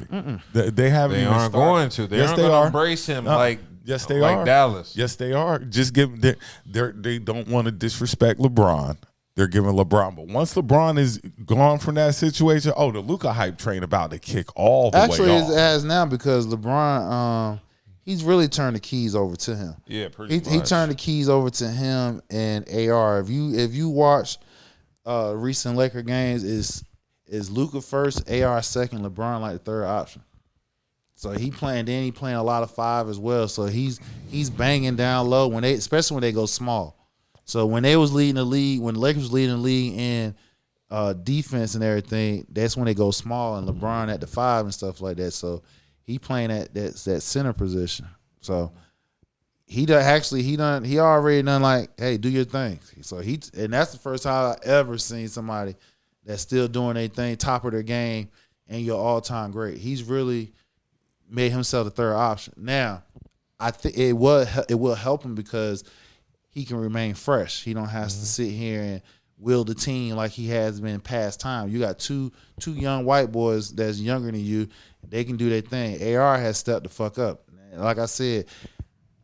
They haven't. They even aren't started. going to. They aren't going to embrace him like Dallas. Yes, they are. Just give them. They don't want to disrespect LeBron. They're giving LeBron, but once LeBron is gone from that situation, the Luka hype train about to kick all the way off. Actually, it's as now because LeBron, he's really turned the keys over to him. Yeah, pretty much. He turned the keys over to him and AR. If you watch recent Laker games, is Luka first, AR second, LeBron like the third option. So he playing a lot of 5 as well. So he's banging down low especially when they go small. So when they was leading the league, when the Lakers was leading the league in defense and everything, that's when they go small and LeBron at the 5 and stuff like that. So he playing at that center position. So he already done like, hey, do your thing. So and that's the first time I ever seen somebody that's still doing their thing, top of their game, and your all-time great. He's really made himself the third option. Now, I think it will help him because he can remain fresh. He don't have to sit here and will the team like he has been in past time. You got two young white boys that's younger than you. They can do their thing. AR has stepped the fuck up. Like I said,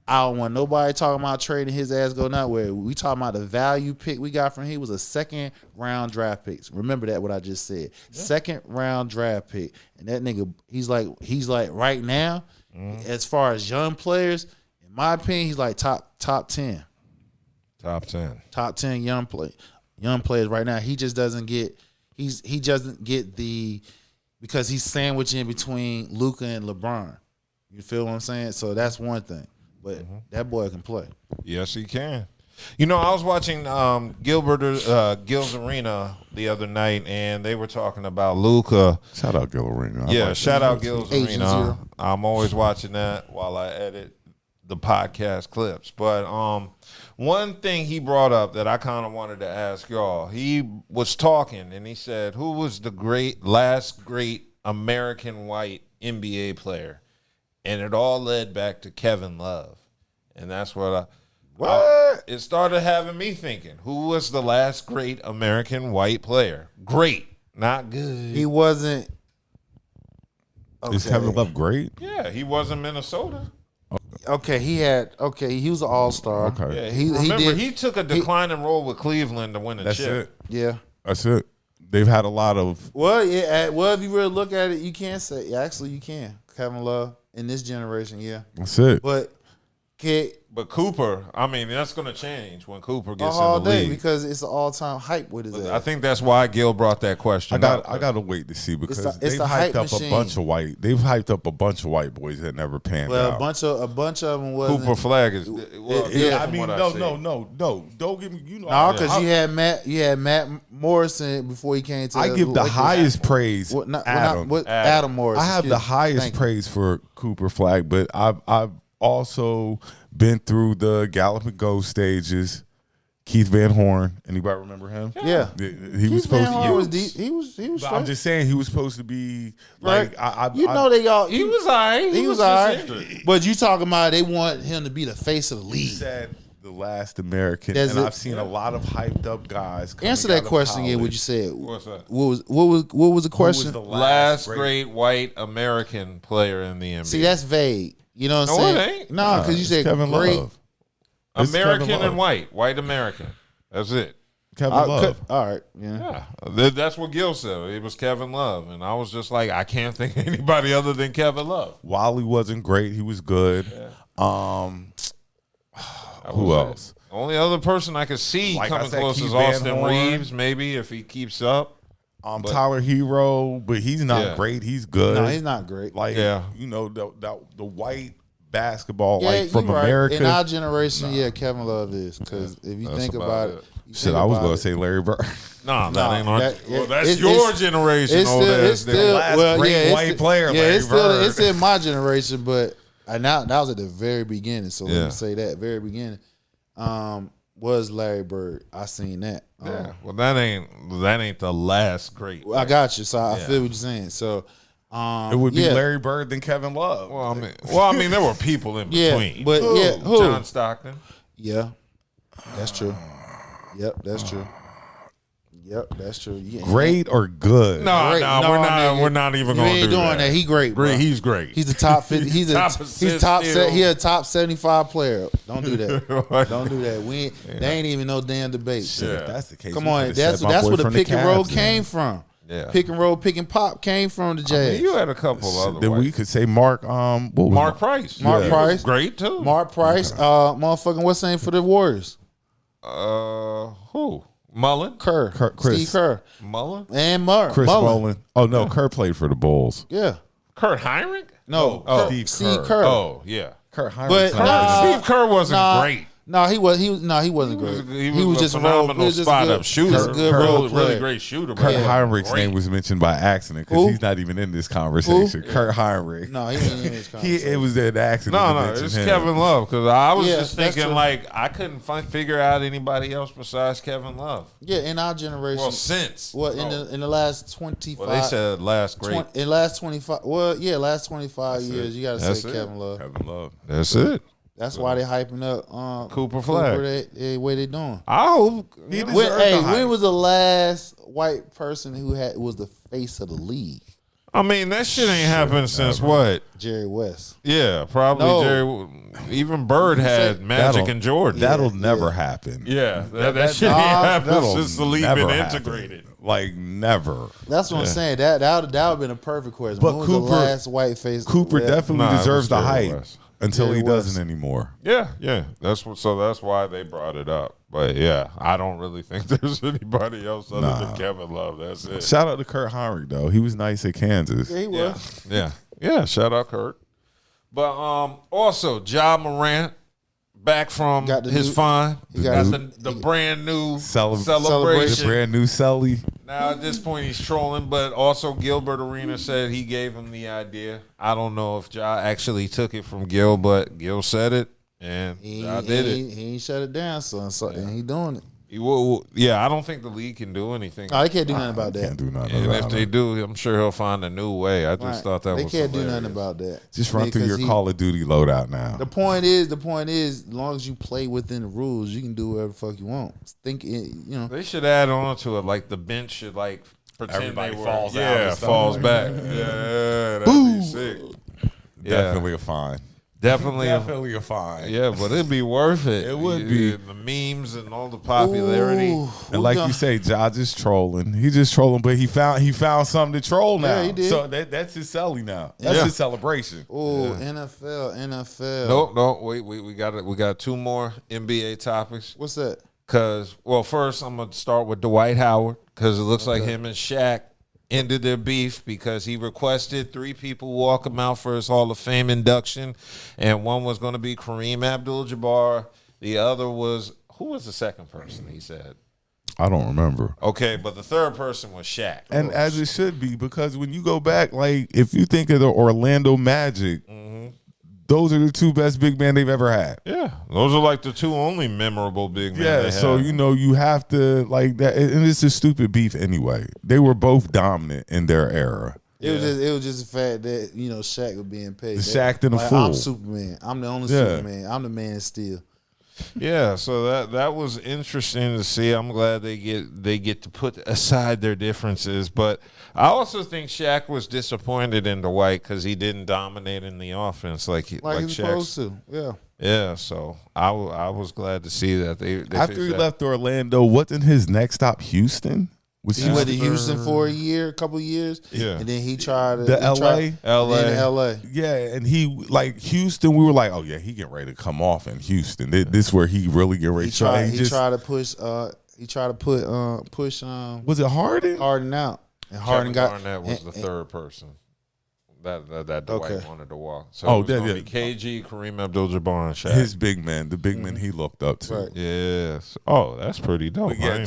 I don't want nobody talking about trading his ass going nowhere. We talking about the value pick we got from him. He was a second-round draft pick. Remember that, what I just said. Yeah. Second-round draft pick. And that nigga, he's like right now, as far as young players, in my opinion, he's like top 10. Top 10. Top 10 young players right now. He just doesn't get because he's sandwiching between Luka and LeBron. You feel what I'm saying? So that's one thing. But that boy can play. Yes, he can. I was watching Gil's Arena the other night, and they were talking about Luka. Shout out Gil Arena. Yeah, shout out Gil's Arena. I'm always watching that while I edit the podcast clips. But one thing he brought up that I kind of wanted to ask y'all, he was talking, and he said, who was the last great American white NBA player? And it all led back to Kevin Love. And that's what it started having me thinking. Who was the last great American white player? Great, not good. He wasn't. Okay. Is Kevin Love great? Yeah, he was in Minnesota. Okay, he was an all-star. Okay. Yeah, he took a declining role with Cleveland to win a chip. That's it. Yeah. That's it. They've had a lot of. Well, yeah. Well, if you really look at it, you can say actually you can. Kevin Love in this generation, yeah. That's it. But Cooper, I mean, that's going to change when Cooper gets in all the day league. because it's an all-time hype with his ass. I think that's why Gil brought that question up. I got to wait to see because they've the hyped up machine. They've hyped up a bunch of white boys that never panned out. A bunch of them wasn't. Cooper Flag is. I mean, no. Don't give me. No, because you had Matt Morrison before he came to. I give the highest praise. Adam Morrison. I have the highest praise for Cooper Flag, but I've also been through the Gallop and Go stages. Keith Van Horn. Anybody remember him? Yeah. He was supposed to. He was. I'm just saying he was supposed to be like. He was alright. He was alright. But you talking about they want him to be the face of the league. Said the last American, and I've seen a lot of hyped up guys. Answer that question again. What you said? What's that? What was the question? Who was the last great white American player in the NBA? See, that's vague. You know what I'm saying? No, it ain't. No, because you said Kevin great. Love. American and white American. That's it. Kevin Love. All right. Yeah. That's what Gil said. It was Kevin Love. And I was just like, I can't think of anybody other than Kevin Love. Wally wasn't great. He was good. Yeah. Who else? The only other person I could see coming close is Austin Reeves, maybe, if he keeps up. Tyler Hero, but he's not great. He's good. No, he's not great. The white basketball from America. In our generation, Kevin Love is because if you think about it. I was going to say Larry Bird. No, that ain't our. That's your generation. It's still great white player. Yeah, Larry Bird. It's in my generation, but that was at the very beginning. So let me say that very beginning. Was Larry Bird? I seen that. Well, that ain't the last great. I got you. So I feel what you're saying. So it would be Larry Bird than Kevin Love. Well, I mean, there were people in between. But who? John Stockton. Yeah, that's true. Yep, that's true. Yep, that's true. Yeah. Great or good? No, Great. no, we're not even You going to ain't do doing that. He great, bro. He's great. He's the top 50. He's a top 75 player. Don't do that. Don't do that. They ain't even no damn debate. Shit, if that's the case, Come on, that's where the pick and roll came from. Yeah. Pick and roll, pick and pop came from the Jazz. You had a couple other. Then we could say Mark. Mark Price. Mark Price, great too. Mark Price. Motherfucking what's the name for the Warriors? Who? Mullen. Kerr. Steve Kerr. Mullen. And Chris Mullen. Oh no, Kerr played for the Bulls. Yeah. Kurt Heinrich. No. Steve Kerr. Oh yeah. Kurt Heinrich. Steve Kerr wasn't great. No, he wasn't great. He was just a phenomenal spot-up shooter. Just a good role player. Really great shooter. Kurt Heinrich's name was mentioned by accident because he's not even in this conversation. Kurt Heinrich. No, he ain't in this conversation. It was an accident. No, it's Kevin Love because I was just that's thinking true. like I couldn't figure out anybody else besides Kevin Love. Yeah, in our generation. Well, in the last 25. Well, they said last great. In last 25. Well, yeah, last 25 years, you got to say Kevin Love. Kevin Love. That's it. That's why they hyping up Cooper Flag. The way they doing. I hope. When was the last white person who was the face of the league? I mean, that shit ain't happened since what? Jerry West. Yeah, probably Jerry. Even Bird had Magic and Jordan. That'll never happen. Yeah, that shit ain't happened since the league been happen. integrated. Like never. That's what I'm saying. That would have been a perfect question. But when Cooper, was the last white face? Cooper definitely deserves the Jerry hype West. until Jerry he West. doesn't anymore. Yeah. That's why they brought it up. But yeah, I don't really think there's anybody else other than Kevin Love. That's it. Shout out to Kurt Heinrich though. He was nice at Kansas. Yeah, he was. Yeah. Shout out Kurt. But also Ja Morant back from his fine. He got the brand new celebration. The brand new Celly. Now at this point he's trolling, but also Gilbert Arenas said he gave him the idea. I don't know if Ja actually took it from Gil, but Gil said it and Ja did it. He ain't shut it down, son. And he doing it. I don't think the league can do anything. No, they can't do nothing about that. Can't do nothing And about if they do, I'm sure he'll find a new way. I just thought that they was can't hilarious. do nothing about that. Just run through your Call of Duty loadout now. The point is, as long as you play within the rules, you can do whatever the fuck you want. They should add on to it, like the bench should like pretend Everybody they falls out Yeah, and stuff falls like back. Yeah, that'd be sick. Definitely a fine. Definitely a fine. Yeah, but it'd be worth it. It would be. The memes and all the popularity. And like you say, Ja just trolling. He just trolling, but he found something to troll now. Yeah, he did. So that's his selling now. That's his celebration. Oh, NFL. No, wait, we got two more NBA topics. What's that? First I'm gonna start with Dwight Howard because it looks like him and Shaq ended their beef because he requested 3 people walk him out for his Hall of Fame induction, and one was going to be Kareem Abdul-Jabbar. The other was who was the second person? He said. I don't remember. Okay, but the third person was Shaq. And as it should be, because when you go back, like if you think of the Orlando Magic, those are the 2 best big men they've ever had. Yeah, those are like the 2 only memorable big men. Yeah, so you have to like that, and it's a stupid beef anyway. They were both dominant in their era. It was just the fact that Shaq was being paid. Shaq and a fool. I'm Superman. I'm the only Superman. I'm the man still. Yeah, so that was interesting to see. I'm glad they get to put aside their differences, but I also think Shaq was disappointed in Dwight because he didn't dominate in the offense like he was supposed to. Yeah. Yeah, so I was glad to see that they after he left Orlando, wasn't his next stop Houston? He went to Houston for a couple of years. Yeah. And then he tried LA. Yeah, and he like Houston, we were like, oh yeah, he getting ready to come off in Houston. This is where he really get ready. He tried to push was it Harden? Harden out. And Harden was the third person that Dwight wanted to walk. So it was KG, Kareem Abdul-Jabbar, and Shaq. His big man, the big man he looked up to. Right. Yes. Oh, that's pretty dope. But yeah,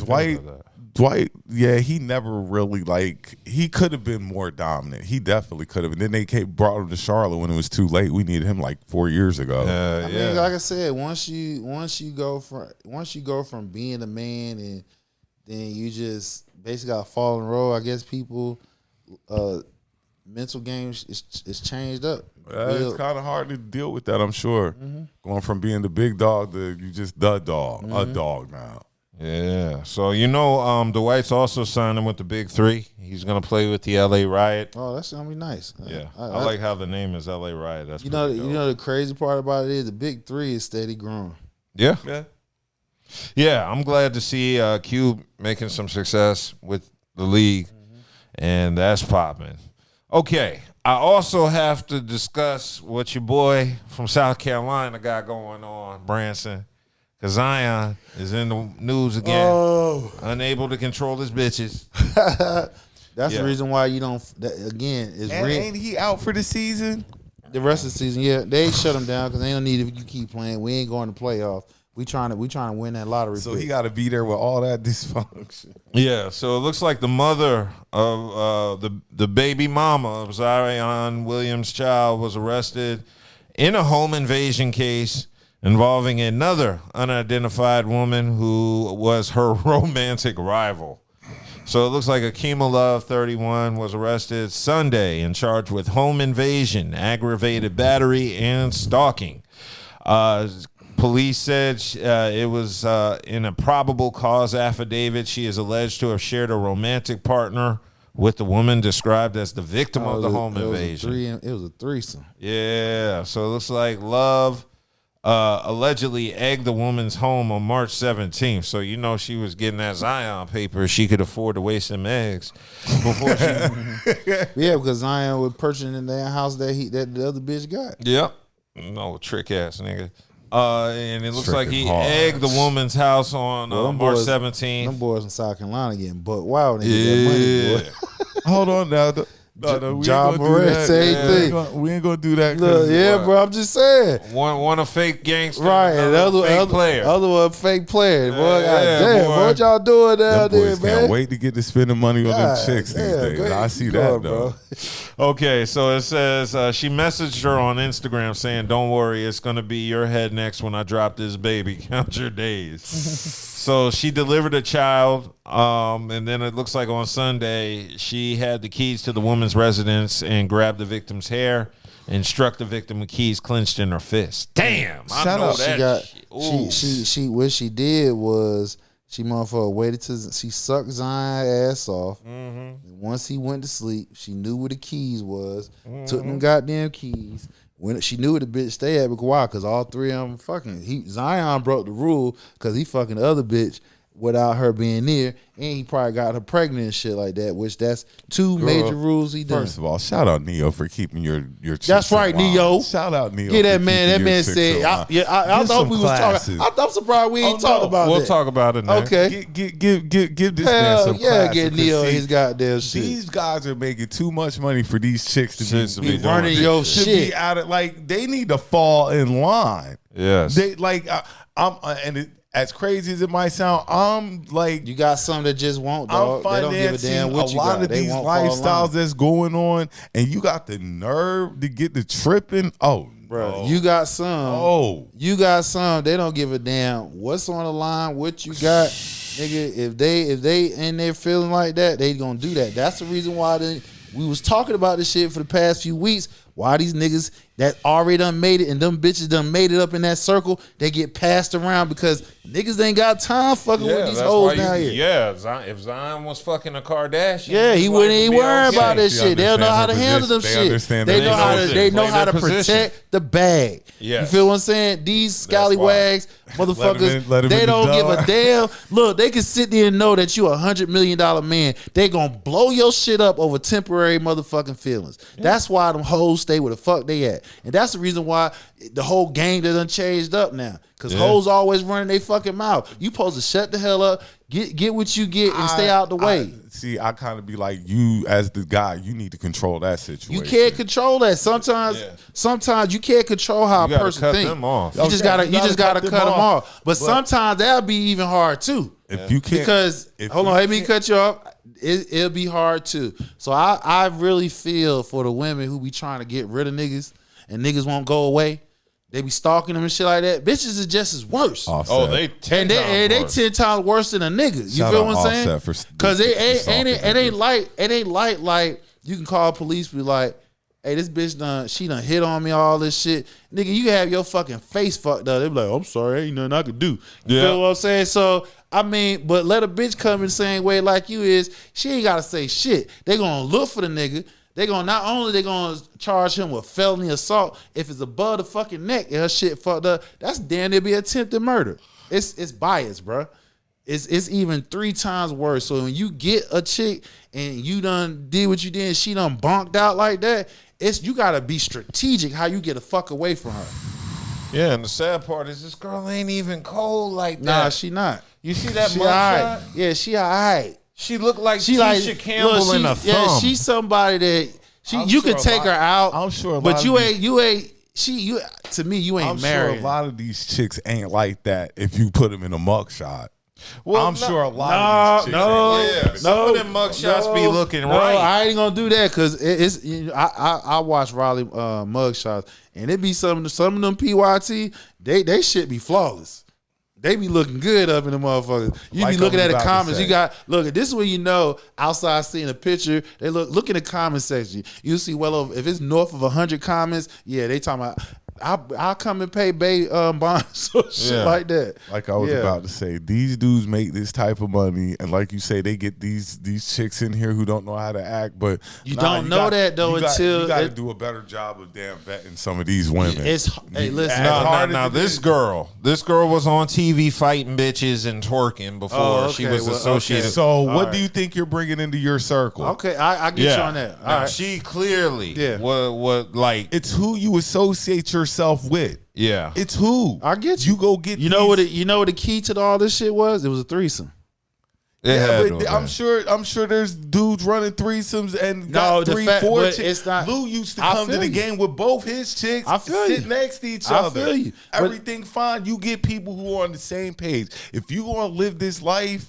Dwight, yeah, he never really he could have been more dominant. He definitely could have. And then they brought him to Charlotte when it was too late. We needed him like 4 years ago. I mean, like I said, once you go from being a man and then you just basically got to fall in row. I guess people mental games is changed up. It's kind of hard to deal with that, I'm sure. Going from being the big dog to you just the dog, a dog now. Yeah. So Dwight's also signing with the Big Three. He's gonna play with the LA Riot. Oh, that's gonna be nice. Yeah, I like how the name is LA Riot. That's you know the crazy part about it is the Big Three is steady growing. Yeah. Yeah, I'm glad to see Cube making some success with the league, and that's popping. Okay, I also have to discuss what your boy from South Carolina got going on, Branson, because Zion is in the news again, unable to control his bitches. That's the reason why you don't. Ain't he out for the season? The rest of the season, yeah, they shut him down because they don't need it if you keep playing. We ain't going to playoffs. We trying to win that lottery. So he got to be there with all that dysfunction. Yeah, so it looks like the mother of the baby mama of Zion Williams' child was arrested in a home invasion case involving another unidentified woman who was her romantic rival. So it looks like Akima Love, 31, was arrested Sunday and charged with home invasion, aggravated battery, and stalking. Police said it was in a probable cause affidavit. She is alleged to have shared a romantic partner with the woman described as the victim of the home invasion. It was a threesome. Yeah, so it looks like Love allegedly egged the woman's home on March 17th. So she was getting that Zion paper. She could afford to waste them eggs before she. Yeah, because Zion was purchasing in that house that the other bitch got. Yep. No trick ass nigga. And it looks like he egged the woman's house on March 17th. Them boys in South Carolina getting butt wild when they get that money, boy. Hold on now. We John Morant, same thing. We ain't gonna do that. Look, bro, I'm just saying. One a fake gangster, right? And other player. Other one fake player. Boy, damn, boy, what y'all doing down there, man? Can't wait to get to spending money on them chicks these days. I see that though. Okay, so it says she messaged her on Instagram saying, "Don't worry, it's gonna be your head next when I drop this baby. Count your days." So she delivered a child, and then it looks like on Sunday she had the keys to the woman's residence and grabbed the victim's hair and struck the victim with keys clenched in her fist. Damn, I know that. What she did was she motherfucker waited till she sucked Zion's ass off. And once he went to sleep, she knew where the keys was. Took them goddamn keys. When she knew where the bitch stay at, because all three of them fucking. Zion broke the rule because he fucking the other bitch without her being near, and he probably got her pregnant and shit like that, which that's two major rules he done. First of all, shout out Neo for keeping your chicks. That's right, Neo. Shout out Neo. Get that man. That man said, I thought we was talking. I'm surprised we ain't talking about it. We'll talk about it now. Okay. Give this man some class. Get Neo his goddamn shit. These guys are making too much money for these chicks to be running your shit. Be out of, they need to fall in line. Yes. They as crazy as it might sound, I'm like, you got some that just won't, dog. I'm they don't give a damn what you got. A lot of these lifestyles that's going on, and you got the nerve to get the tripping. Oh, bro, you got some. You got some. They don't give a damn what's on the line, what you got, nigga. If they in there feeling like that, they gonna do that. That's the reason why we was talking about this shit for the past few weeks. Why these niggas that already done made it and them bitches done made it up in that circle, they get passed around because niggas ain't got time fucking with these hoes down here. Yeah, if Zion was fucking a Kardashian, he wouldn't even worry about this shit. They don't know how to handle them shit. They know how to protect the bag. You feel what I'm saying? These scallywags, motherfuckers, they don't give a damn. Look, they can sit there and know that you $100 million man. They gonna blow your shit up over temporary motherfucking feelings. That's why them hoes stay where the fuck they at. And that's the reason why the whole game done changed up now. Because hoes always running their fucking mouth. You supposed to shut the hell up, get what you get, and stay out the way. I kind of be like, you as the guy, you need to control that situation. You can't control that. Sometimes you can't control how a person thinks. You just gotta cut them off. But sometimes that'll be even hard too. If you can't, hold on, let me cut you off. It'll be hard too. So I really feel for the women who be trying to get rid of niggas and niggas won't go away. They be stalking them and shit like that. Bitches is just as worse. They 10 times worse than a nigga. You feel what I'm saying? Because it ain't like you can call police, be like, hey, this bitch she done hit on me, all this shit. Nigga, you have your fucking face fucked up. They be like, I'm sorry, ain't nothing I could do. You feel what I'm saying? So, I mean, but let a bitch come in the same way like you is, she ain't got to say shit. They gonna look for the nigga. They gonna not only they gonna charge him with felony assault if it's above the fucking neck and her shit fucked up. That's damn near be attempted murder. It's bias, bro. It's even 3 times worse. So when you get a chick and you done did what you did, and she done bonked out like that. You gotta be strategic how you get the fuck away from her. Yeah, and the sad part is this girl ain't even cold like that. Nah, she not. You see that she mugshot? Right. Yeah, she alright. She looked like Tisha Campbell in a thumb. Yeah, she's somebody that you could take her out. I'm sure, but you ain't. To me, you ain't I'm married. Sure a lot of these chicks ain't like that if you put them in a mugshot. Well, I'm sure a lot of these chicks some of them mugshots be looking right. I ain't gonna do that because it's. I watch Raleigh mugshots and it be some of them PYT. They shit be flawless. They be looking good up in the motherfuckers. You be looking at the comments. You got this is when you know outside seeing a picture. They look in the comment section. You see if it's north of 100 comments. Yeah, they talking about. I'll come and pay bonds or shit like that. Like I was about to say, these dudes make this type of money, and like you say, they get these chicks in here who don't know how to act. But you don't know that though until you got to do a better job of damn vetting some of these women. Hey, listen. Now this girl was on TV fighting bitches and twerking before she was associated. Okay. So what do you think you're bringing into your circle? Okay, I get you on that. All right. She clearly what like it's who you associate yourself with. Yeah, it's who I get you. You go get. You know what the key to all this shit was? It was a threesome. I'm sure there's dudes running threesomes and got 3-4 chicks. Lou used to come to the game with both his chicks. I feel sit next to each other. I feel you. Everything fine. You get people who are on the same page. If you gonna live this life,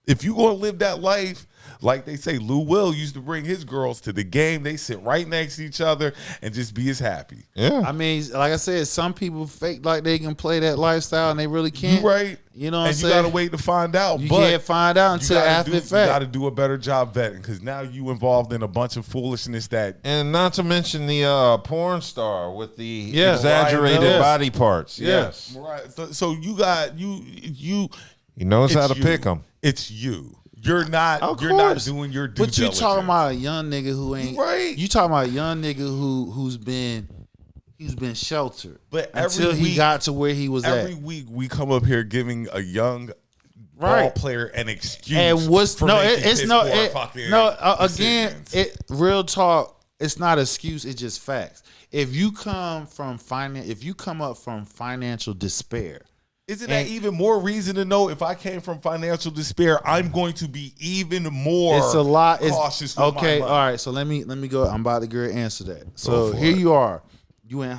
if you gonna live that life. Like they say, Lou Will used to bring his girls to the game. They sit right next to each other and just be as happy. Yeah. I mean, like I said, some people fake like they can play that lifestyle and they really can't. You right. You know what I'm saying? And you got to wait to find out. You can't find out until after the fact. You got to do a better job vetting because now you involved in a bunch of foolishness that. And not to mention the porn star with the exaggerated body parts. Yes. Right. So you got, you. He knows how to pick them. It's you. You're not doing your due diligence. But you talking about a young nigga who ain't right. You talking about a young nigga who's been sheltered, but until he got to where he was at. Every week we come up here giving a young ball player an excuse. And real talk. It's not excuse. It's just facts. If you come up from financial despair. Isn't that even more reason to know if I came from financial despair, I'm going to be even more cautious with my money. All right, so let me go. I'm about to get answer that. So here you are. You went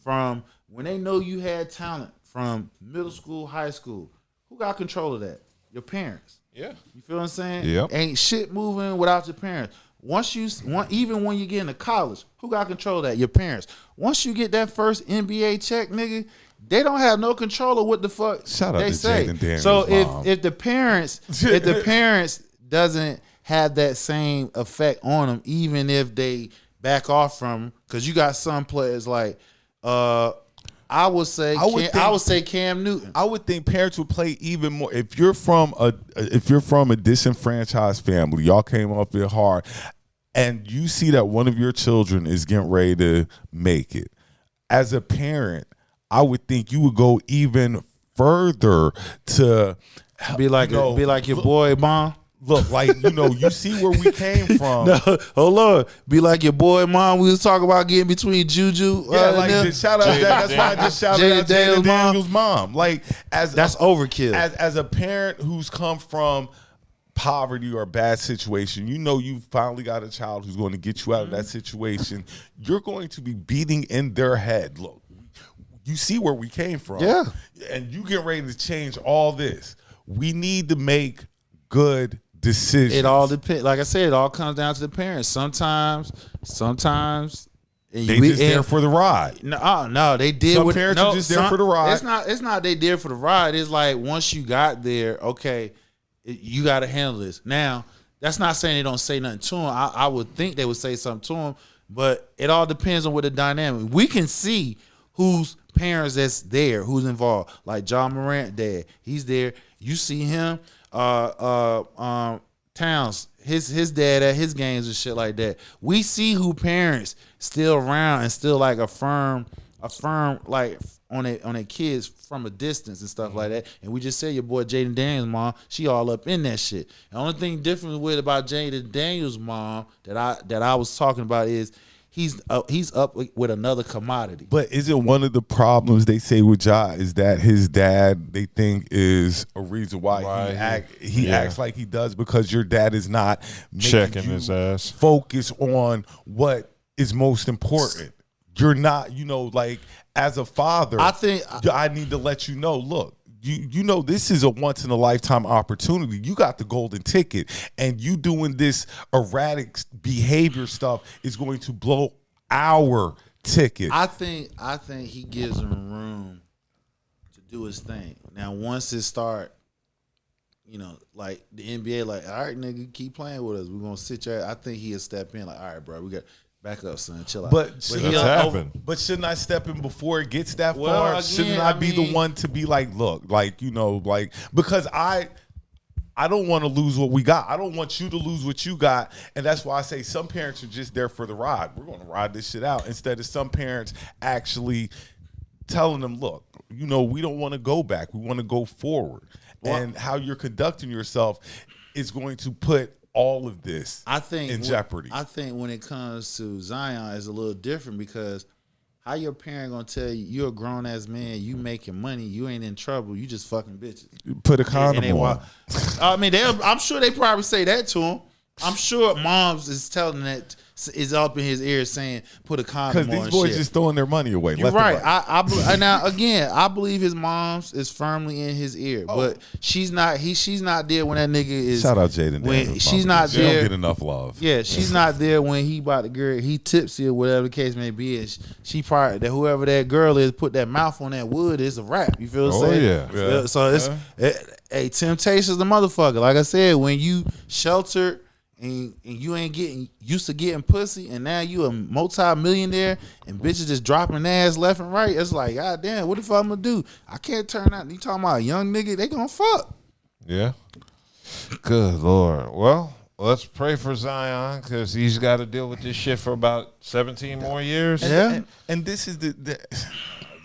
from when they know you had talent from middle school, high school. Who got control of that? Your parents. Yeah. You feel what I'm saying? Yep. Ain't shit moving without your parents. Even when you get into college, who got control of that? Your parents. Once you get that first NBA check, nigga, they don't have no control of what the fuck they say. So if the parents doesn't have that same effect on them, even if they back off from, because you got some players like I would say Cam Newton. I would think parents would play even more if you're from a disenfranchised family. Y'all came up here hard, and you see that one of your children is getting ready to make it. As a parent, I would think you would go even further to be like your boy, Mom. Look, like, you see where we came from. No, hold on. Be like your boy, Mom. We was talking about getting between Juju. Shout out that. That's why I just shouted out Jaden Daniels' mom. Like, that's overkill. As a parent who's come from poverty or a bad situation, you finally got a child who's going to get you out of that situation. You're going to be beating in their head. Look, you see where we came from. Yeah. And you get ready to change all this. We need to make good decisions. It all depends. Like I said, it all comes down to the parents. Sometimes they just there for the ride. No, they did. Some parents are just there for the ride. It's not they did for the ride. It's like once you got there, okay, you got to handle this. Now, that's not saying they don't say nothing to him. I would think they would say something to him. But it all depends on what the dynamic. We can see whose parents that's there, who's involved. Like John Morant dad, he's there. You see him. Towns, his dad at his games and shit like that. We see who parents still around and still like affirm like on their kids from a distance and stuff like that. And we just said your boy Jaden Daniels' mom, she all up in that shit. The only thing different about Jaden Daniels' mom that I was talking about is he's up with another commodity. But is it one of the problems they say with Ja is that his dad they think is a reason why he acts like he does, because your dad is not checking his ass, focus on what is most important. You're not, like as a father, I need to let you know, look, you know this is a once in a lifetime opportunity. You got the golden ticket, and you doing this erratic behavior stuff is going to blow our ticket. I think he gives him room to do his thing. Now once it start, like the NBA, like, all right, nigga, keep playing with us. We're gonna sit you. I think he'll step in, like, all right, bro, we got. Back up, son. Chill out. But shouldn't I step in before it gets that far? Again, shouldn't I be the one to be like, look, like, because I don't want to lose what we got. I don't want you to lose what you got. And that's why I say some parents are just there for the ride. We're going to ride this shit out. Instead of some parents actually telling them, look, we don't want to go back. We want to go forward. And how you're conducting yourself is going to put all of this in jeopardy. I think when it comes to Zion, it's a little different, because how your parent gonna tell you you're a grown ass man, you making money, you ain't in trouble, you just fucking bitches. Put a condom on. I mean, I'm sure they probably say that to him. I'm sure moms is telling that, is up in his ear saying, put a condom on. Because these boys just throwing their money away. You're right. Now again, I believe his mom's is firmly in his ear, but she's not there when that nigga is. Shout out Jaden. When she's not there, she don't get enough love. Yeah, she's not there when he about to girl, he tipsy or whatever the case may be. And she probably that whoever that girl is put that mouth on that wood, it's a wrap. You feel what I'm saying? Yeah. So it's temptation's the motherfucker. Like I said, when you sheltered. And you ain't getting used to getting pussy, and now you a multi-millionaire, and bitches just dropping ass left and right. It's like, God damn, what the fuck I'm gonna do? I can't turn out. You talking about a young nigga? They gonna fuck. Yeah. Good Lord. Well, let's pray for Zion, because he's got to deal with this shit for about 17 more years. And this is the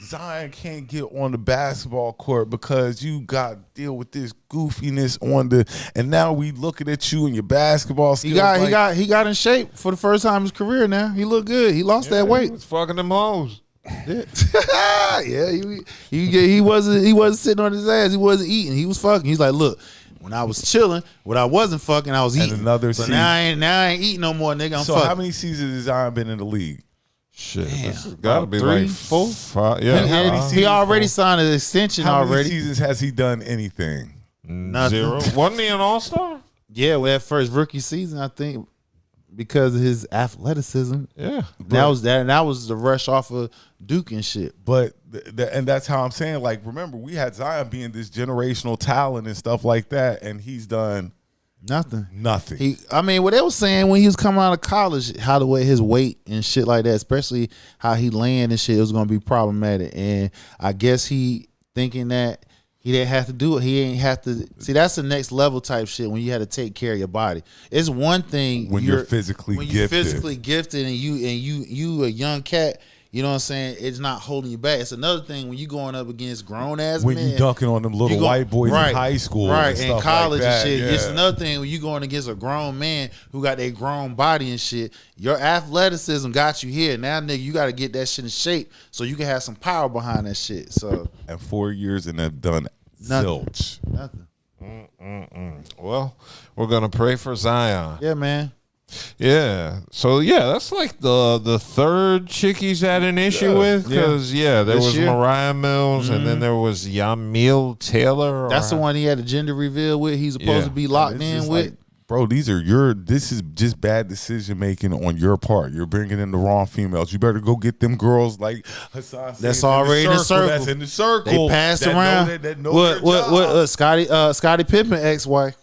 Zion can't get on the basketball court because you got to deal with this goofiness and now we looking at you and your basketball skills. He got in shape for the first time in his career. Now he looked good. He lost that weight. He was fucking them hoes. Yeah, he wasn't sitting on his ass. He wasn't eating. He was fucking. He's like, look, when I was chilling, when I wasn't fucking, I was eating. So now I ain't eating no more, nigga. I'm fucking. How many seasons has Zion been in the league? Shit, this has got to be 3, 4, 5. Yeah, he already signed an extension. How many seasons has he done anything? Nothing. 0. Wasn't he an all-star? Yeah, well, that first rookie season, I think, because of his athleticism. Yeah, that was the rush off of Duke and shit. But and that's how I'm saying. Like, remember, we had Zion being this generational talent and stuff like that, and he's done. Nothing. What they was saying when he was coming out of college, how the way his weight and shit like that, especially how he land and shit, it was gonna be problematic. And I guess he thinking that he didn't have to do it. He ain't have to see. That's the next level type shit when you had to take care of your body. It's one thing when you're physically gifted and you a young cat. You know what I'm saying? It's not holding you back. It's another thing when you going up against grown ass men. When you dunking on them little white boys in high school, right, and college like and shit. Yeah. It's another thing when you going against a grown man who got their grown body and shit. Your athleticism got you here. Now, nigga, you got to get that shit in shape so you can have some power behind that shit. So, and 4 years and have done zilch. Nothing. Well, we're gonna pray for Zion. Yeah, man. Yeah. So that's like the third chick he's had an issue with, because there was Mariah Mills, and then there was Yamil Taylor. That's the one he had a gender reveal with. He's supposed to be locked in with. bro, this is just bad decision making on your part. You're bringing in the wrong females. You better go get them girls like Hassan. That's already in the circle. That's in the circle. They passed around. What? Scottie Pippen ex-wife.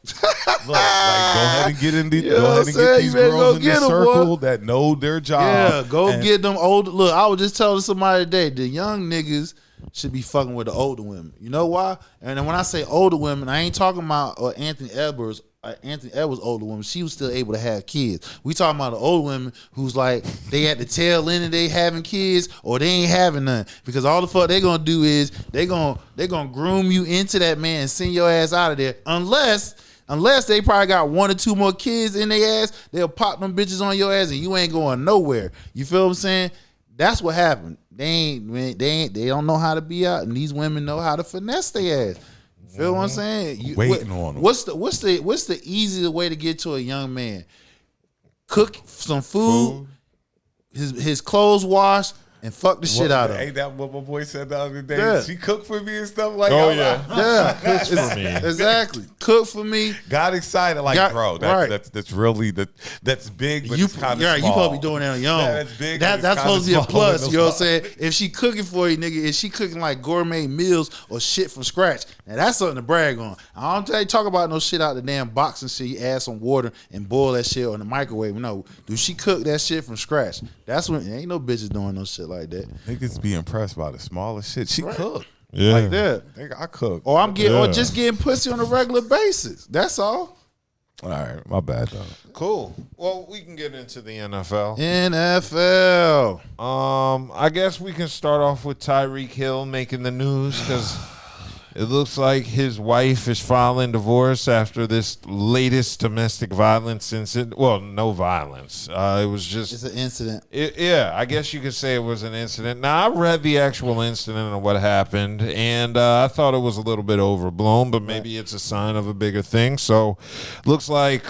Look, go ahead and get in go ahead and get these girls in the circle that know their job. Yeah, get them old. Look, I was just telling somebody today, the young niggas should be fucking with the older women. You know why? And then when I say older women, I ain't talking about Anthony Edwards' older woman. She was still able to have kids. We talking about the older women who's like they at the tail end of they having kids or they ain't having none. Because all the fuck they gonna do is they gonna groom you into that man and send your ass out of there. Unless they probably got 1 or 2 more kids in their ass, they'll pop them bitches on your ass and you ain't going nowhere. You feel what I'm saying? That's what happened. They don't know how to be out, and these women know how to finesse their ass. You feel what I'm saying? Waiting on them. What's the easiest way to get to a young man? Cook some food. His clothes washed, and fuck the shit out of him. Ain't that what my boy said the other day? Yeah. She cooked for me and stuff like that. Yeah. Cooks for me. Exactly. Cook for me. Got excited, bro. That's really that's big, but it's kind of small. You probably be doing that on your own. That's big. That's supposed to be a plus. You know what I'm saying? If she cooking for you, nigga, if she cooking like gourmet meals or shit from scratch, now that's something to brag on. I don't talk about no shit out the damn box and shit. You add some water and boil that shit on the microwave. No, do she cook that shit from scratch? That's when ain't no bitches doing no shit like that. Niggas be impressed by the smallest shit. She cook. Yeah. Like that. I cook. Or or just getting pussy on a regular basis. That's all. All right, my bad though. Cool. Well, we can get into the NFL. NFL. I guess we can start off with Tyreek Hill making the news because it looks like his wife is filing divorce after this latest domestic violence incident. Well, no violence. It was just... It's an incident. I guess you could say it was an incident. Now, I read the actual incident of what happened, and I thought it was a little bit overblown, but maybe it's a sign of a bigger thing. So, looks like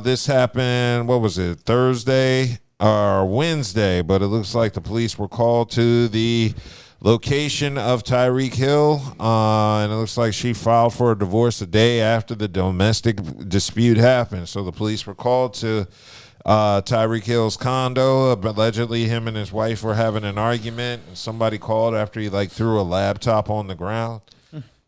this happened, what was it, Thursday or Wednesday, but it looks like the police were called to the location of Tyreek Hill, and it looks like she filed for a divorce a day after the domestic dispute happened. So the police were called to Tyreek Hill's condo. Allegedly, him and his wife were having an argument, and somebody called after he threw a laptop on the ground.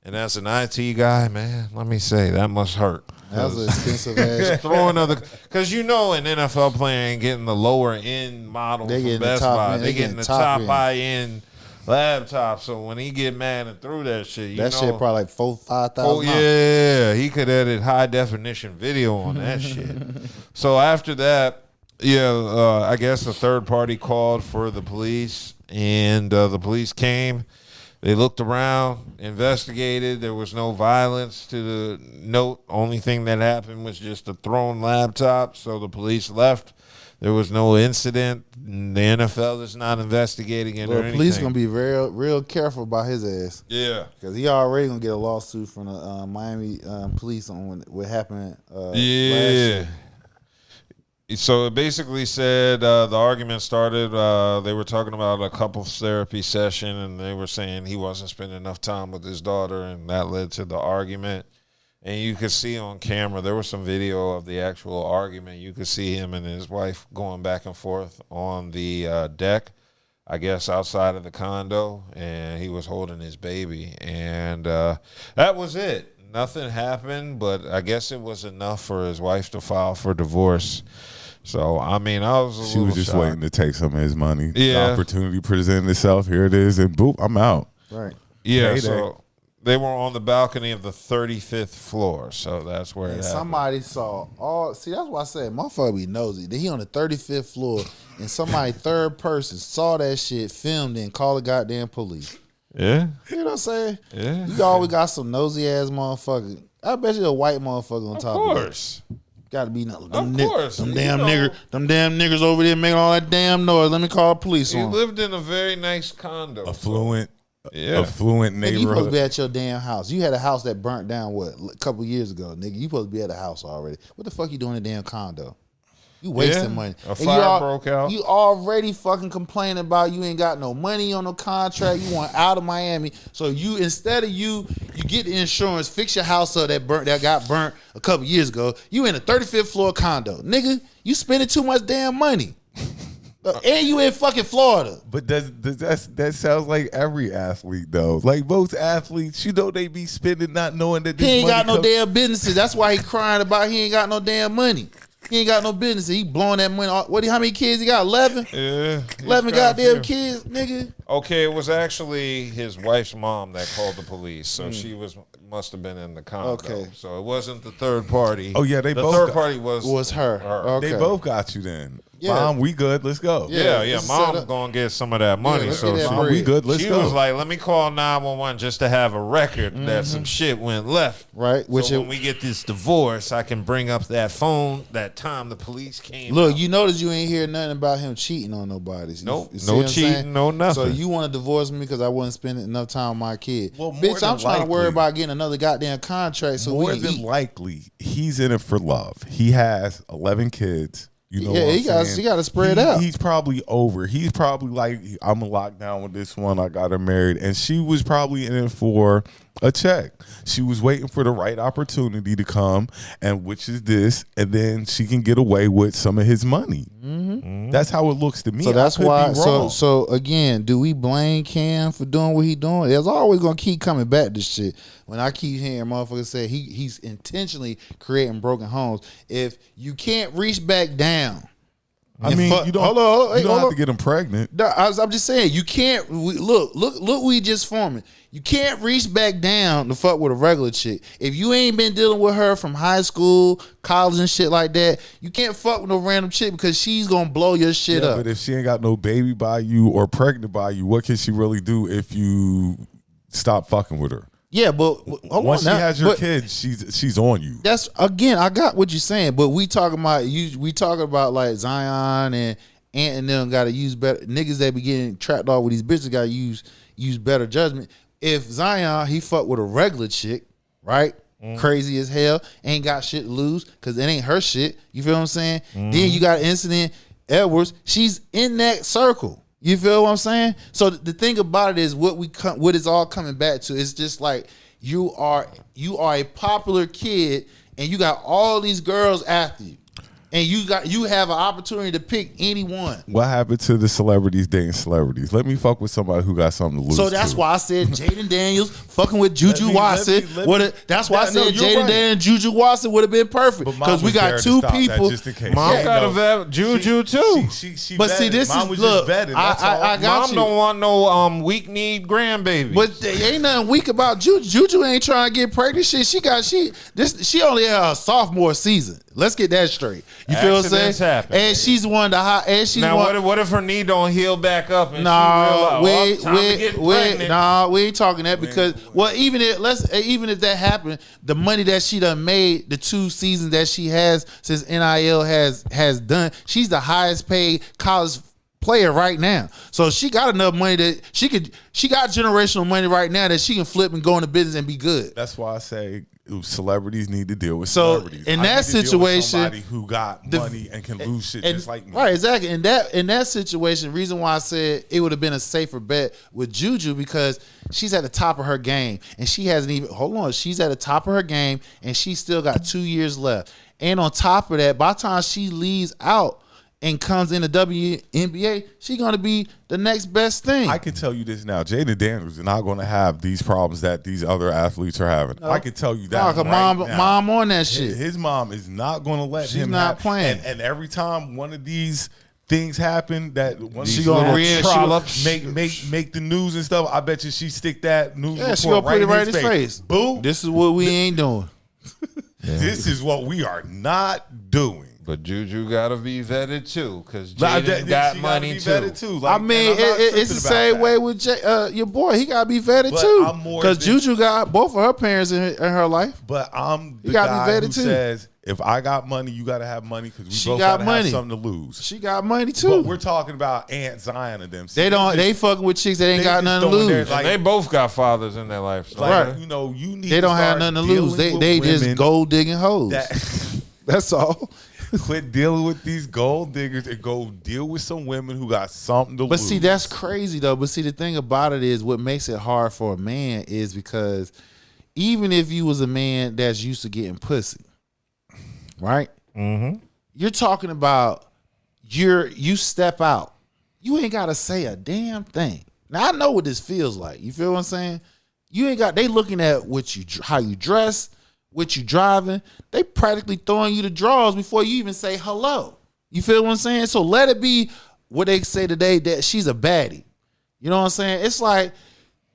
And as an IT guy, man, let me say that must hurt. That was an expensive ass. Throwing because an NFL player ain't getting the lower end model from Best Buy. They getting the top high end laptop. So when he get mad and threw that shit, that shit probably like $4,000-$5,000. Oh yeah, he could edit high definition video on that shit. So after that, I guess a third party called for the police, and the police came. They looked around, investigated. There was no violence to the note. Only thing that happened was just a thrown laptop. So the police left. There was no incident. The NFL is not investigating it or anything. The police gonna be real careful about his ass. Yeah, because he already gonna get a lawsuit from the Miami police on what happened. Last year. So it basically said the argument started. They were talking about a couples therapy session, and they were saying he wasn't spending enough time with his daughter, and that led to the argument. And you could see on camera, there was some video of the actual argument. You could see him and his wife going back and forth on the deck, I guess outside of the condo, and he was holding his baby. And that was it. Nothing happened, but I guess it was enough for his wife to file for divorce. So, I mean, She was just shocked. waiting to take some of his money. Yeah. The opportunity presented itself. Here it is, and boop, I'm out. Right. Yeah, Payday. so they were on the balcony of the 35th floor, so that's where it happened. Somebody saw see, that's why I said motherfucker be nosy. He on the 35th floor, and somebody third person saw that shit, filmed it, and called the goddamn police. Yeah. You know what I'm saying? Yeah. You always got some nosy ass motherfucker. I bet you a white motherfucker on top of it. Of course. Got to be them damn nigger, them damn niggers over there making all that damn noise. Let me call the police He on. lived in a very nice condo. Affluent Nigga, neighborhood. you supposed to be at your damn house. You had a house that burnt down a couple years ago, nigga. You supposed to be at a house already. What the fuck you doing in a damn condo? You wasting money. A fire broke out. You already fucking complaining about you ain't got no money on no contract. You want out of Miami. So you instead of you get the insurance, fix your house up that got burnt a couple years ago. You in a 35th floor condo. Nigga, you spending too much damn money. And you in fucking Florida. But that sounds like every athlete though. Like most athletes, they be spending not knowing that this he ain't money got no damn businesses. That's why he crying about he ain't got no damn money. He ain't got no business. He blowing that money. How many kids he got? 11? Yeah. 11 goddamn kids, nigga. Okay, it was actually his wife's mom that called the police. So she must have been in the condo. Okay. So it wasn't the third party. Oh, yeah, the third party was her. Okay. They both got you then. Yeah. Mom, we good. Let's go. Yeah. Mom's gonna get some of that money. let's So get that Mom, we good. Let's she go. was like, let me call 911 just to have a record that some shit went left. Right. So when we get this divorce, I can bring up that phone that time the police came. Look, out. you notice you ain't hear nothing about him cheating on nobody. Nope. You see No what I'm cheating, saying? no nothing. So you want to divorce me because I wasn't spending enough time with my kid. Well, more bitch, I'm than trying to worry likely. about getting another goddamn contract so More we can than eat. likely, he's in it for love. He has 11 kids. You know what I'm he got saying? to spread out. He's probably over. He's probably like, I'm gonna lock down with this one. I got her married, and she was probably in it for a check. She was waiting for the right opportunity to come, and which is this, and then she can get away with some of his money. Mm-hmm. That's how it looks to me. So that's I could why. be wrong. So again, do we blame Cam for doing what he doing? It's always gonna keep coming back to this shit. When I keep hearing motherfuckers say he's intentionally creating broken homes. If you can't reach back down, I mean, you don't, you don't have to get him pregnant. No, I'm just saying you can't. Look. We just forming. You can't reach back down to fuck with a regular chick. If you ain't been dealing with her from high school, college, and shit like that, you can't fuck with no random chick because she's gonna blow your shit up. But if she ain't got no baby by you or pregnant by you, what can she really do if you stop fucking with her? Yeah, but hold once on she now, has your kids, she's on you. That's again, I got what you're saying, but we talking about like Zion and Ant and them got to use better niggas that be getting trapped off with these bitches got to use better judgment. If Zion he fuck with a regular chick, right? Crazy as hell, ain't got shit to lose because it ain't her shit. You feel what I'm saying? Then you got Incident Edwards. She's in that circle. You feel what I'm saying? So the thing about it is what it's all coming back to. It's just like you are a popular kid and you got all these girls after you. And you have an opportunity to pick anyone. What happened to the celebrities dating celebrities? Let me fuck with somebody who got something to lose. So that's why I said Jaden Daniels fucking with Juju Watson. That's why I said Jaden Daniels and Juju Watson would have been perfect because we got two people. Mom got a vet Juju too. She but see, this Mom is was just vetting. I got Mom you. don't want no weak need grandbaby. But there ain't nothing weak about Juju. Juju ain't trying to get pregnant. Shit, she only had her sophomore season. Let's get that straight. You feel what I'm saying? Happen, and she's one of the high. And she's now, one. what if her knee don't heal back up? And we ain't talking that because even if that happened, the money that she done made, the 2 seasons that she has since NIL has done, she's the highest paid college player right now. So she got enough money that she got generational money right now that she can flip and go into business and be good. That's why I say celebrities need to deal with so celebrities. In that situation, somebody who got money and can lose shit just like me. Right, exactly. In that situation, reason why I said it would have been a safer bet with Juju because she's at the top of her game and she hasn't even she's at the top of her game and she still got 2 years left. And on top of that, by the time she leaves out and comes in the WNBA, she's going to be the next best thing. I can tell you this now. Jaden Daniels is not going to have these problems that these other athletes are having. No. I can tell you that mom on that shit. His mom is not going to let She's him not playing. And every time one of these things happen that one she gonna make the news and stuff, I bet you she stick that news report she gonna put it right in his face. Boo, this is what we ain't doing. This is what we are not doing. But Juju gotta be vetted too, because Jaden got money too. Like, I mean, it's the same way with your boy. He gotta be vetted too, because Juju got both of her parents in her life. But I'm the guy who says, if I got money, you gotta have money because we both gotta have something to lose. She got money too. But we're talking about Aunt Zion and them. They fucking with chicks that ain't got nothing to lose. Like, they both got fathers in their life, so. Right? You know, you need. They don't have nothing to lose. They just gold digging hoes. That's all. Quit dealing with these gold diggers and go deal with some women who got something to lose. But see, that's crazy though. But see, the thing about it is, what makes it hard for a man is because even if you was a man that's used to getting pussy, right? Mm-hmm. You're talking about you step out. You ain't got to say a damn thing. Now, I know what this feels like. You feel what I'm saying? You ain't got, they looking at how you dress, what you driving. They practically throwing you the drawers before you even say hello. You feel what I'm saying? So let it be what they say today, that she's a baddie. You know what I'm saying? It's like,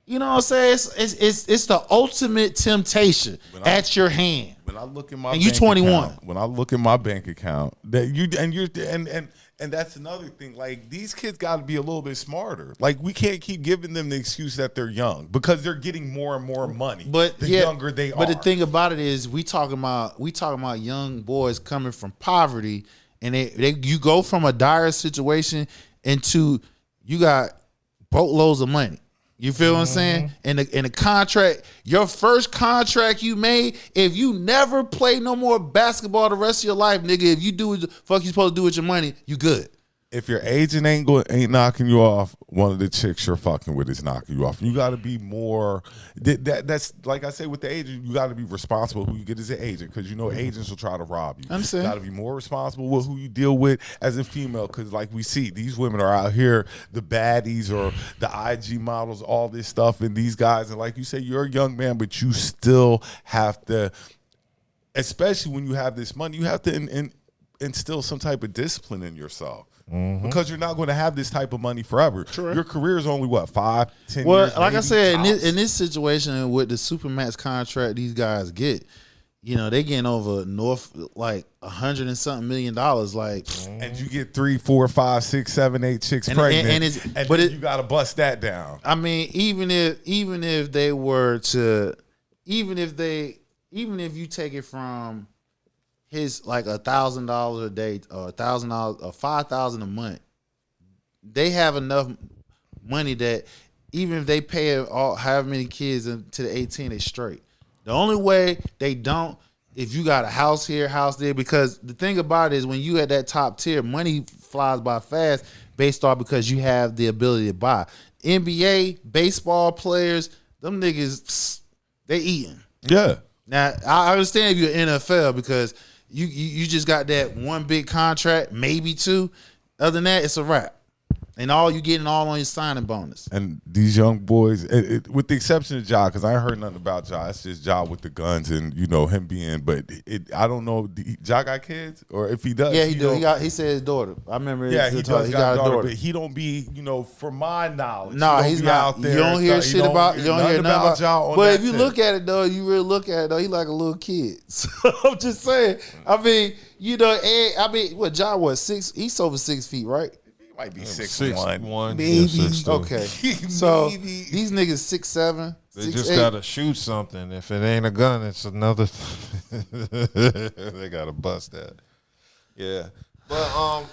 you know what I'm saying? It's the ultimate temptation at your hand. When I look at my and you 21. Account, when I look at my bank account, and that's another thing. Like, these kids got to be a little bit smarter. Like, we can't keep giving them the excuse that they're young because they're getting more and more money. But the younger they are. But the thing about it is, we talking about young boys coming from poverty, and you go from a dire situation into you got boatloads of money. You feel what I'm saying? And the contract, your first contract you made, if you never play no more basketball the rest of your life, nigga, if you do what the fuck you supposed to do with your money, you good. If your agent ain't knocking you off, one of the chicks you're fucking with is knocking you off. You got to be more. That's like I say with the agent. You got to be responsible who you get as an agent, because you know agents will try to rob you. You got to be more responsible with who you deal with as a female, because like we see, these women are out here, the baddies or the IG models, all this stuff, and these guys. And like you say, you're a young man, but you still have to, especially when you have this money, you have to instill some type of discipline in yourself. Mm-hmm. Because you're not going to have this type of money forever. True. Your career is only, 5-10 years? Well, like I said, in this situation with the Supermax contract these guys get, you know, they getting over north like $100 and something million. Like, and you get 3, 4, 5, 6, 7, 8 chicks pregnant, but you got to bust that down. I mean, even if you take it from his like $1,000 a day or $1,000 or $5,000 a month, they have enough money that even if they pay however many kids to the 18, they straight. The only way they don't, if you got a house here, house there, because the thing about it is when you at that top tier, money flies by fast based off because you have the ability to buy. NBA, baseball players, them niggas, they eating. Yeah. Now, I understand if you're NFL because you just got that one big contract, maybe two. Other than that, it's a wrap. And all you getting all on your signing bonus. And these young boys, with the exception of Ja, because I ain't heard nothing about Ja. It's just Ja with the guns and, you know, him being, but I don't know, Ja got kids? Or if he does. Yeah, he do. He said his daughter. I remember. Yeah, he does got a daughter. But he don't be, you know, from my knowledge. No, he's not. Out there. You don't hear shit about, you don't hear nothing about Ja. But if you look at it, though, you really look at it, though, he like a little kid. So I'm just saying. I mean, you know, what, Ja was 6, he's over 6 feet, right? Might be 6'1". Maybe. Okay. So these niggas 6'7". They just gotta shoot something. If it ain't a gun, it's another. They gotta bust that. Yeah. But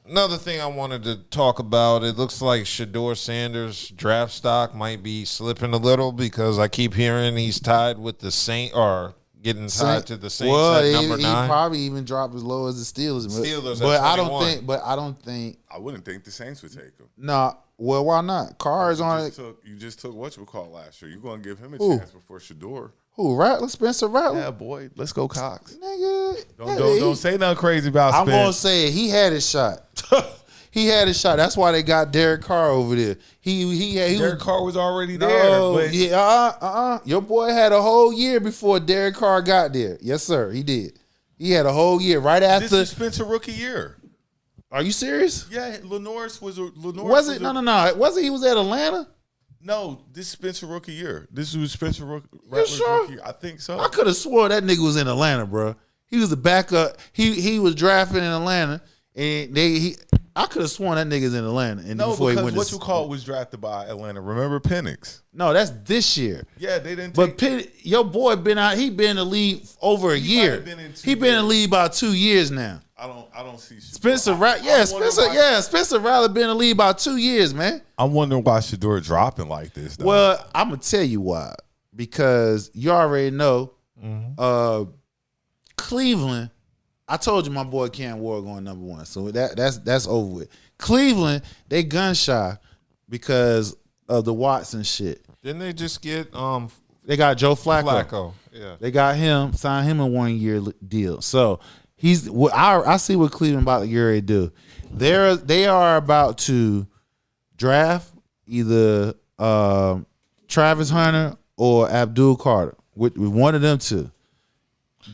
another thing I wanted to talk about. It looks like Sheduersanders' draft stock might be slipping a little because I keep hearing he's tied with the Saints or getting tied to the Saints at number 9. He probably even dropped as low as the Steelers. But I don't think. I wouldn't think the Saints would take him. Nah. Well, why not? Carr's on it. You just took whatchamacallit last year. You're going to give him a chance before Shedeur. Who? Rattler? Spencer Rattler? Yeah, boy. Let's go Cox. Nigga. Don't say nothing crazy about Spence. I'm going to say it. He had his shot. He had his shot. That's why they got Derek Carr over there. Derek Carr was already there. But yeah, Your boy had a whole year before Derek Carr got there. Yes, sir. He did. He had a whole year right after. This is Spencer rookie year. Are you serious? Yeah, Lenore's was. No. Wasn't he was at Atlanta? No, this is Spencer rookie year. This was Spencer rookie. You sure? Rookie year. I think so. I could have swore that nigga was in Atlanta, bro. He was a backup. He was drafted in Atlanta, and I could have sworn that nigga's in Atlanta. And no, before because he went was drafted by Atlanta. Remember Penix? No, that's this year. Yeah, they didn't. But your boy been out. He been in the league over a year. He been in the league about 2 years now. I don't see Spencer Rattler. Yeah, Spencer Rattler been in the league about 2 years, man. I'm wondering why Shedeur dropping like this, though. Well, I'm gonna tell you why. Because you already know, Cleveland I told you my boy Cam Ward going number 1. So that's over with. Cleveland, they gun shy because of the Watson shit. Didn't they just get They got Joe Flacco. Yeah. They got him, signed him a 1-year deal. So I see what Cleveland about to get ready to do. They are about to draft either Travis Hunter or Abdul Carter with one of them two.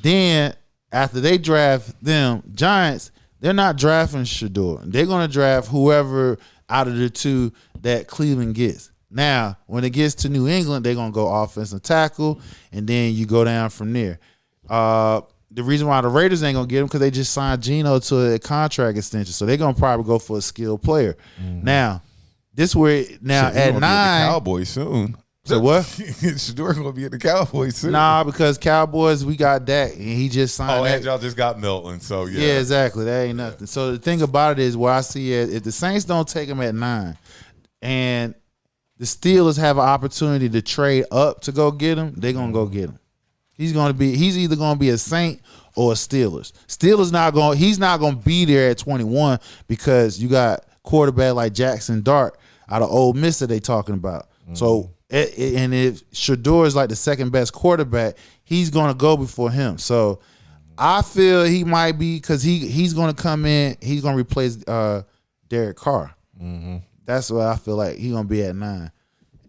Then after they draft them, Giants, they're not drafting Shedeur. They're going to draft whoever out of the two that Cleveland gets. Now, when it gets to New England, they're going to go offensive tackle, and then you go down from there. The reason why the Raiders ain't going to get him because they just signed Geno to a contract extension, so they're going to probably go for a skilled player. Now, at 9, Cowboys soon. So what? Sheduer gonna be at the Cowboys soon. Nah, because Cowboys, we got Dak, and he just signed. Oh, and y'all just got Milton, so yeah. Yeah, exactly. That ain't nothing. So the thing about it is, where I see it, if the Saints don't take him at 9, and the Steelers have an opportunity to trade up to go get him, they're gonna go get him. He's either gonna be a Saint or a Steelers. He's not gonna be there at 21 because you got quarterback like Jackson Dart out of Ole Miss that they talking about. So. And if Shedeur is like the second best quarterback, he's going to go before him. So I feel he might be because he's going to come in. He's going to replace Derek Carr. Mm-hmm. That's what I feel like he's going to be at 9.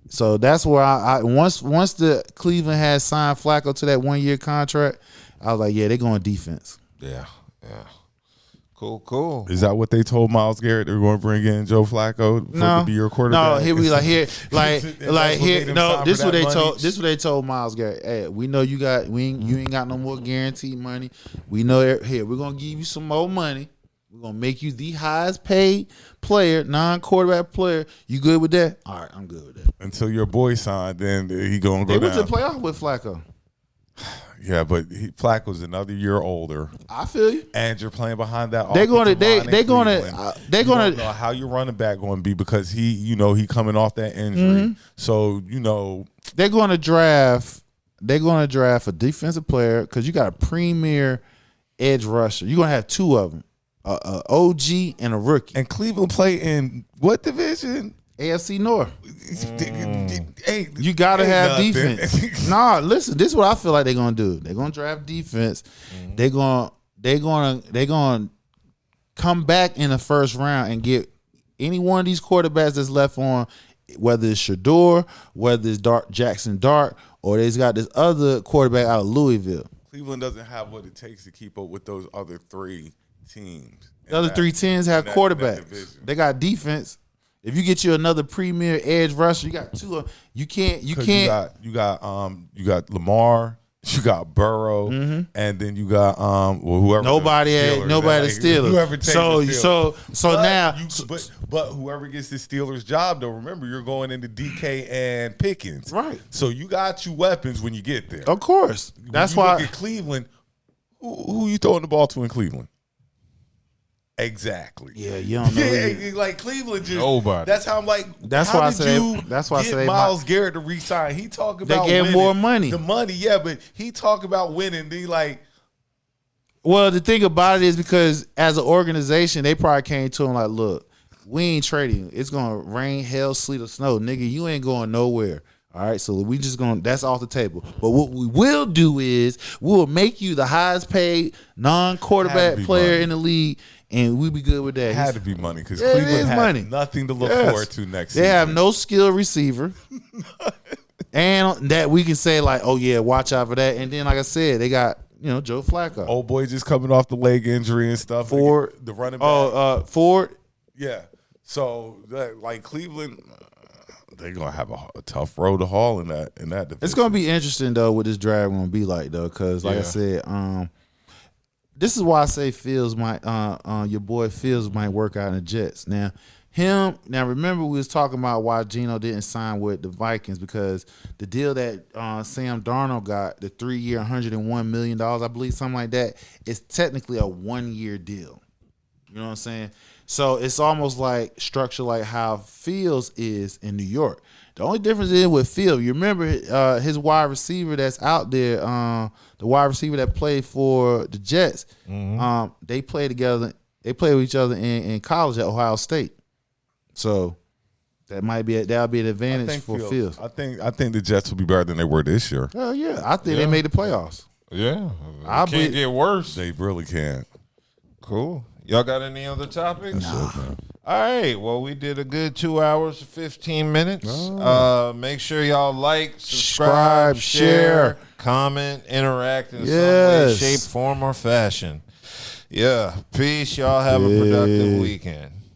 So that's where I once the Cleveland had signed Flacco to that 1-year contract, I was like, yeah, they're going defense. Yeah. Cool. Is that what they told Myles Garrett? They're going to bring in Joe Flacco to be your quarterback? No, here we this is what they told. This is what they told Myles Garrett. Hey, we know you ain't got no more guaranteed money. We know here we're gonna give you some more money. We're gonna make you the highest paid player, non-quarterback player. You good with that? All right, I'm good with that. Until your boy signed, then he gonna go down. They went to the playoff with Flacco. Yeah, but Flacco's another year older. I feel you. And you're playing behind that. They're gonna don't know how your running back going to be because he coming off that injury. Mm-hmm. So they're going to draft. They're going to draft a defensive player because you got a premier edge rusher. You're going to have 2 of them, a OG and a rookie. And Cleveland play in what division? AFC North. Hey, you gotta have defense. Nah, listen. This is what I feel like they're gonna do. They're gonna draft defense. Mm-hmm. They're gonna come back in the first round and get any one of these quarterbacks that's left on, whether it's Shedeur, whether it's Jackson Dart, or they've got this other quarterback out of Louisville. Cleveland doesn't have what it takes to keep up with those other 3 teams. The other 3 teams have quarterbacks. They got defense. If you get you another premier edge rusher, you got 2 of you can't. You got Lamar, you got Burrow, and then you got whoever. Nobody the Steelers. Whoever takes the Steelers. But whoever gets the Steelers job, though, remember you're going into DK and Pickens, right? So you got your weapons when you get there. Of course, that's why. Look at Cleveland. Who you throwing the ball to in Cleveland? Exactly. Yeah, you don't know. Yeah, like Cleveland just. Nobody. That's how I'm like. That's why I say. That's why I say Myles Garrett to resign. He talk about they gave winning. More money. The money, yeah, but he talk about winning. They like. Well, the thing about it is because as an organization, they probably came to him like, "Look, we ain't trading. It's gonna rain, hell, sleet, or snow, nigga. You ain't going nowhere. All right, so we just gonna. That's off the table. But what we will do is we'll make you the highest paid non-quarterback player in the league." And we be good with that. It had to be money because Cleveland has nothing to look forward to next season. They have no skilled receiver. And that we can say like, oh yeah, watch out for that. And then like I said, they got, Joe Flacco. Old boy just coming off the leg injury and stuff. Ford. The running back. Ford. Yeah. So like Cleveland, they're gonna have a tough road to haul in that division. It's gonna be interesting though what this draft gonna be like though, because like I said, this is why I say Fields might your boy Fields might work out in the Jets. Now remember we was talking about why Geno didn't sign with the Vikings because the deal that Sam Darnold got, the 3-year $101 million, I believe, something like that, is technically a 1-year deal. You know what I'm saying? So it's almost like structured like how Fields is in New York. The only difference is with Phil. You remember his wide receiver that's out there, the wide receiver that played for the Jets. They play together. They play with each other in college at Ohio State. So that'll be an advantage for Phil. I think the Jets will be better than they were this year. Oh yeah, I think they made the playoffs. Yeah, can't get worse. They really can't. Cool. Y'all got any other topics? Nah. All right. Well, we did a good 2 hours and 15 minutes. Make sure y'all like, subscribe, share, comment, interact in some way, shape, form, or fashion. Yeah. Peace. Y'all have a productive weekend.